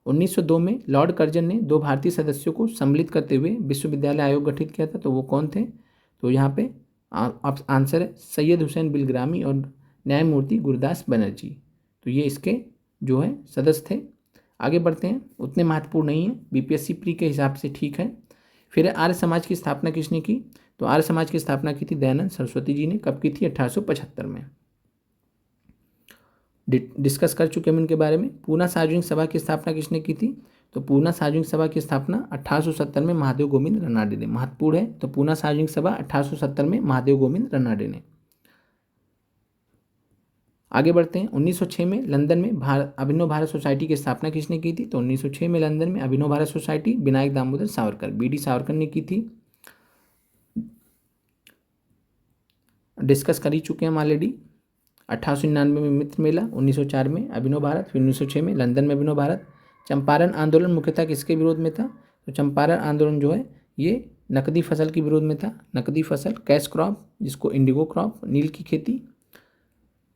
1902 में लॉर्ड कर्जन ने 2 भारतीय सदस्यों को सम्मिलित करते हुए विश्वविद्यालय आयोग गठित किया था। तो वो कौन थे? तो यहाँ पे आंसर है सैयद हुसैन बिलग्रामी और न्यायमूर्ति गुरदास बनर्जी। तो ये इसके जो है सदस्य थे। आगे बढ़ते हैं, उतने महत्वपूर्ण नहीं है, बीपीएससी प्री के हिसाब से ठीक है। फिर आर्य समाज की स्थापना किसने की? तो आर्य समाज की स्थापना की थी दयानंद सरस्वती जी ने। कब की थी? 1875 में। डिस्कस कर चुके हम इनके बारे में। पूना सार्वजनिक सभा की स्थापना किसने की थी? तो पूना सार्वजनिक सभा की स्थापना 1870 में महादेव गोविंद रनाडे ने। महत्वपूर्ण है, तो पूना सार्वजनिक सभा 1870 में महादेव गोविंद रनाडे ने। आगे बढ़ते हैं। 1906 में लंदन में अभिनव भारत सोसाइटी की स्थापना किसने की थी? तो 1906 में लंदन में अभिनव भारत सोसाइटी विनायक दामोदर सावरकर, बीडी सावरकर ने की थी। डिस्कस कर ही चुके हैं हम ऑलरेडी। 1899 में मित्र मेला, 1904 में अभिनव भारत, फिर 1906 में लंदन में अभिनव भारत। चंपारण आंदोलन मुख्यतः किसके विरोध में था? तो चंपारण आंदोलन जो है ये नकदी फसल के विरोध में था। नकदी फसल, कैश क्रॉप जिसको इंडिगो क्रॉप, नील की खेती।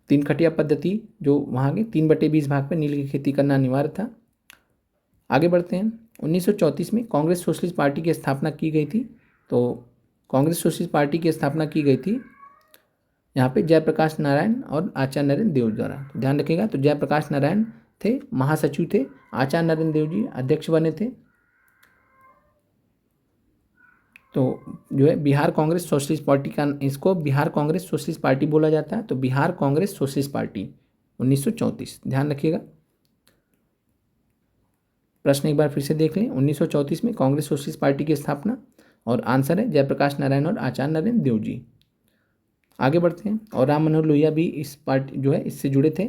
तीन खटिया पद्धति जो वहाँ के 3/20 भाग पे नील की खेती करना अनिवार्य था। आगे बढ़ते हैं। 1934 में कांग्रेस सोशलिस्ट पार्टी की स्थापना की गई थी। तो कांग्रेस सोशलिस्ट पार्टी की स्थापना की गई थी यहाँ पे जयप्रकाश नारायण और आचार्य नरेंद्र देव द्वारा। तो ध्यान रखिएगा, तो जयप्रकाश नारायण थे महासचिव थे, आचार्य नरेंद्र देव जी अध्यक्ष बने थे। तो जो है बिहार कांग्रेस सोशलिस्ट पार्टी का, इसको बिहार कांग्रेस सोशलिस्ट पार्टी बोला जाता है। तो बिहार कांग्रेस सोशलिस्ट पार्टी 1934, ध्यान रखिएगा। प्रश्न एक बार फिर से देख लें। 1934 में कांग्रेस सोशलिस्ट पार्टी की स्थापना, और आंसर है जयप्रकाश नारायण और आचार्य नरेंद्र देव जी। आगे बढ़ते हैं। और राम मनोहर लोहिया भी इस पार्टी जो है इससे जुड़े थे।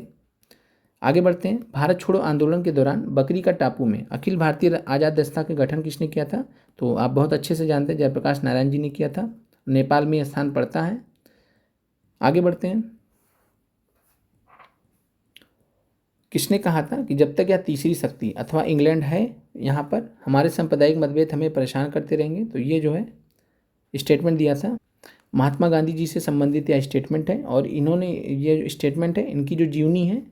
आगे बढ़ते हैं। भारत छोड़ो आंदोलन के दौरान बकरी का टापू में अखिल भारतीय आज़ाद दस्ता का गठन किसने किया था? तो आप बहुत अच्छे से जानते हैं, जयप्रकाश नारायण जी ने किया था। नेपाल में स्थान पड़ता है। आगे बढ़ते हैं। किसने कहा था कि जब तक यह तीसरी शक्ति अथवा इंग्लैंड है यहाँ पर, हमारे सांप्रदायिक मतभेद हमें परेशान करते रहेंगे? तो ये जो है स्टेटमेंट दिया था, महात्मा गांधी जी से संबंधित यह स्टेटमेंट है। और इन्होंने ये स्टेटमेंट है, इनकी जो जीवनी है,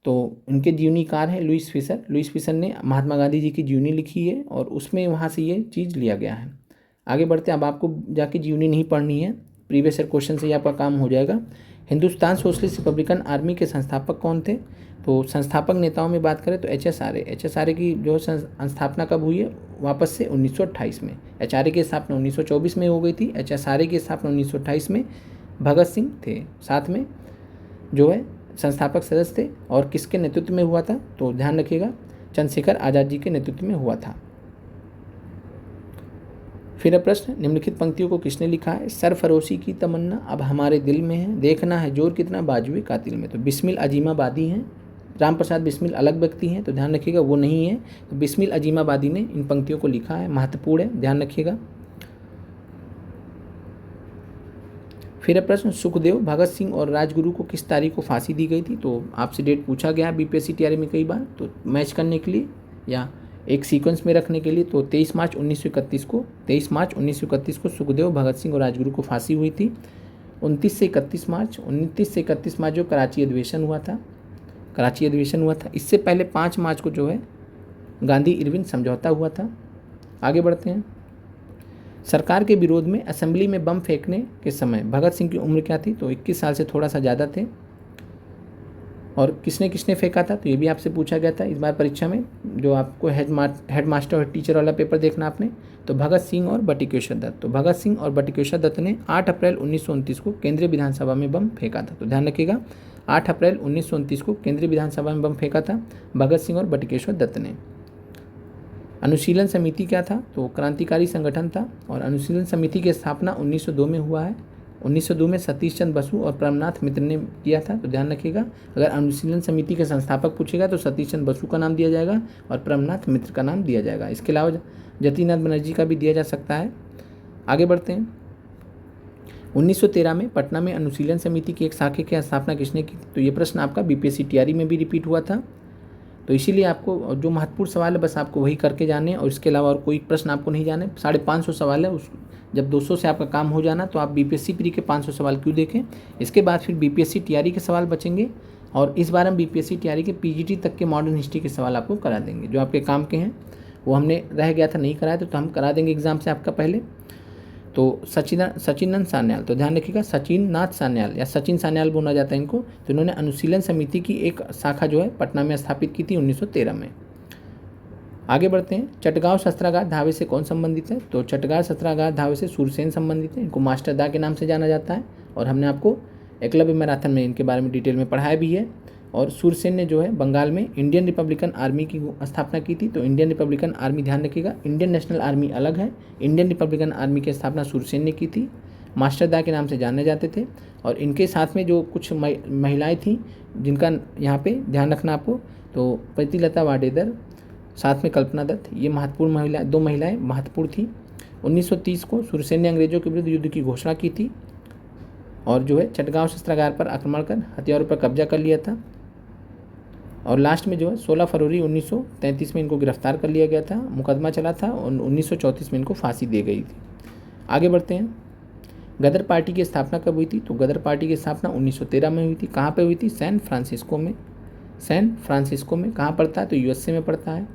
तो इनके जीवनीकार है लुईस फिशर। लुईस फिशर ने महात्मा गांधी जी की जीवनी लिखी है और उसमें वहाँ से ये चीज़ लिया गया है। आगे बढ़ते हैं। अब आपको जाके जीवनी नहीं पढ़नी है, प्रीवियस ईयर क्वेश्चन से ही आपका काम हो जाएगा। हिंदुस्तान सोशलिस्ट रिपब्लिकन आर्मी के संस्थापक कौन थे? तो संस्थापक नेताओं में बात करें तो एच.एस.आर.ए की जो स्थापना कब हुई है? वापस से 1928 में। एच.आर.ए की स्थापना 1924 में हो गई थी, एच.एस.आर.ए की स्थापना 1928 में। भगत सिंह थे साथ में जो है संस्थापक सदस्य थे। और किसके नेतृत्व में हुआ था? तो ध्यान रखिएगा, चंद्रशेखर आज़ाद जी के नेतृत्व में हुआ था। फिर प्रश्न, निम्नलिखित पंक्तियों को किसने लिखा है? सरफरोशी की तमन्ना अब हमारे दिल में है, देखना है जोर कितना बाजुए कातिल में। तो बिस्मिल अजीमाबादी हैं, राम प्रसाद बिस्मिल अलग व्यक्ति हैं, तो ध्यान रखिएगा वो नहीं है। तो बिस्मिल अजीमाबादी ने इन पंक्तियों को लिखा है, महत्वपूर्ण है, ध्यान रखिएगा। फिर प्रश्न, सुखदेव, भगत सिंह और राजगुरु को किस तारीख को फांसी दी गई थी? तो आपसे डेट पूछा गया है बीपीएससी तैयारी में कई बार, तो मैच करने के लिए या एक सीक्वेंस में रखने के लिए, तो 23 मार्च 1931 को सुखदेव, भगत सिंह और राजगुरु को फांसी हुई थी। 29 से 31 मार्च जो कराची अधिवेशन हुआ था। इससे पहले 5 मार्च को जो है गांधी इरविन समझौता हुआ था। आगे बढ़ते हैं। सरकार के विरोध में असेंबली में बम फेंकने के समय भगत सिंह की उम्र क्या थी? तो 21 साल से थोड़ा सा ज़्यादा थे। और किसने किसने फेंका था? तो ये भी आपसे पूछा गया था इस बार परीक्षा में, जो आपको हेड मास्टर और टीचर वाला पेपर देखना आपने। तो भगत सिंह और बटुकेश्वर दत्त। तो भगत सिंह और बटुकेश्वर दत्त ने 8 अप्रैल 1929 को केंद्रीय विधानसभा में बम फेंका था। तो ध्यान रखिएगा, 8 अप्रैल 1929 को केंद्रीय विधानसभा में बम फेंका था भगत सिंह और बटुकेश्वर दत्त ने। अनुशीलन समिति क्या था? तो क्रांतिकारी संगठन था। और अनुशीलन समिति की स्थापना 1902 में हुआ है। 1902 में सतीश चंद्र बसु और प्रमनाथ मित्र ने किया था। तो ध्यान रखिएगा, अगर अनुशीलन समिति के संस्थापक पूछेगा तो सतीश चंद्र बसु का नाम दिया जाएगा और प्रमनाथ मित्र का नाम दिया जाएगा। इसके अलावा जतिनाथ बनर्जी का भी दिया जा सकता है। आगे बढ़ते हैं। 1913 में पटना में अनुशीलन समिति की एक शाखा की स्थापना किसने की? तो ये प्रश्न आपका बीपीएससी तैयारी में भी रिपीट हुआ था। तो इसीलिए आपको जो महत्वपूर्ण सवाल है बस आपको वही करके जाने, और इसके अलावा और कोई प्रश्न आपको नहीं जाने। 550 सवाल है, उस जब 200 से आपका काम हो जाना तो आप बीपीएससी प्री के 500 सवाल क्यों देखें। इसके बाद फिर बीपीएससी तैयारी के सवाल बचेंगे, और इस बार हम बीपीएससी तैयारी के पीजीटी तक के मॉडर्न हिस्ट्री के सवाल आपको करा देंगे। जो आपके काम के हैं वो हमने रह गया था नहीं कराया, तो हम करा देंगे एग्जाम से आपका पहले। तो सचिनंद सान्याल, तो ध्यान रखिएगा सचिन नाथ सान्याल या सचिन सान्याल बोला जाता है इनको। तो इन्होंने अनुशीलन समिति की एक शाखा जो है पटना में स्थापित की थी 1913 में। आगे बढ़ते हैं। चटगांव शस्त्रागार धावे से कौन संबंधित है? तो चटगांव शस्त्रागार धावे से सूरसेन संबंधित है। इनको मास्टर दा के नाम से जाना जाता है, और हमने आपको एकलव्य मैराथन में इनके बारे में डिटेल में पढ़ाया भी है। और सूरसेन ने जो है बंगाल में इंडियन रिपब्लिकन आर्मी की स्थापना की थी। तो इंडियन रिपब्लिकन आर्मी, ध्यान रखिएगा, इंडियन नेशनल आर्मी अलग है। इंडियन रिपब्लिकन आर्मी की स्थापना सूरसेन ने की थी। मास्टर दा के नाम से जाने जाते थे। और इनके साथ में जो कुछ महिलाएं थीं जिनका यहाँ पे ध्यान रखना आपको, तो प्रीतिलता वाडेकर, साथ में कल्पना दत्त, ये महत्वपूर्ण दो महिलाएं महत्वपूर्ण थी। 1930 को सूरसेन ने अंग्रेजों के विरुद्ध युद्ध की घोषणा की थी, और जो है चटगांव शस्त्रागार पर आक्रमण कर हथियारों पर कब्जा कर लिया था। और लास्ट में जो है 16 फरवरी 1933 में इनको गिरफ्तार कर लिया गया था, मुकदमा चला था, और 1934 में इनको फांसी दी गई थी। आगे बढ़ते हैं। गदर पार्टी की स्थापना कब हुई थी? तो गदर पार्टी की स्थापना 1913 में हुई थी। कहाँ पे हुई थी? सैन फ्रांसिस्को में। सैन फ्रांसिस्को में कहाँ पड़ता है? तो यूएसए में पड़ता है।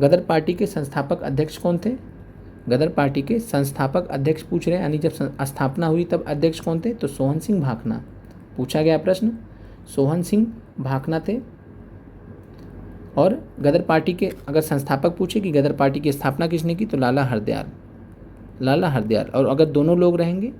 गदर पार्टी के संस्थापक अध्यक्ष कौन थे? गदर पार्टी के संस्थापक अध्यक्ष पूछ रहे हैं, यानी जब स्थापना हुई तब अध्यक्ष कौन थे? तो सोहन सिंह भाखना। पूछा गया प्रश्न, सोहन सिंह भाखना थे। और गदर पार्टी के अगर संस्थापक पूछे कि गदर पार्टी की स्थापना किसने की, तो लाला हरदयाल। लाला हरदयाल। और अगर दोनों लोग रहेंगे,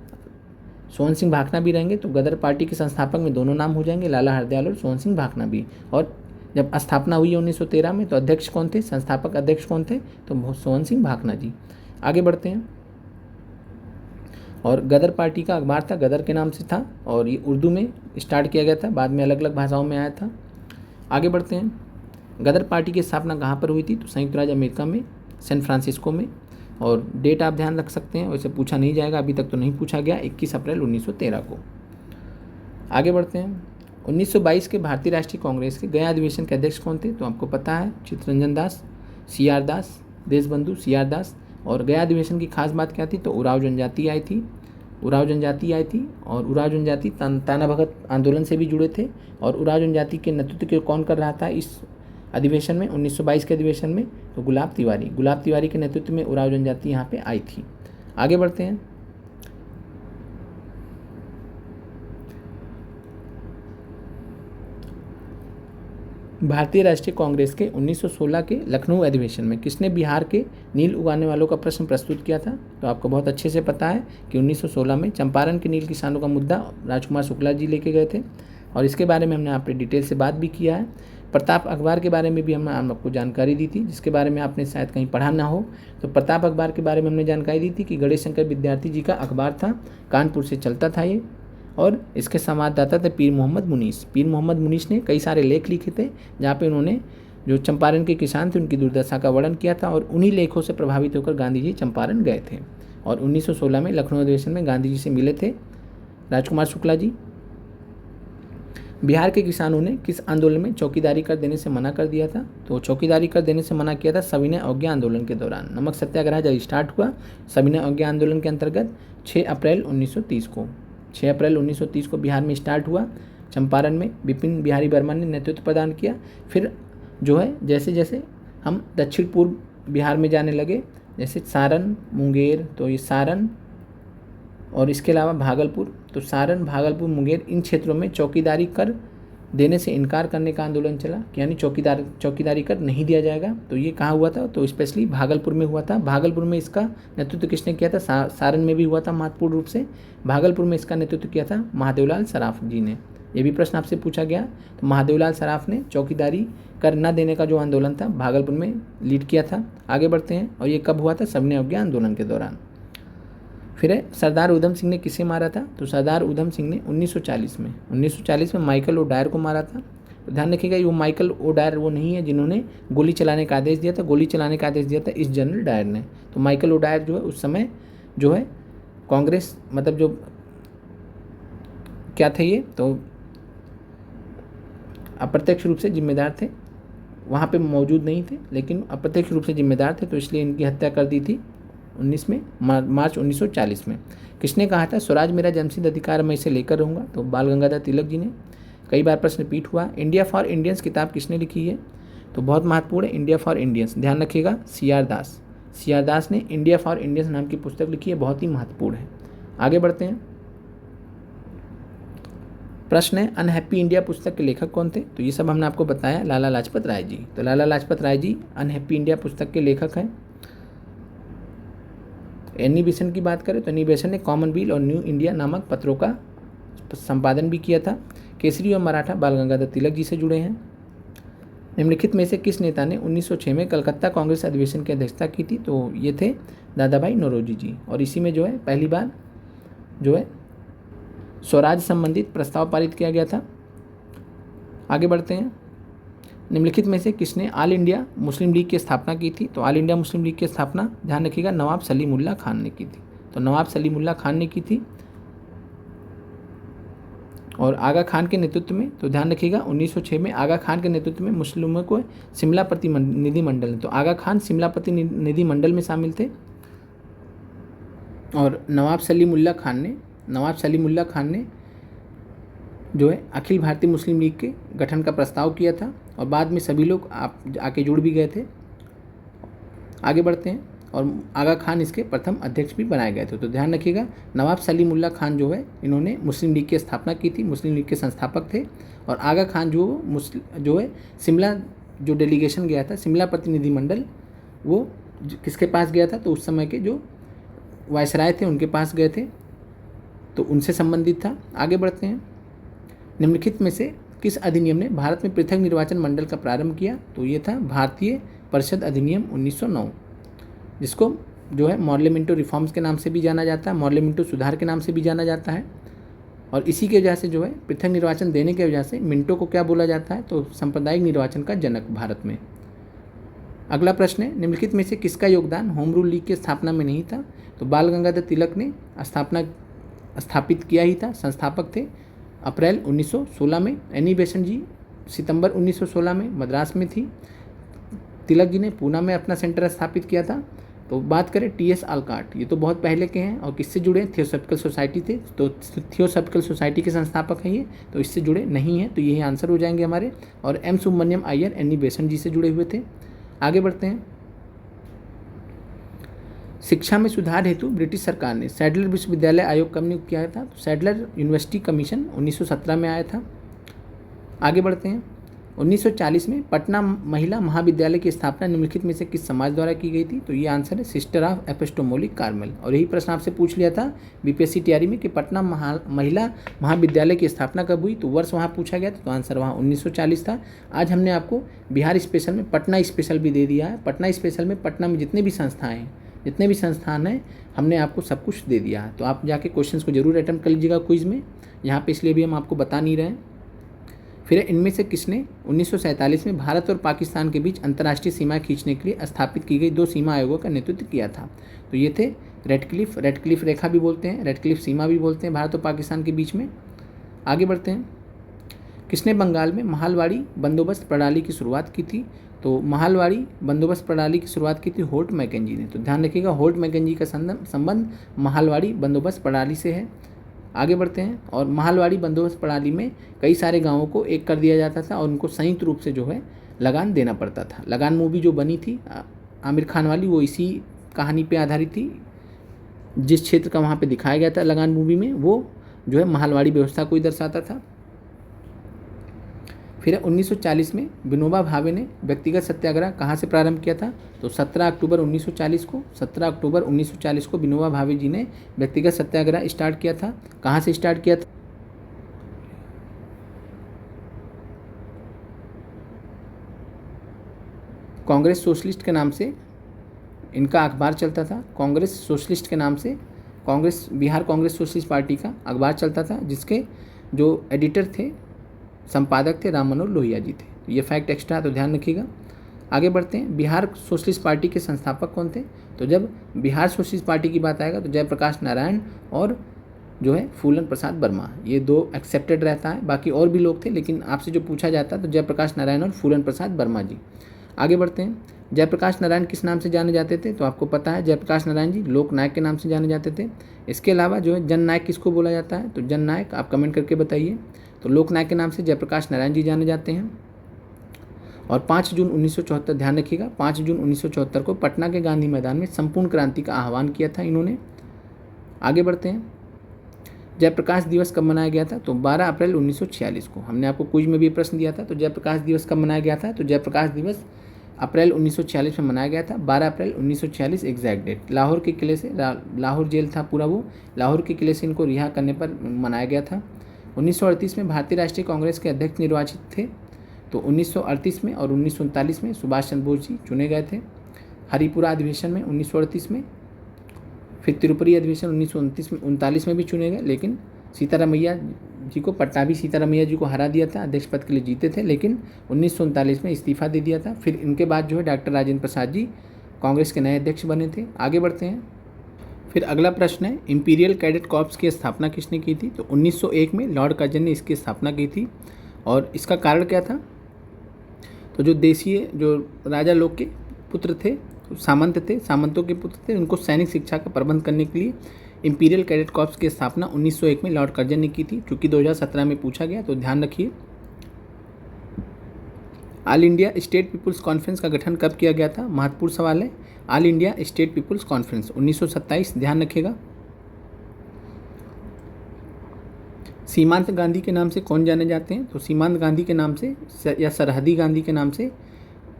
सोहन सिंह भाखना भी रहेंगे, तो गदर पार्टी के संस्थापक में दोनों नाम हो जाएंगे, लाला हरदयाल और सोहन सिंह भाखना भी। और जब स्थापना हुई 1913 में तो अध्यक्ष कौन थे? संस्थापक अध्यक्ष कौन थे? तो सोहन सिंह भाखना जी। आगे बढ़ते हैं। और गदर पार्टी का अखबार था, गदर के नाम से था, और ये उर्दू में स्टार्ट किया गया था, बाद में अलग अलग भाषाओं में आया था। आगे बढ़ते हैं। गदर पार्टी की स्थापना कहाँ पर हुई थी? तो संयुक्त राज्य अमेरिका में, सैन फ्रांसिस्को में। और डेट आप ध्यान रख सकते हैं, वैसे पूछा नहीं जाएगा, अभी तक तो नहीं पूछा गया, 21 अप्रैल 1913 को। आगे बढ़ते हैं। 1922 के भारतीय राष्ट्रीय कांग्रेस के गया अधिवेशन के अध्यक्ष कौन थे? तो आपको पता है, चित्तरंजन दास, सीआर दास, देशबंधु सीआर दास। और गया अधिवेशन की खास बात क्या थी? तो उराव जनजाति आई थी। उराव जनजाति आई थी, और उराव जनजाति ताना भगत आंदोलन से भी जुड़े थे। और उराव जनजाति के नेतृत्व कौन कर रहा था इस अधिवेशन में, 1922 के अधिवेशन में? तो गुलाब तिवारी। गुलाब तिवारी के नेतृत्व में उराव जनजाति यहाँ पे आई थी। आगे बढ़ते हैं। भारतीय राष्ट्रीय कांग्रेस के 1916 के लखनऊ अधिवेशन में किसने बिहार के नील उगाने वालों का प्रश्न प्रस्तुत किया था? तो आपको बहुत अच्छे से पता है कि 1916 में चंपारण के नील किसानों का मुद्दा राजकुमार शुक्ला जी लेके गए थे, और इसके बारे में हमने आपने डिटेल से बात भी किया है। प्रताप अखबार के बारे में भी हमने आपको जानकारी दी थी, जिसके बारे में आपने शायद कहीं पढ़ा ना हो। तो प्रताप अखबार के बारे में हमने जानकारी दी थी कि गणेश शंकर विद्यार्थी जी का अखबार था, कानपुर से चलता था ये, और इसके संवाददाता थे पीर मोहम्मद मुनीस। पीर मोहम्मद मुनीस ने कई सारे लेख लिखे थे, जहाँ पे उन्होंने जो चंपारण के किसान थे उनकी दुर्दशा का वर्णन किया था, और उन्हीं लेखों से प्रभावित होकर गांधी जी चंपारण गए थे। और 1916 में लखनऊ अधिवेशन में गांधी जी से मिले थे राजकुमार शुक्ला जी। बिहार के किसानों ने किस आंदोलन में चौकीदारी कर देने से मना कर दिया था? तो चौकीदारी कर देने से मना किया था सविनय अवज्ञा आंदोलन के दौरान। नमक सत्याग्रह जब स्टार्ट हुआ सविनय अवज्ञा आंदोलन के अंतर्गत 6 अप्रैल 1930 को, 6 अप्रैल 1930 को बिहार में स्टार्ट हुआ। चंपारण में बिपिन बिहारी वर्मा ने नेतृत्व प्रदान किया। फिर जो है जैसे जैसे हम दक्षिण पूर्व बिहार में जाने लगे, जैसे सारण, मुंगेर, तो ये सारण और इसके अलावा भागलपुर, तो सारण, भागलपुर, मुंगेर, इन क्षेत्रों में चौकीदारी कर देने से इनकार करने का आंदोलन चला, यानी चौकीदारी कर नहीं दिया जाएगा। तो ये कहाँ हुआ था? तो स्पेशली भागलपुर में हुआ था। भागलपुर में इसका नेतृत्व किसने किया था? सारण में भी हुआ था महत्वपूर्ण रूप से। भागलपुर में इसका नेतृत्व किया था महादेवलाल सराफ जी ने। ये भी प्रश्न आपसे पूछा गया। तो महादेवलाल सराफ ने चौकीदारी कर न देने का जो आंदोलन था भागलपुर में लीड किया था। आगे बढ़ते हैं। और ये कब हुआ था? सविनय अवज्ञा आंदोलन के दौरान। फिर है सरदार उधम सिंह ने किसे मारा था? तो सरदार उधम सिंह ने 1940 में माइकल ओडायर को मारा था। तो ध्यान रखिएगा, वो माइकल ओडायर वो नहीं है जिन्होंने गोली चलाने का आदेश दिया था। गोली चलाने का आदेश दिया था इस जनरल डायर ने। तो माइकल ओडायर जो है उस समय जो है कांग्रेस मतलब जो क्या थे ये, तो अप्रत्यक्ष रूप से जिम्मेदार थे, वहाँ पे मौजूद नहीं थे लेकिन अप्रत्यक्ष रूप से जिम्मेदार थे, तो इसलिए इनकी हत्या कर दी थी मार्च 1940 में। किसने कहा था स्वराज मेरा जन्मसिद्ध अधिकार, मैं इसे लेकर रहूँगा? तो बाल गंगाधर तिलक जी ने। कई बार प्रश्न रिपीट हुआ। इंडिया फॉर इंडियंस किताब किसने लिखी है? तो बहुत महत्वपूर्ण है इंडिया फॉर इंडियंस, ध्यान रखिएगा, सीआर दास। सीआर दास ने इंडिया फॉर इंडियंस नाम की पुस्तक लिखी है, बहुत ही महत्वपूर्ण है। आगे बढ़ते हैं। प्रश्न है अनहैप्पी इंडिया पुस्तक के लेखक कौन थे? तो ये सब हमने आपको बताया, लाला लाजपत राय जी। तो लाला लाजपत राय जी अनहैप्पी इंडिया पुस्तक के लेखक हैं। एनी बेसेंट की बात करें तो एनी बेसेंट ने कॉमनवेल्थ और न्यू इंडिया नामक पत्रों का संपादन भी किया था। केसरी और मराठा बाल गंगाधर तिलक जी से जुड़े हैं। निम्नलिखित में से किस नेता ने 1906 में कलकत्ता कांग्रेस अधिवेशन की अध्यक्षता की थी? तो ये थे दादा भाई नौरोजी जी। और इसी में जो है पहली बार जो है स्वराज संबंधित प्रस्ताव पारित किया गया था। आगे बढ़ते हैं। निम्नलिखित में से किसने ऑल इंडिया मुस्लिम लीग की स्थापना की थी? तो ऑल इंडिया मुस्लिम लीग की स्थापना ध्यान रखिएगा नवाब सलीमुल्लाह खान ने की थी। तो नवाब सलीमुल्लाह खान ने की थी। और आगा खान के नेतृत्व में, तो ध्यान रखिएगा 1906 में आगा खान के नेतृत्व में मुस्लिमों को शिमला प्रतिनिधि मंडल, तो आगा खान शिमला प्रतिनिधि मंडल में शामिल थे। और नवाब सलीमुल्लाह खान ने नवाब सलीमुल्लाह खान ने जो है अखिल भारतीय मुस्लिम लीग के गठन का प्रस्ताव किया था और बाद में सभी लोग आके जुड़ भी गए थे। आगे बढ़ते हैं। और आगा खान इसके प्रथम अध्यक्ष भी बनाए गए थे। तो ध्यान रखिएगा, नवाब सलीमुल्लाह खान जो है इन्होंने मुस्लिम लीग की स्थापना की थी, मुस्लिम लीग के संस्थापक थे। और आगा खान जो है शिमला जो डेलीगेशन गया था, शिमला प्रतिनिधिमंडल, वो किसके पास गया था? तो उस समय के जो वायसराय थे उनके पास गए थे, तो उनसे संबंधित था। आगे बढ़ते हैं। निम्नलिखित में से किस अधिनियम ने भारत में पृथक निर्वाचन मंडल का प्रारंभ किया? तो ये था भारतीय परिषद अधिनियम 1909, जिसको जो है मॉडल मिंटो रिफॉर्म्स के नाम से भी जाना जाता है, मॉडल मिंटो सुधार के नाम से भी जाना जाता है। और इसी की वजह से जो है पृथक निर्वाचन देने की वजह से मिंटो को क्या बोला जाता है? तो सांप्रदायिक निर्वाचन का जनक भारत में। अगला प्रश्न है, निम्नलिखित में से किसका योगदान होम रूल लीग की स्थापना में नहीं था? तो बाल गंगाधर तिलक ने स्थापित किया ही था, संस्थापक थे। अप्रैल 1916 में। एनी बेसेंट जी सितंबर 1916 में मद्रास में थी। तिलक जी ने पूना में अपना सेंटर स्थापित किया था। तो बात करें टीएस आलकाट, ये तो बहुत पहले के हैं और किससे जुड़े? थियोसॉफिकल सोसाइटी थे, तो थियोसॉफिकल सोसाइटी के संस्थापक हैं ये, तो इससे जुड़े नहीं हैं, तो यही आंसर हो जाएंगे हमारे। और M Subramaniam Iyer Annie Besant ji से जुड़े हुए थे। आगे बढ़ते हैं। शिक्षा में सुधार हेतु ब्रिटिश सरकार ने सैडलर विश्वविद्यालय आयोग कब नियुक्त किया था? तो सैडलर यूनिवर्सिटी कमीशन 1917 में आया था। आगे बढ़ते हैं। 1940 में पटना महिला महाविद्यालय की स्थापना निम्नलिखित में से किस समाज द्वारा की गई थी? तो ये आंसर है सिस्टर ऑफ एपिस्टोमोलिक कार्मेल। और यही प्रश्न आपसे पूछ लिया था बीपीएससी तैयारी में कि पटना महिला महाविद्यालय की स्थापना कब हुई? तो वर्ष वहाँ पूछा गया था, तो आंसर वहाँ 1940 था। आज हमने आपको बिहार स्पेशल में पटना स्पेशल भी दे दिया है। पटना स्पेशल में पटना में जितने भी संस्थान हैं हमने आपको सब कुछ दे दिया है। तो आप जाके क्वेश्चंस को जरूर अटेम्प्ट कर लीजिएगा क्विज में, यहाँ पे इसलिए भी हम आपको बता नहीं रहे हैं। फिर इनमें से किसने 1947 में भारत और पाकिस्तान के बीच अंतर्राष्ट्रीय सीमा खींचने के लिए स्थापित की गई 2 सीमा आयोगों का नेतृत्व किया था? तो ये थे रेडक्लिफ रेखा भी बोलते हैं, रेडक्लिफ सीमा भी बोलते हैं भारत और पाकिस्तान के बीच में। आगे बढ़ते हैं। किसने बंगाल में महालवाड़ी बंदोबस्त प्रणाली की शुरुआत की थी? तो महालवाड़ी बंदोबस्त प्रणाली की शुरुआत की थी होल्ट मैकेंजी ने। तो ध्यान रखिएगा, होल्ट मैकेंजी का संबंध महालवाड़ी बंदोबस्त प्रणाली से है। आगे बढ़ते हैं। और महालवाड़ी बंदोबस्त प्रणाली में कई सारे गांवों को एक कर दिया जाता था और उनको संयुक्त रूप से जो है लगान देना पड़ता था। लगान मूवी जो बनी थी आमिर खान वाली, वो इसी कहानी पे आधारित थी। जिस क्षेत्र का वहाँ पे दिखाया गया था लगान मूवी में, वो जो है महालवाड़ी व्यवस्था को ही दर्शाता था। फिर 1940 में विनोबा भावे ने व्यक्तिगत सत्याग्रह कहाँ से प्रारंभ किया था? तो 17 अक्टूबर 1940 को विनोबा भावे जी ने व्यक्तिगत सत्याग्रह स्टार्ट किया था। कहाँ से स्टार्ट किया था? कांग्रेस सोशलिस्ट के नाम से इनका अखबार चलता था। कांग्रेस सोशलिस्ट के नाम से बिहार कांग्रेस सोशलिस्ट पार्टी का अखबार चलता था, जिसके जो एडिटर थे, संपादक थे, राम मनोहर लोहिया जी थे। तो ये फैक्ट एक्स्ट्रा, तो ध्यान रखिएगा। आगे बढ़ते हैं। बिहार सोशलिस्ट पार्टी के संस्थापक कौन थे? तो जब बिहार सोशलिस्ट पार्टी की बात आएगा तो जयप्रकाश नारायण और जो है फूलन प्रसाद वर्मा, ये 2 एक्सेप्टेड रहता है। बाकी और भी लोग थे, लेकिन आपसे जो पूछा जाता है तो जयप्रकाश नारायण और फूलन प्रसाद वर्मा जी। आगे बढ़ते हैं। जयप्रकाश नारायण किस नाम से जाने जाते थे? तो आपको पता है, जयप्रकाश नारायण जी लोक नायक के नाम से जाने जाते थे। इसके अलावा जो है जन नायक किसको बोला जाता है? तो जन नायक आप कमेंट करके बताइए। तो लोक नायक के नाम से जयप्रकाश नारायण जी जाने जाते हैं। और 5 जून 1974, ध्यान रखिएगा, 5 जून 1974 को पटना के गांधी मैदान में संपूर्ण क्रांति का आह्वान किया था इन्होंने। आगे बढ़ते हैं। जयप्रकाश दिवस कब मनाया गया था? तो 12 अप्रैल 1946 को। हमने आपको क्विज में भी प्रश्न दिया था, तो जयप्रकाश दिवस कब मनाया गया था? तो जयप्रकाश दिवस अप्रैल 1946 में मनाया गया था, 12 अप्रैल 1946 एग्जैक्ट डेट। लाहौर के किले से, लाहौर जेल था पूरा वो, लाहौर के किले से इनको रिहा करने पर मनाया गया था। 1938 में भारतीय राष्ट्रीय कांग्रेस के अध्यक्ष निर्वाचित थे। तो 1938 में और 1939 में सुभाष चंद्र बोस जी चुने गए थे। हरिपुरा अधिवेशन में 1938 में, फिर त्रिपुरी अधिवेशन 1939 में भी चुने गए, लेकिन सीतारामैया जी को, पट्टाभी सीतारामैया जी को हरा दिया था, अध्यक्ष पद के लिए जीते थे, लेकिन 1939 में इस्तीफा दे दिया था। फिर इनके बाद जो है डॉक्टर राजेंद्र प्रसाद जी कांग्रेस के नए अध्यक्ष बने थे। आगे बढ़ते हैं। फिर अगला प्रश्न है, इंपीरियल कैडेट कॉर्प्स की स्थापना किसने की थी? तो 1901 में लॉर्ड कर्जन ने इसकी स्थापना की थी। और इसका कारण क्या था? तो जो देशीय, जो राजा लोग के पुत्र थे, सामंत थे, सामंतों के पुत्र थे, उनको सैनिक शिक्षा का प्रबंध करने के लिए इंपीरियल कैडेट कॉर्प्स की स्थापना 1901 में लॉर्ड कर्जन ने की थी, चूँकि 2017 में पूछा गया तो ध्यान रखिए। All India state people's conference का गठन कब किया गया था? महत्वपूर्ण सवाल है। All India state people's conference 1927, ध्यान रखिएगा। सीमांत गांधी के नाम से कौन जाने जाते हैं? तो सीमांत गांधी के नाम से या सरहदी गांधी के नाम से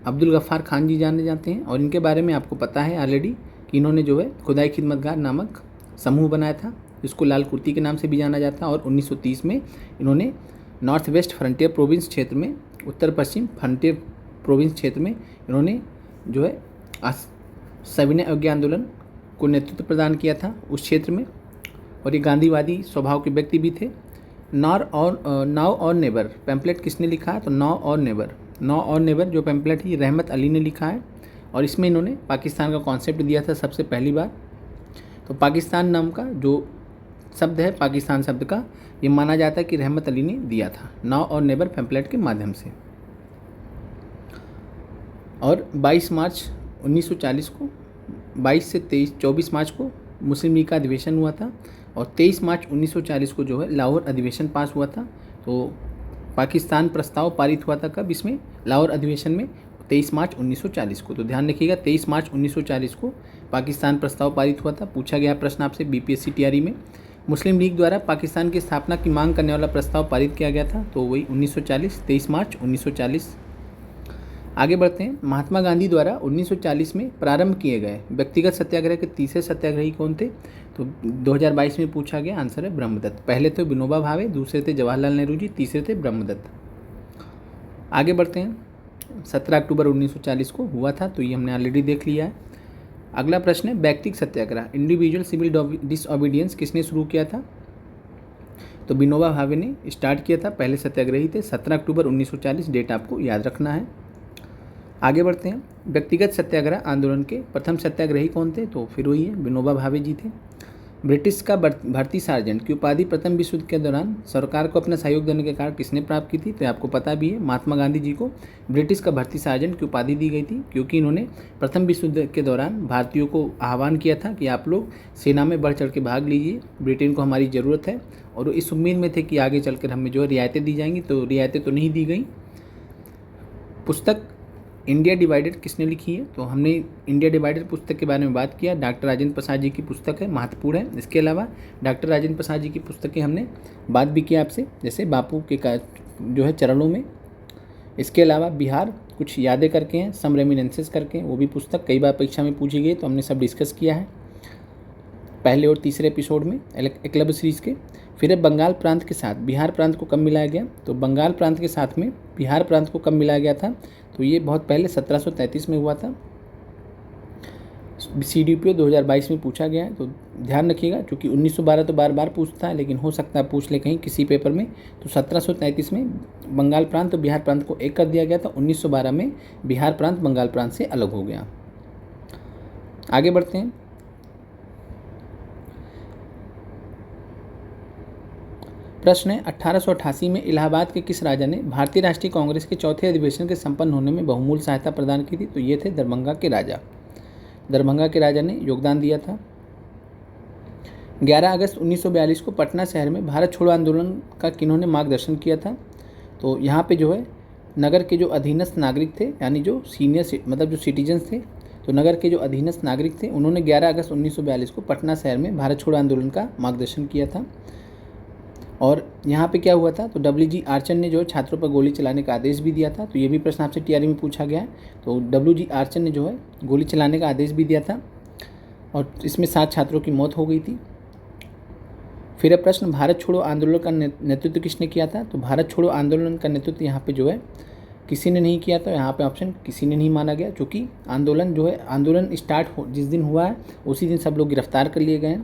अब्दुल गफ्फार खान जी जाने जाते हैं। और इनके बारे में आपको पता है ऑलरेडी कि इन्होंने जो है खुदाई खिदमतगार नामक समूह बनाया था, जिसको लाल कुर्ती के नाम से भी जाना जाता है। और 1930 में इन्होंने नॉर्थ वेस्ट फ्रंटियर प्रोविंस क्षेत्र में, उत्तर पश्चिम फ्रंटियर प्रोविंस क्षेत्र में इन्होंने जो है सविनय अवज्ञा आंदोलन को नेतृत्व प्रदान किया था उस क्षेत्र में। और ये गांधीवादी स्वभाव के व्यक्ति भी थे। नाउ और नेबर पैम्पलेट किसने लिखा है? तो नाउ और नेबर जो पैम्पलेट है रहमत अली ने लिखा है। और इसमें इन्होंने पाकिस्तान का कॉन्सेप्ट दिया था सबसे पहली बार। तो पाकिस्तान नाम का जो शब्द है, पाकिस्तान शब्द का, ये माना जाता है कि रहमत अली ने दिया था नाउ और नेबर पैम्पलेट के माध्यम से। और 22 मार्च 1940 को, 22 से 24 मार्च को मुस्लिम लीग का अधिवेशन हुआ था। और 23 मार्च 1940 को जो है लाहौर अधिवेशन पास हुआ था। तो पाकिस्तान प्रस्ताव पारित हुआ था कब? इसमें लाहौर अधिवेशन में 23 मार्च 1940 को। तो ध्यान रखिएगा 23 मार्च 1940 को पाकिस्तान प्रस्ताव पारित हुआ था। पूछा गया प्रश्न आपसे बीपीएससी टीआरई में। मुस्लिम लीग द्वारा पाकिस्तान की स्थापना की मांग करने वाला प्रस्ताव पारित किया गया था, तो वही 1940, 23 मार्च 1940। आगे बढ़ते हैं। महात्मा गांधी द्वारा 1940 में प्रारंभ किए गए व्यक्तिगत सत्याग्रह के तीसरे सत्याग्रही कौन थे? तो 2022 में पूछा गया, आंसर है ब्रह्मदत्त। पहले थे विनोबा भावे, दूसरे थे जवाहरलाल नेहरू जी, तीसरे थे ब्रह्मदत्त। आगे बढ़ते हैं। 17 अक्टूबर 1940 को हुआ था, तो ये हमने ऑलरेडी देख लिया है। अगला प्रश्न है व्यक्तिगत सत्याग्रह, इंडिविजुअल सिविल डिसओबीडियंस किसने शुरू किया था? तो विनोबा भावे ने स्टार्ट किया था, पहले सत्याग्रही थे। 17 अक्टूबर 1940 डेट आपको याद रखना है। आगे बढ़ते हैं। व्यक्तिगत सत्याग्रह आंदोलन के प्रथम सत्याग्रही कौन थे? तो फिर वही है, विनोबा भावे जी थे। ब्रिटिश का भारतीय सार्जेंट की उपाधि प्रथम विश्व युद्ध के दौरान सरकार को अपना सहयोग देने के कारण किसने प्राप्त की थी? तो आपको पता भी है, महात्मा गांधी जी को ब्रिटिश का भारतीय सार्जेंट की उपाधि दी गई थी, क्योंकि इन्होंने प्रथम विश्व युद्ध के दौरान भारतीयों को आह्वान किया था कि आप लोग सेना में बढ़ चढ़ के भाग लीजिए, ब्रिटेन को हमारी ज़रूरत है। और इस उम्मीद में थे कि आगे चलकर हमें जो है रियायतें दी जाएंगी, तो रियायतें तो नहीं दी गई। पुस्तक इंडिया डिवाइडेड किसने लिखी है? तो हमने इंडिया डिवाइडेड पुस्तक के बारे में बात किया, डॉक्टर राजेंद्र प्रसाद जी की पुस्तक है, महत्वपूर्ण है। इसके अलावा डॉक्टर राजेंद्र प्रसाद जी की पुस्तकें हमने बात भी किया आपसे, जैसे बापू के जो है चरणों में। इसके अलावा बिहार कुछ यादें करके हैं, सम रेमिनेंसेस करके, वो भी पुस्तक कई बार परीक्षा में पूछी गई, तो हमने सब डिस्कस किया है पहले और तीसरे एपिसोड में एकलव्य सीरीज़ के। फिर बंगाल प्रांत के साथ बिहार प्रांत को कब मिलाया गया? तो बंगाल प्रांत के साथ में बिहार प्रांत को कब मिलाया गया था? तो ये बहुत पहले 1733 में हुआ था। CDPO 2022 में पूछा गया है, तो ध्यान रखिएगा, क्योंकि 1912 तो बार बार पूछता है, लेकिन हो सकता है पूछ ले कहीं किसी पेपर में। तो 1733 में बंगाल प्रांत और बिहार प्रांत को एक कर दिया गया था। 1912 में बिहार प्रांत बंगाल प्रांत से अलग हो गया। आगे बढ़ते हैं। प्रश्न है 1888 में इलाहाबाद के किस राजा ने भारतीय राष्ट्रीय कांग्रेस के चौथे अधिवेशन के संपन्न होने में बहुमूल्य सहायता प्रदान की थी? तो ये थे दरभंगा के राजा। दरभंगा के राजा ने योगदान दिया था। 11 अगस्त 1942 को पटना शहर में भारत छोड़ो आंदोलन का किन्होंने मार्गदर्शन किया था? तो यहाँ पे जो है नगर के जो अधीनस्थ नागरिक थे, यानी जो सीनियर मतलब जो सिटीजन्स थे, तो नगर के जो अधीनस्थ नागरिक थे, उन्होंने 11 अगस्त 1942 को पटना शहर में भारत छोड़ो आंदोलन का मार्गदर्शन किया था। और यहाँ पे क्या हुआ था? तो WG आर्चर ने जो छात्रों पर गोली चलाने का आदेश भी दिया था। तो ये भी प्रश्न आपसे TRE में पूछा गया है। तो WG आर्चर ने जो है गोली चलाने का आदेश भी दिया था, और इसमें 7 छात्रों की मौत हो गई थी। फिर प्रश्न भारत छोड़ो आंदोलन का नेतृत्व किसने किया था? तो भारत छोड़ो आंदोलन का नेतृत्व यहाँ पे जो है किसी ने नहीं किया था। यहाँ पे ऑप्शन किसी ने नहीं माना गया, क्योंकि आंदोलन जो है आंदोलन स्टार्ट जिस दिन हुआ है उसी दिन सब लोग गिरफ्तार कर लिए गए हैं।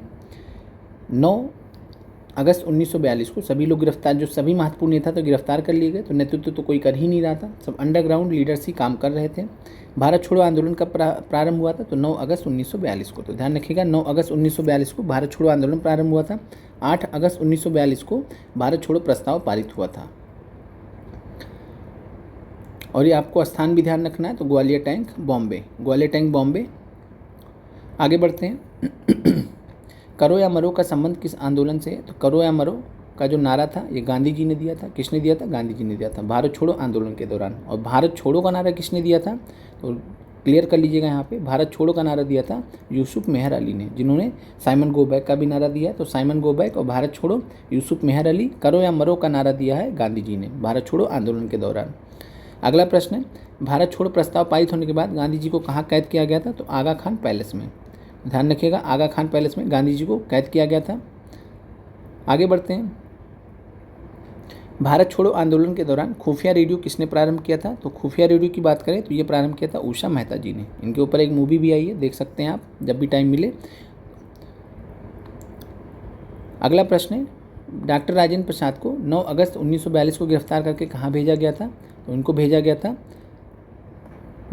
9 अगस्त 1942 को सभी लोग गिरफ्तार, जो सभी महत्वपूर्ण नेता तो गिरफ्तार कर लिए गए। तो नेतृत्व तो कोई कर ही नहीं रहा था, सब अंडरग्राउंड लीडर्स ही काम कर रहे थे। भारत छोड़ो आंदोलन का प्रारंभ हुआ था तो 9 अगस्त 1942 को। तो ध्यान रखिएगा 9 अगस्त 1942 को भारत छोड़ो आंदोलन प्रारंभ हुआ था। 8 अगस्त 1942 को भारत छोड़ो प्रस्ताव पारित हुआ था। और ये आपको स्थान भी ध्यान रखना है, तो ग्वालियर टैंक बॉम्बे, ग्वालियर टैंक बॉम्बे। आगे बढ़ते हैं। करो या मरो का संबंध किस आंदोलन से है? तो करो या मरो का जो नारा था ये गांधी जी ने दिया था। किसने दिया था? गांधी जी ने दिया था भारत छोड़ो आंदोलन के दौरान। और भारत छोड़ो का नारा किसने दिया था? तो क्लियर कर लीजिएगा यहाँ पे, भारत छोड़ो का नारा दिया था यूसुफ मेहर अली ने, जिन्होंने साइमन गो बैक का भी नारा दिया है। तो साइमन गो बैक और भारत छोड़ो यूसुफ मेहर अली, करो या मरो का नारा दिया है गांधी जी ने भारत छोड़ो आंदोलन के दौरान। अगला प्रश्न है, भारत छोड़ो प्रस्ताव पारित होने के बाद गांधी जी को कहाँ कैद किया गया था? तो आगा खान पैलेस में। ध्यान रखिएगा, आगा खान पैलेस में गांधी जी को कैद किया गया था। आगे बढ़ते हैं, भारत छोड़ो आंदोलन के दौरान खुफिया रेडियो किसने प्रारंभ किया था? तो खुफिया रेडियो की बात करें तो ये प्रारंभ किया था उषा मेहता जी ने। इनके ऊपर एक मूवी भी आई है, देख सकते हैं आप जब भी टाइम मिले। अगला प्रश्न है, डॉक्टर राजेंद्र प्रसाद को 9 अगस्त 1942 को गिरफ्तार करके कहाँ भेजा गया था? तो इनको भेजा गया था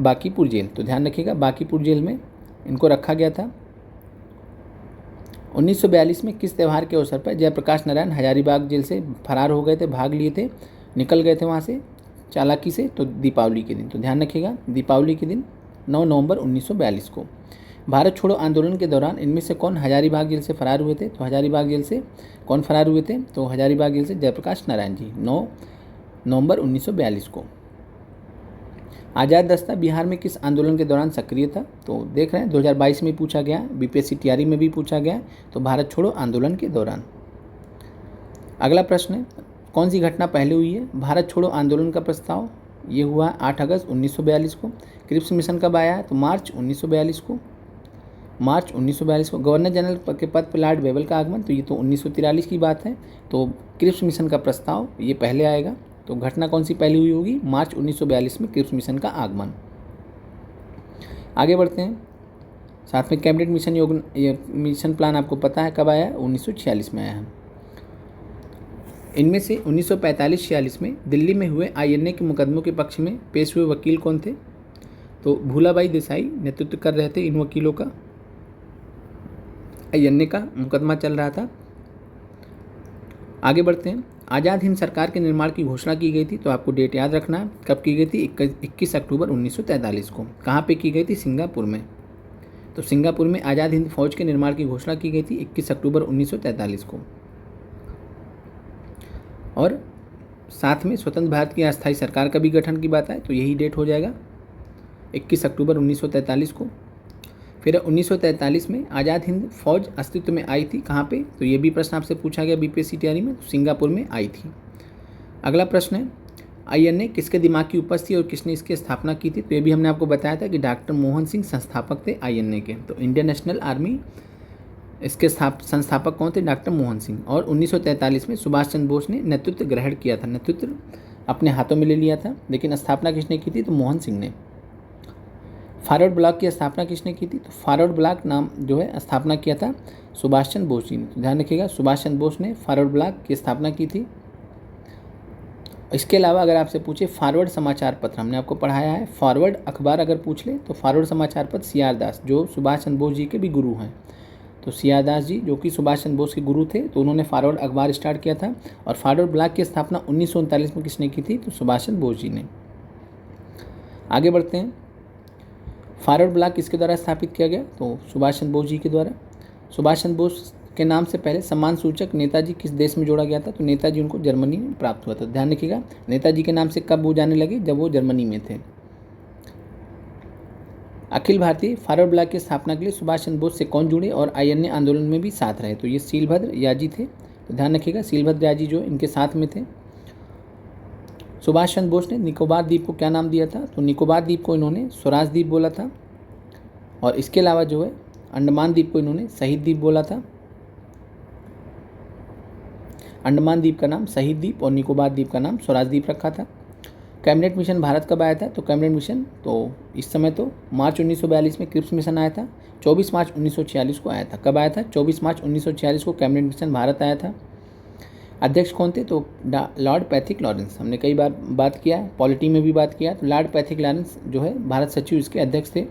बांकीपुर जेल। तो ध्यान रखिएगा, बांकीपुर जेल में इनको रखा गया था। 1942 में किस त्यौहार के अवसर पर जयप्रकाश नारायण हजारीबाग जेल से फरार हो गए थे, भाग लिए थे, निकल गए थे वहाँ से चालाकी से? तो दीपावली के दिन। तो ध्यान रखिएगा, दीपावली के दिन 9 नवंबर 1942 को। भारत छोड़ो आंदोलन के दौरान इनमें से कौन हजारीबाग जेल से फरार हुए थे? तो हजारीबाग जेल से कौन फरार हुए थे? तो हजारीबाग जेल से जयप्रकाश नारायण जी 9 नवंबर 1942 को। आज़ाद दस्ता बिहार में किस आंदोलन के दौरान सक्रिय था? तो देख रहे हैं 2022 में पूछा गया, बीपीएससी तैयारी में भी पूछा गया। तो भारत छोड़ो आंदोलन के दौरान। अगला प्रश्न है, कौन सी घटना पहले हुई है? भारत छोड़ो आंदोलन का प्रस्ताव ये हुआ 8 अगस्त 1942 को। क्रिप्स मिशन कब आया है? तो मार्च 1942 को। मार्च 1942 को। गवर्नर जनरल के पद पर लॉर्ड वेवल का आगमन, तो ये तो 1943 की बात है। तो क्रिप्स मिशन का प्रस्ताव ये पहले आएगा। तो घटना कौन सी पहली हुई होगी? मार्च 1942 में क्रिप्स मिशन का आगमन। आगे बढ़ते हैं, साथ में कैबिनेट मिशन मिशन प्लान आपको पता है कब आया है? 1946 में आया है। इनमें से 1945-46 में दिल्ली में हुए आईएनए के मुकदमों के पक्ष में पेश हुए वकील कौन थे? तो भूलाबाई देसाई नेतृत्व कर रहे थे इन वकीलों का। आईएनए का मुकदमा चल रहा था। आगे बढ़ते हैं, आज़ाद हिंद सरकार के निर्माण की घोषणा की गई थी। तो आपको डेट याद रखना है, कब की गई थी? 21 अक्टूबर 1943 को। कहाँ पे की गई थी? सिंगापुर में। तो सिंगापुर में आज़ाद हिंद फौज के निर्माण की घोषणा की गई थी 21 अक्टूबर 1943 को। और साथ में स्वतंत्र भारत की अस्थायी सरकार का भी गठन की बात है, तो यही डेट हो जाएगा 21 अक्टूबर 1943 को। फिर 1943 में आज़ाद हिंद फौज अस्तित्व में आई थी। कहाँ पे? तो ये भी प्रश्न आपसे पूछा गया बीपीएससी तैयारी में, तो सिंगापुर में आई थी। अगला प्रश्न है, आईएनए किसके दिमाग की उपज थी और किसने इसकी स्थापना की थी? तो ये भी हमने आपको बताया था कि डॉक्टर मोहन सिंह संस्थापक थे आईएनए के। तो इंडियन नेशनल आर्मी इसके संस्थापक कौन थे? डॉक्टर मोहन सिंह। और 1943 में सुभाष चंद्र बोस ने नेतृत्व ग्रहण किया था, नेतृत्व अपने हाथों में ले लिया था। लेकिन स्थापना किसने की थी? तो मोहन सिंह ने। फॉरवर्ड ब्लॉक की स्थापना किसने की थी? तो फॉरवर्ड ब्लॉक नाम जो है स्थापना किया था सुभाष चंद्र बोस जी ने। तो ध्यान रखिएगा, सुभाष चंद्र बोस ने फॉरवर्ड ब्लॉक की स्थापना की थी। इसके अलावा अगर आपसे पूछे फॉरवर्ड समाचार पत्र, हमने आपको पढ़ाया है, फॉरवर्ड अखबार अगर पूछ ले तो फॉरवर्ड समाचार पत्र सीआर दास, जो सुभाष चंद्र बोस जी के भी गुरु हैं। तो सीआर दास जी जो कि सुभाष चंद्र बोस के गुरु थे, तो उन्होंने फॉरवर्ड अखबार स्टार्ट किया था। और फॉरवर्ड ब्लॉक की स्थापना 1939 में किसने की थी? तो सुभाष चंद्र बोस जी ने। आगे बढ़ते हैं, फॉरवर्ड ब्लॉक किसके द्वारा स्थापित किया गया? तो सुभाष चंद्र बोस जी के द्वारा। सुभाष चंद्र बोस के नाम से पहले सम्मान सूचक नेताजी किस देश में जोड़ा गया था? तो नेताजी उनको जर्मनी में प्राप्त हुआ था। ध्यान रखिएगा, नेताजी के नाम से कब वो जाने लगे? जब वो जर्मनी में थे। अखिल भारतीय फॉरवर्ड ब्लॉक की स्थापना के लिए सुभाष चंद्र बोस से कौन जुड़े और आईएनए आंदोलन में भी साथ रहे? तो ये सीलभद्र याजी थे। तो ध्यान रखिएगा, सीलभद्र याजी जो इनके साथ में थे। सुभाष चंद्र बोस ने निकोबार द्वीप को क्या नाम दिया था? तो निकोबार द्वीप को इन्होंने स्वराज द्वीप बोला था। और इसके अलावा जो है अंडमान द्वीप को इन्होंने शहीद द्वीप बोला था। अंडमान द्वीप का नाम शहीद द्वीप और निकोबार द्वीप का नाम स्वराज द्वीप रखा था। कैबिनेट मिशन भारत कब आया था? तो कैबिनेट मिशन तो इस समय तो मार्च 1942 में क्रिप्स मिशन आया था। 24 मार्च 1946 को आया था। कब आया था? 24 मार्च 1946 को कैबिनेट मिशन भारत आया था। अध्यक्ष कौन थे? तो लॉर्ड पैथिक लॉरेंस। हमने कई बार बात किया है, पॉलिटी में भी बात किया। तो लॉर्ड पैथिक लॉरेंस जो है भारत सचिव इसके अध्यक्ष थे।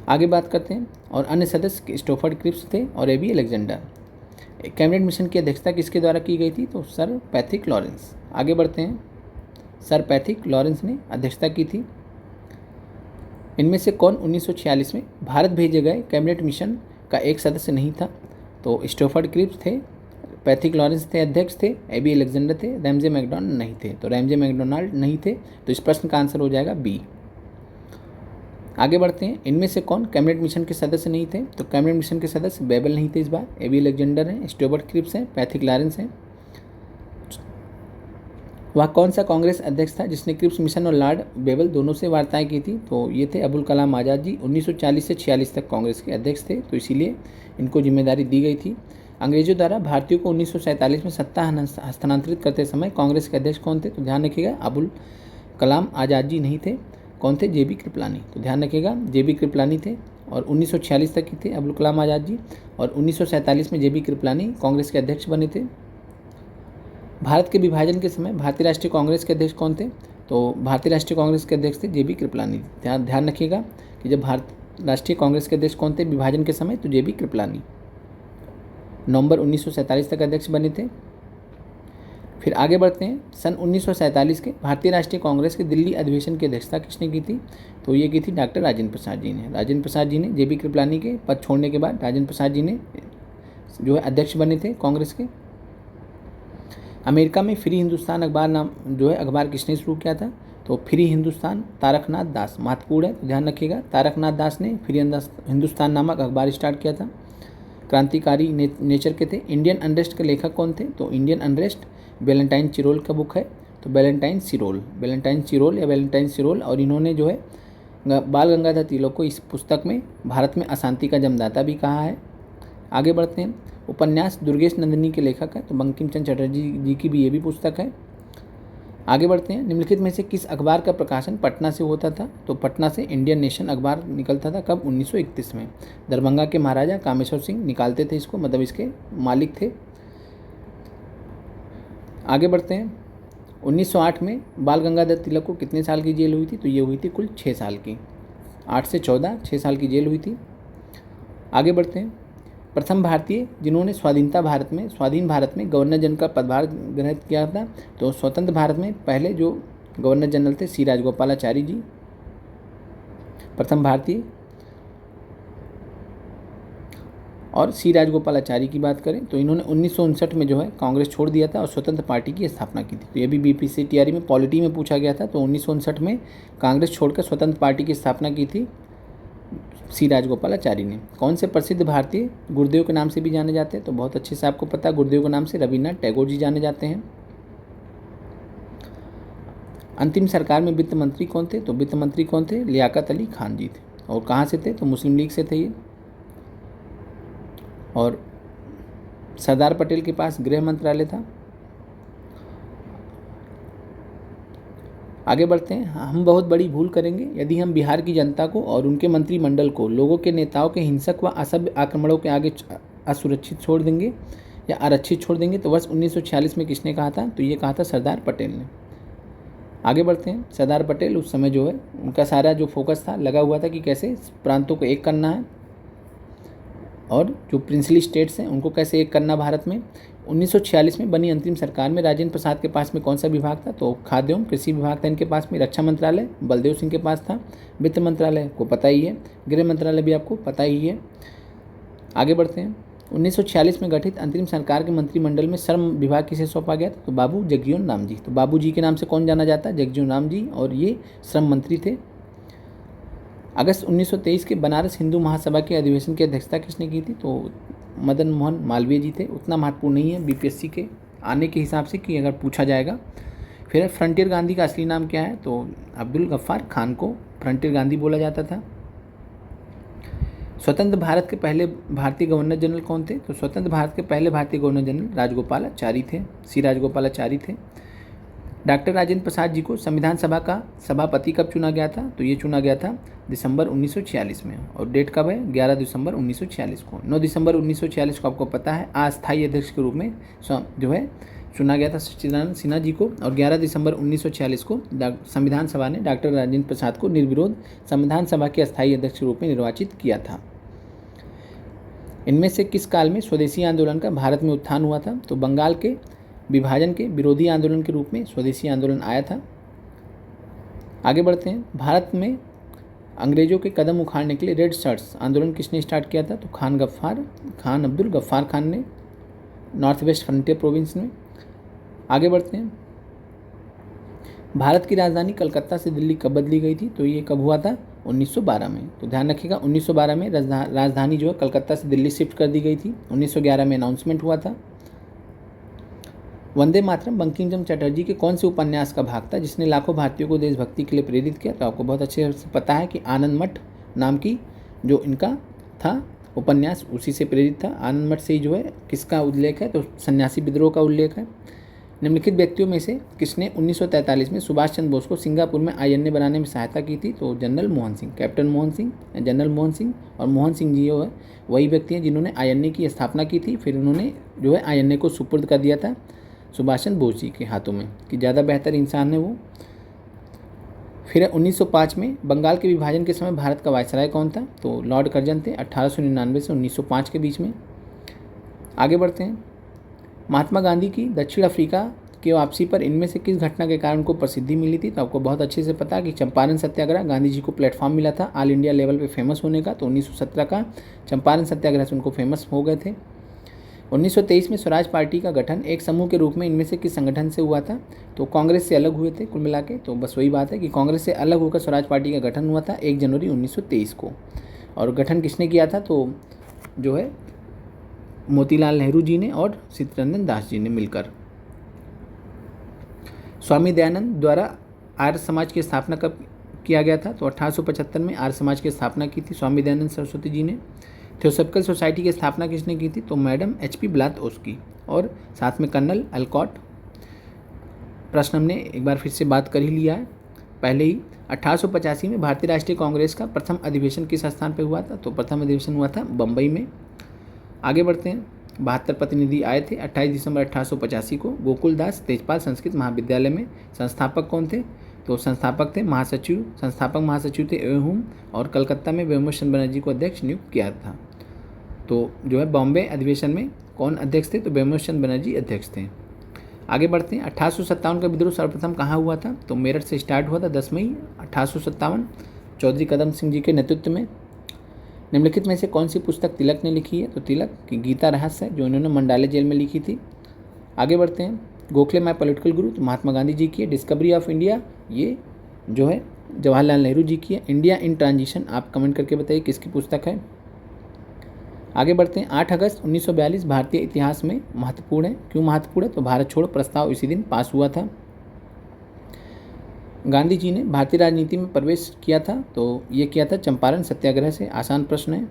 आगे बात करते हैं, और अन्य सदस्य स्टोफर्ड क्रिप्स थे और एबी अलेक्जेंडर। कैबिनेट मिशन की अध्यक्षता किसके द्वारा की गई थी? तो सर पैथिक लॉरेंस। आगे बढ़ते हैं, सर पैथिक लॉरेंस ने अध्यक्षता की थी। इनमें से कौन 1946 में भारत भेजे गए कैबिनेट मिशन का एक सदस्य नहीं था। तो स्टोफर्ड क्रिप्स थे, पैथिक लॉरेंस थे अध्यक्ष थे, एबी अलेक्जेंडर थे, रैमजे मैकडॉनल्ड नहीं थे। तो रैमजे मैकडॉनल्ड नहीं थे, तो इस प्रश्न का आंसर हो जाएगा बी। आगे बढ़ते हैं। इनमें से कौन कैबिनेट मिशन के सदस्य नहीं थे? तो कैबिनेट मिशन के सदस्य बेबल नहीं थे इस बार, एबी अलेक्जेंडर हैं, स्टोफर्ड क्रिप्स हैं, पैथिक लॉरेंस हैं। वह कौन सा कांग्रेस अध्यक्ष था जिसने क्रिप्स मिशन और लॉर्ड बेबल दोनों से वार्ताएं की थी? तो ये थे अबुल कलाम आज़ाद जी। 1940 से 46 तक कांग्रेस के अध्यक्ष थे, तो इसीलिए इनको जिम्मेदारी दी गई थी। अंग्रेजों द्वारा भारतीयों को 1947 में सत्ता हस्तांतरित करते समय कांग्रेस के अध्यक्ष कौन थे? तो ध्यान रखिएगा, अबुल कलाम आज़ाद जी नहीं थे। कौन थे? जेबी कृपलानी। तो ध्यान रखिएगा, जेबी कृपलानी थे और 1946 तक ही थे अबुल कलाम आज़ाद जी, और 1947 में जेबी कृपलानी कांग्रेस के अध्यक्ष बने थे। भारत के विभाजन के समय भारतीय राष्ट्रीय कांग्रेस के अध्यक्ष कौन थे? तो भारतीय राष्ट्रीय कांग्रेस के अध्यक्ष थे जेबी कृपलानी। ध्यान रखिएगा कि जब भारत राष्ट्रीय कांग्रेस के अध्यक्ष कौन थे विभाजन के समय? तो जेबी कृपलानी नवंबर 1947 तक अध्यक्ष बने थे। फिर आगे बढ़ते हैं। सन 1947 के भारतीय राष्ट्रीय कांग्रेस के दिल्ली अधिवेशन की अध्यक्षता किसने की थी? तो ये की थी डॉक्टर राजेंद्र प्रसाद जी ने। राजेंद्र प्रसाद जी ने जेबी कृपलानी के पद छोड़ने के बाद राजेंद्र प्रसाद जी ने जो है अध्यक्ष बने थे कांग्रेस के। अमेरिका में फ्री हिंदुस्तान अखबार नाम जो है अखबार किसने शुरू किया था? तो फ्री हिंदुस्तान तारकनाथ दास। महत्वपूर्ण है, तो ध्यान रखिएगा, तारकनाथ दास ने फ्री हिंदुस्तान नामक अखबार स्टार्ट किया था। क्रांतिकारी नेचर के थे। इंडियन अनरेस्ट के लेखक कौन थे? तो इंडियन अनरेस्ट वैलेंटाइन चिरोल का बुक है। तो वैलेंटाइन चिरोल या वैलेंटाइन चिरोल, और इन्होंने जो है बाल गंगाधर तिलक को इस पुस्तक में भारत में अशांति का जन्मदाता भी कहा है। आगे बढ़ते हैं। उपन्यास दुर्गेश नंदिनी के लेखक है, तो बंकिम चंद्र चटर्जी जी की भी ये भी पुस्तक है। आगे बढ़ते हैं। निम्नलिखित में से किस अखबार का प्रकाशन पटना से होता था? तो पटना से इंडियन नेशन अखबार निकलता था। कब? 1931 में। दरभंगा के महाराजा कामेश्वर सिंह निकालते थे इसको, मतलब इसके मालिक थे। आगे बढ़ते हैं। 1908 में बाल गंगाधर तिलक को कितने साल की जेल हुई थी? तो ये हुई थी कुल 6 साल की। 8 से 14, 6 साल की जेल हुई थी। आगे बढ़ते हैं। प्रथम भारतीय जिन्होंने स्वाधीन भारत में गवर्नर जनरल का पदभार ग्रहण किया था, तो स्वतंत्र भारत में पहले जो गवर्नर जनरल थे सी राजगोपालाचारी जी, प्रथम भारतीय। और सी राजगोपालाचारी की बात करें तो इन्होंने 1959 में जो है कांग्रेस छोड़ दिया था और स्वतंत्र पार्टी की स्थापना की थी। तो ये भी बीपीएससी टीआरई में पॉलिटी में पूछा गया था। तो 1959 में कांग्रेस छोड़कर स्वतंत्र पार्टी की स्थापना की थी सी राजगोपालाचारी ने। कौन से प्रसिद्ध भारतीय गुरुदेव के नाम से भी जाने जाते हैं? तो बहुत अच्छे से आपको पता है, गुरुदेव के नाम से रविन्द्रनाथ टैगोर जी जाने जाते हैं। अंतिम सरकार में वित्त मंत्री कौन थे? तो वित्त मंत्री कौन थे? लियाकत अली खान जी थे। और कहाँ से थे? तो मुस्लिम लीग से थे ये। और सरदार पटेल के पास गृह मंत्रालय था। आगे बढ़ते हैं। हम बहुत बड़ी भूल करेंगे यदि हम बिहार की जनता को और उनके मंत्रिमंडल को लोगों के नेताओं के हिंसक व असभ्य आक्रमणों के आगे असुरक्षित छोड़ देंगे या आरक्षित छोड़ देंगे। तो वर्ष 1946 में किसने कहा था? तो ये कहा था सरदार पटेल ने। आगे बढ़ते हैं। सरदार पटेल उस समय जो है उनका सारा जो फोकस था लगा हुआ था कि कैसे प्रांतों को एक करना है और जो प्रिंसली स्टेट्स हैं उनको कैसे एक करना भारत में। 1946 में बनी अंतरिम सरकार में राजेंद्र प्रसाद के पास में कौन सा विभाग था? तो खाद्य एवं कृषि विभाग था इनके पास में। रक्षा मंत्रालय बलदेव सिंह के पास था। वित्त मंत्रालय को पता ही है। गृह मंत्रालय भी आपको पता ही है। आगे बढ़ते हैं। 1946 में गठित अंतरिम सरकार के मंत्रिमंडल में श्रम विभाग किसे सौंपा गया था? तो बाबू जगजीवन राम जी। तो बाबू जी के नाम से कौन जाना जाता है? जगजीवन राम जी, और ये श्रम मंत्री थे। अगस्त 1923 के बनारस हिंदू महासभा के अधिवेशन की अध्यक्षता किसने की थी? तो मदन मोहन मालवीय जी थे। उतना महत्वपूर्ण नहीं है बीपीएससी के आने के हिसाब से कि अगर पूछा जाएगा। फिर फ्रंटियर गांधी का असली नाम क्या है? तो अब्दुल गफ्फार खान को फ्रंटियर गांधी बोला जाता था। स्वतंत्र भारत के पहले भारतीय गवर्नर जनरल कौन थे? तो स्वतंत्र भारत के पहले भारतीय गवर्नर जनरल राजगोपालाचारी थे, सी राजगोपालाचारी थे। डॉक्टर राजेंद्र प्रसाद जी को संविधान सभा का सभापति कब चुना गया था? तो ये चुना गया था दिसंबर 1946 में। और डेट कब है? 11 दिसंबर 1946 को। 9 दिसंबर 1946 को आपको पता है अस्थायी अध्यक्ष के रूप में जो है चुना गया था सच्चिदानंद सिन्हा जी को। और 11 दिसंबर 1946 को संविधान सभा ने डॉक्टर राजेंद्र प्रसाद को निर्विरोध संविधान सभा के अस्थायी अध्यक्ष के रूप में निर्वाचित किया था। इनमें से किस काल में स्वदेशी आंदोलन का भारत में उत्थान हुआ था? तो बंगाल के विभाजन के विरोधी आंदोलन के रूप में स्वदेशी आंदोलन आया था। आगे बढ़ते हैं। भारत में अंग्रेजों के कदम उखाड़ने के लिए रेड शर्ट्स आंदोलन किसने स्टार्ट किया था? तो खान अब्दुल गफ्फार खान ने, नॉर्थ वेस्ट फ्रंटियर प्रोविंस में। आगे बढ़ते हैं। भारत की राजधानी कलकत्ता से दिल्ली कब बदली गई थी? तो ये कब हुआ था? 1912 में। तो ध्यान रखिएगा 1912 में राजधानी जो है कलकत्ता से दिल्ली शिफ्ट कर दी गई थी। 1911 में अनाउंसमेंट हुआ था। वंदे मातरम बंकिम चंद्र चटर्जी के कौन से उपन्यास का भाग था जिसने लाखों भारतीयों को देशभक्ति के लिए प्रेरित किया? तो आपको बहुत अच्छे से पता है कि आनंद मठ नाम की जो इनका था उपन्यास उसी से प्रेरित था। आनंद मठ से ही जो है किसका उल्लेख है? तो सन्यासी विद्रोह का उल्लेख है। निम्नलिखित व्यक्तियों में से किसने 1943 में सुभाष चंद्र बोस को सिंगापुर में INA बनाने में सहायता की थी? तो general Mohan Singh, captain Mohan Singh, general Mohan Singh. और मोहन सिंह जी जो है वही व्यक्ति हैं जिन्होंने INA की स्थापना की थी। फिर उन्होंने जो है INA को सुपुर्द कर दिया था सुभाष चंद्र बोस जी के हाथों में कि ज़्यादा बेहतर इंसान है वो। फिर 1905 में बंगाल के विभाजन के समय भारत का वायसराय कौन था? तो लॉर्ड कर्जन थे, 1899 से 1905 के बीच में। आगे बढ़ते हैं। महात्मा गांधी की दक्षिण अफ्रीका की वापसी पर इनमें से किस घटना के कारण उनको प्रसिद्धि मिली थी? तो आपको बहुत अच्छे से पता है कि चंपारण सत्याग्रह गांधी जी को प्लेटफॉर्म मिला था ऑल इंडिया लेवल पे फेमस होने का। तो 1917 का चंपारण सत्याग्रह से उनको फेमस हो गए थे। 1923 में स्वराज पार्टी का गठन एक समूह के रूप में इनमें से किस संगठन से हुआ था? तो कांग्रेस से अलग हुए थे कुल मिला के। तो बस वही बात है कि कांग्रेस से अलग होकर स्वराज पार्टी का गठन हुआ था 1 जनवरी 1923 को। और गठन किसने किया था? तो जो है मोतीलाल नेहरू जी ने और चित्तरंजन दास जी ने मिलकर। स्वामी दयानंद द्वारा आर्य समाज की स्थापना कब किया गया था? तो 1875 में आर्य समाज की स्थापना की थी स्वामी दयानंद सरस्वती जी ने। थियोसॉफिकल सोसाइटी की स्थापना किसने की थी? तो मैडम HP ब्लाथ की और साथ में कर्नल अलकॉट। प्रश्न हमने एक बार फिर से बात कर ही लिया है पहले ही। 1885 में भारतीय राष्ट्रीय कांग्रेस का प्रथम अधिवेशन किस स्थान पर हुआ था? तो प्रथम अधिवेशन हुआ था बम्बई में। आगे बढ़ते हैं। 72 प्रतिनिधि आए थे 28 दिसंबर 1885 को गोकुलदास तेजपाल संस्कृत महाविद्यालय में। संस्थापक कौन थे? तो संस्थापक थे महासचिव, संस्थापक महासचिव थे एवं और कलकत्ता में व्योमेश्वर बनर्जी को अध्यक्ष नियुक्त किया था। तो जो है बॉम्बे अधिवेशन में कौन अध्यक्ष थे? तो व्योमेश्वर बनर्जी अध्यक्ष थे। आगे बढ़ते हैं। 1857 का विद्रोह सर्वप्रथम कहाँ हुआ था? तो मेरठ से स्टार्ट हुआ था 10 मई 1857 चौधरी कदम सिंह जी के नेतृत्व में। निम्नलिखित में से कौन सी पुस्तक तिलक ने लिखी है? तो तिलक की गीता रहस्य जो इन्होंने मंडाले जेल में लिखी थी। आगे बढ़ते हैं। गोखले माय पॉलिटिकल गुरु तो महात्मा गांधी जी की है। डिस्कवरी ऑफ इंडिया ये जो है जवाहरलाल नेहरू जी की है। इंडिया इन ट्रांजिशन आप कमेंट करके बताइए किसकी पुस्तक है। आगे बढ़ते हैं। 8 अगस्त 1942 भारतीय इतिहास में महत्वपूर्ण है। क्यों महत्वपूर्ण है? तो भारत छोड़ो प्रस्ताव इसी दिन पास हुआ था। गांधी जी ने भारतीय राजनीति में प्रवेश किया था तो ये किया था चंपारण सत्याग्रह से। आसान प्रश्न है।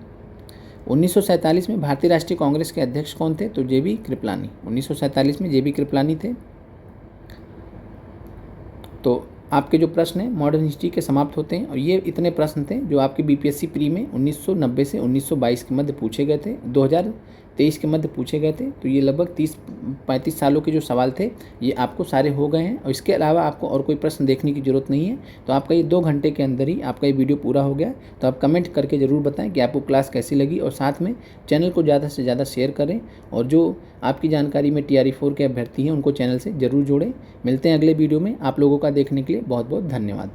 1947 में भारतीय राष्ट्रीय कांग्रेस के अध्यक्ष कौन थे? तो JB कृपलानी। 1947 में JB कृपलानी थे। तो आपके जो प्रश्न हैं मॉडर्न हिस्ट्री के समाप्त होते हैं और ये इतने प्रश्न थे जो आपके BPSC प्री में 1990 से 1922 के मध्य पूछे गए थे, 2023 के मध्य पूछे गए थे। तो ये लगभग 30-35 सालों के जो सवाल थे ये आपको सारे हो गए हैं और इसके अलावा आपको और कोई प्रश्न देखने की ज़रूरत नहीं है। तो आपका ये 2 घंटे के अंदर ही आपका ये वीडियो पूरा हो गया। तो आप कमेंट करके ज़रूर बताएं कि आपको क्लास कैसी लगी और साथ में चैनल को ज़्यादा से ज़्यादा शेयर करें और जो आपकी जानकारी में TRE4 के अभ्यर्थी हैं उनको चैनल से ज़रूर जोड़ें। मिलते हैं अगले वीडियो में। आप लोगों का देखने के लिए बहुत बहुत धन्यवाद।